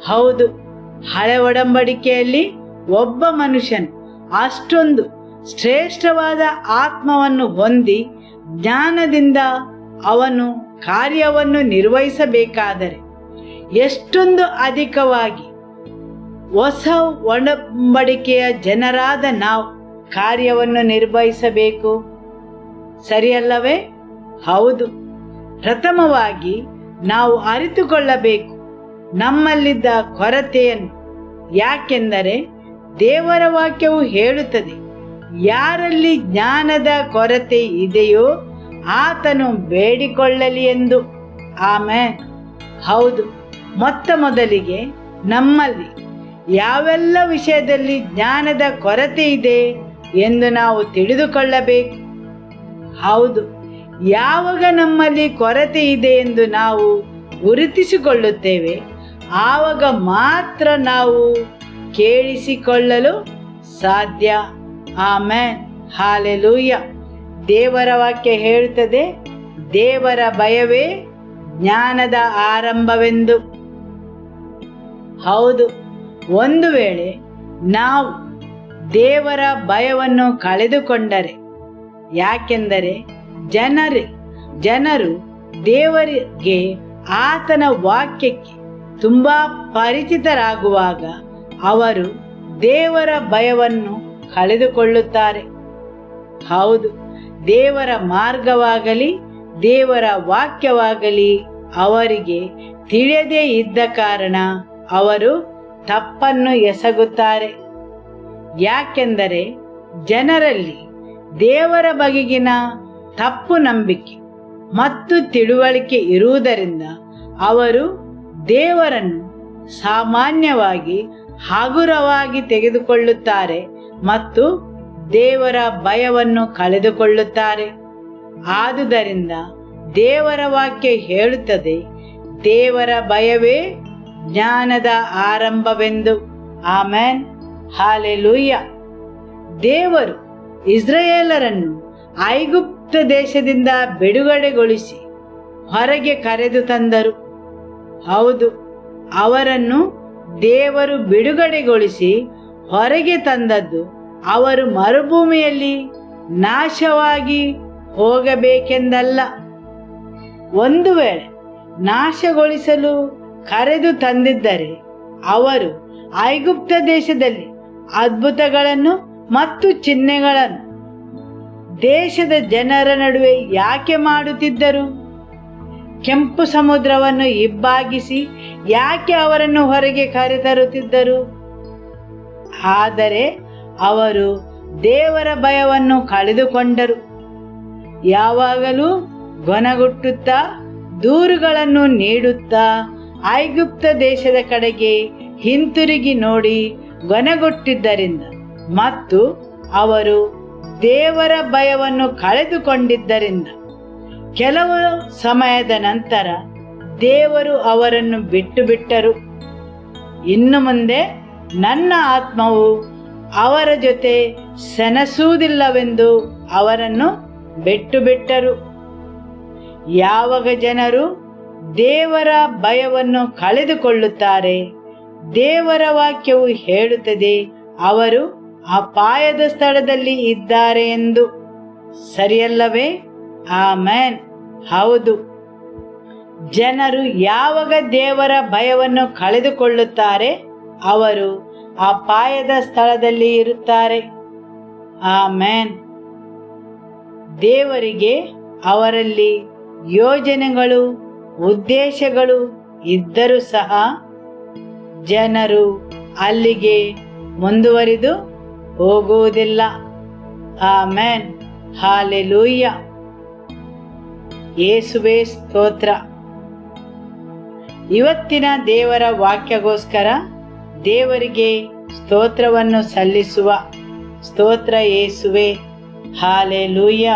ಹೌದು, ಹಳೆ ಒಡಂಬಡಿಕೆಯಲ್ಲಿ ಒಬ್ಬ ಮನುಷ್ಯನು ಅಷ್ಟೊಂದು ಶ್ರೇಷ್ಠವಾದ ಆತ್ಮವನ್ನು ಹೊಂದಿ ಜ್ಞಾನದಿಂದ ಅವನು ಕಾರ್ಯವನ್ನು ನಿರ್ವಹಿಸಬೇಕಾದರೆ ಎಷ್ಟೊಂದು ಅಧಿಕವಾಗಿ ಹೊಸ ಒಡಂಬಡಿಕೆಯ ಜನರಾದ ನಾವು ಕಾರ್ಯವನ್ನು ನಿರ್ವಹಿಸಬೇಕು, ಸರಿಯಲ್ಲವೇ? ಹೌದು. ಪ್ರಥಮವಾಗಿ ನಾವು ಅರಿತುಕೊಳ್ಳಬೇಕು ನಮ್ಮಲ್ಲಿದ್ದ ಕೊರತೆಯನ್ನು. ಯಾಕೆಂದರೆ ದೇವರ ವಾಕ್ಯವು ಹೇಳುತ್ತದೆ, ಯಾರಲ್ಲಿ ಜ್ಞಾನದ ಕೊರತೆ ಇದೆಯೋ ಆತನು ಬೇಡಿಕೊಳ್ಳಲಿ ಎಂದು. ಆಮೆನ್. ಹೌದು, ಮೊದಲಿಗೆ ನಮ್ಮಲ್ಲಿ ಯಾವೆಲ್ಲ ವಿಷಯದಲ್ಲಿ ಜ್ಞಾನದ ಕೊರತೆ ಇದೆ ಎಂದು ನಾವು ತಿಳಿದುಕೊಳ್ಳಬೇಕು. ಹೌದು, ಯಾವಾಗ ನಮ್ಮಲ್ಲಿ ಕೊರತೆ ಇದೆ ಎಂದು ನಾವು ಗುರುತಿಸಿಕೊಳ್ಳುತ್ತೇವೆ, ಆವಾಗ ಮಾತ್ರ ನಾವು ಕೇಳಿಸಿಕೊಳ್ಳಲು ಸಾಧ್ಯ. Amen, hallelujah. ದೇವರ ವಾಕ್ಯ ಹೇಳುತ್ತದೆ, ದೇವರ ಭಯವೇ ಜ್ಞಾನದ ಆರಂಭವೆಂದು. ಹೌದು, ಒಂದು ವೇಳೆ ನಾವು ದೇವರ ಭಯವನ್ನು ಕಳೆದುಕೊಂಡರೆ. ಯಾಕೆಂದರೆ ಜನರು ದೇವರಿಗೆ ಆತನ ವಾಕ್ಯಕ್ಕೆ ತುಂಬಾ ಪರಿಚಿತರಾಗುವಾಗ ಅವರು ದೇವರ ಭಯವನ್ನು ಕಳೆದುಕೊಳ್ಳುತ್ತಾರೆ. ಹೌದು, ದೇವರ ಮಾರ್ಗವಾಗಲಿ ದೇವರ ವಾಕ್ಯವಾಗಲಿ ಅವರಿಗೆ ತಿಳಿಯದೇ ಇದ್ದ ಕಾರಣ ಅವರು ತಪ್ಪನ್ನು ಎಸಗುತ್ತಾರೆ. ಯಾಕೆಂದರೆ ಜನರಲ್ಲಿ ದೇವರ ಬಗೆಗಿನ ತಪ್ಪು ನಂಬಿಕೆ ಮತ್ತು ತಿಳುವಳಿಕೆ ಇರುವುದರಿಂದ ಅವರು ದೇವರನ್ನು ಸಾಮಾನ್ಯವಾಗಿ ಹಗುರವಾಗಿ ತೆಗೆದುಕೊಳ್ಳುತ್ತಾರೆ ಮತ್ತು ದೇವರ ಭಯವನ್ನು ಕಳೆದುಕೊಳ್ಳುತ್ತಾರೆ. ಆದುದರಿಂದ ದೇವರ ವಾಕ್ಯ ಹೇಳುತ್ತದೆ, ದೇವರ ಭಯವೇ ಜ್ಞಾನದ ಆರಂಭವೆಂದು. Amen, hallelujah. ದೇವರು ಇಸ್ರಾಯೇಲರನ್ನು ಐಗುಪ್ತ ದೇಶದಿಂದ ಬಿಡುಗಡೆಗೊಳಿಸಿ ಹೊರಗೆ ಕರೆದು ತಂದರು. ಹೌದು, ಅವರನ್ನು ದೇವರು ಬಿಡುಗಡೆಗೊಳಿಸಿ ಹೊರಗೆ ತಂದದ್ದು ಅವರು ಮರುಭೂಮಿಯಲ್ಲಿ ನಾಶವಾಗಿ ಹೋಗಬೇಕೆಂದಲ್ಲ. ಒಂದು ವೇಳೆ ನಾಶಗೊಳಿಸಲು ಕರೆದು ತಂದಿದ್ದರೆ ಅವರು ಐಗುಪ್ತ ದೇಶದಲ್ಲಿ ಅದ್ಭುತಗಳನ್ನು ಮತ್ತು ಚಿಹ್ನೆಗಳನ್ನು ದೇಶದ ಜನರ ನಡುವೆ ಯಾಕೆ ಮಾಡುತ್ತಿದ್ದರು? ಕೆಂಪು ಸಮುದ್ರವನ್ನು ಇಬ್ಬಾಗಿಸಿ ಯಾಕೆ ಅವರನ್ನು ಹೊರಗೆ ಕರೆತರುತ್ತಿದ್ದರು? ಆದರೆ ಅವರು ದೇವರ ಭಯವನ್ನು ಕಳೆದುಕೊಂಡರು. ಯಾವಾಗಲೂ ಗೊನಗುಟ್ಟುತ್ತಾ ದೂರುಗಳನ್ನು ನೀಡುತ್ತಾ ಐಗುಪ್ತ ದೇಶದ ಕಡೆಗೆ ಹಿಂತಿರುಗಿ ನೋಡಿ ಗೊನಗುಟ್ಟಿದ್ದರಿಂದ ಮತ್ತು ಅವರು ದೇವರ ಭಯವನ್ನು ಕಳೆದುಕೊಂಡಿದ್ದರಿಂದ ಕೆಲವು ಸಮಯದ ನಂತರ ದೇವರು ಅವರನ್ನು ಬಿಟ್ಟರು. ಇನ್ನು ಮುಂದೆ ನನ್ನ ಆತ್ಮವು ಅವರ ಜೊತೆ ಸೆಣಸುವುದಿಲ್ಲವೆಂದು ಅವರನ್ನು ಬಿಟ್ಟರು. ಯಾವಾಗ ಜನರು ದೇವರ ಭಯವನ್ನು ಕಳೆದುಕೊಳ್ಳುತ್ತಾರೆ, ದೇವರ ವಾಕ್ಯವು ಹೇಳುತ್ತದೆ ಅವರು ಅಪಾಯದ ಸ್ಥಳದಲ್ಲಿ ಇದ್ದಾರೆ ಎಂದು. ಸರಿಯಲ್ಲವೇ? ಆಮೆನ್. ಹೌದು, ಜನರು ಯಾವಾಗ ದೇವರ ಭಯವನ್ನು ಕಳೆದುಕೊಳ್ಳುತ್ತಾರೆ ಅವರು ಅಪಾಯದ ಸ್ಥಳದಲ್ಲಿ ಇರುತ್ತಾರೆ. ಆಮೆನ್. ದೇವರಿಗೆ ಅವರಲ್ಲಿ ಯೋಜನೆಗಳು ಉದ್ದೇಶಗಳು ಇದ್ದರೂ ಸಹ ಜನರು ಅಲ್ಲಿಗೆ ಮುಂದುವರಿದು ಹೋಗುವುದಿಲ್ಲ. Amen, hallelujah. ಯೇಸುವೇ ಸ್ತೋತ್ರ. ಇವತ್ತಿನ ದೇವರ ವಾಕ್ಯಗೋಸ್ಕರ ದೇವರಿಗೆ ಸ್ತೋತ್ರವನ್ನು ಸಲ್ಲಿಸುವ. ಸ್ತೋತ್ರ ಯೇಸುವೇ, hallelujah.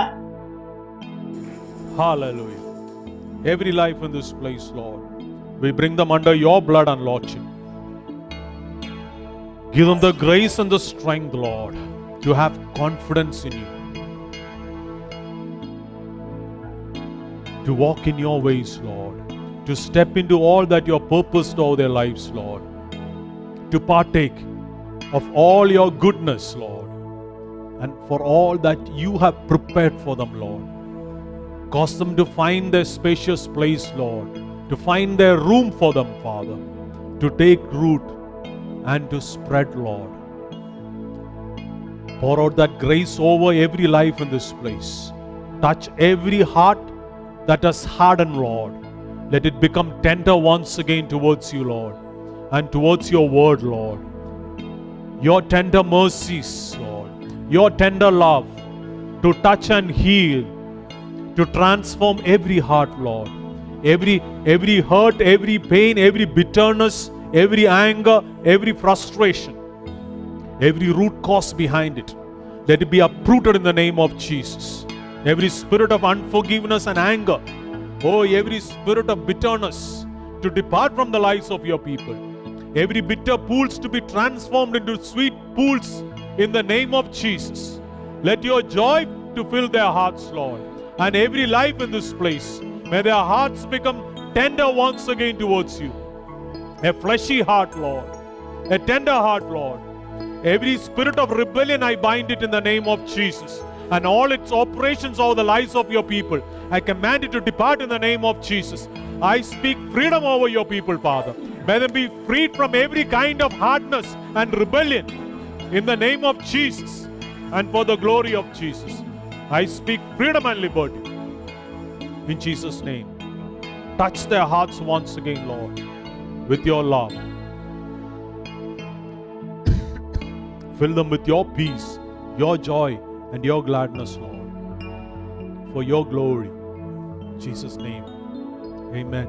Hallelujah. Every life in this place, Lord, we bring them under your blood and lordship. Give them the grace and the strength, Lord, to have confidence in you, to walk in your ways, Lord, to step into all that you have purposed over their lives, Lord, to partake of all your goodness, Lord, and for all that you have prepared for them, Lord. Cause them to find their spacious place, Lord, to find their room for them, Father, to take root and to spread, Lord. Pour out that grace over every life in this place. Touch every heart that has hardened, Lord. Let it become tender once again towards you, Lord, and towards your word, Lord. Your tender mercies, Lord, your tender love to touch and heal, to transform every heart, Lord. Every hurt, every pain, every bitterness, every anger, every frustration, every root cause behind it, let it be uprooted in the name of Jesus. Every spirit of unforgiveness and anger, every spirit of bitterness to depart from the lives of your people. Every bitter pools to be transformed into sweet pools in the name of Jesus. Let your joy to fill their hearts, Lord. And every life in this place, may their hearts become tender once again towards you. A fleshy heart, Lord. A tender heart, Lord. Every spirit of rebellion, I bind it in the name of Jesus. And all its operations over the lives of your people, I command it to depart in the name of Jesus. I speak freedom over your people, Father. May them be freed from every kind of hardness and rebellion in the name of Jesus and for the glory of Jesus. I speak freedom and liberty in Jesus' name. Touch their hearts once again, Lord, with your love. Fill them with your peace, your joy, and your gladness, Lord, for your glory. In Jesus' name, amen.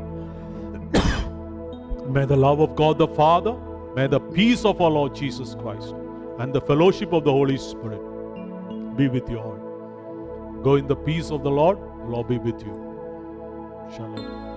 May the love of God the Father, may the peace of our Lord Jesus Christ, and the fellowship of the Holy Spirit be with you all. Go in the peace of the Lord be with you. Shalom.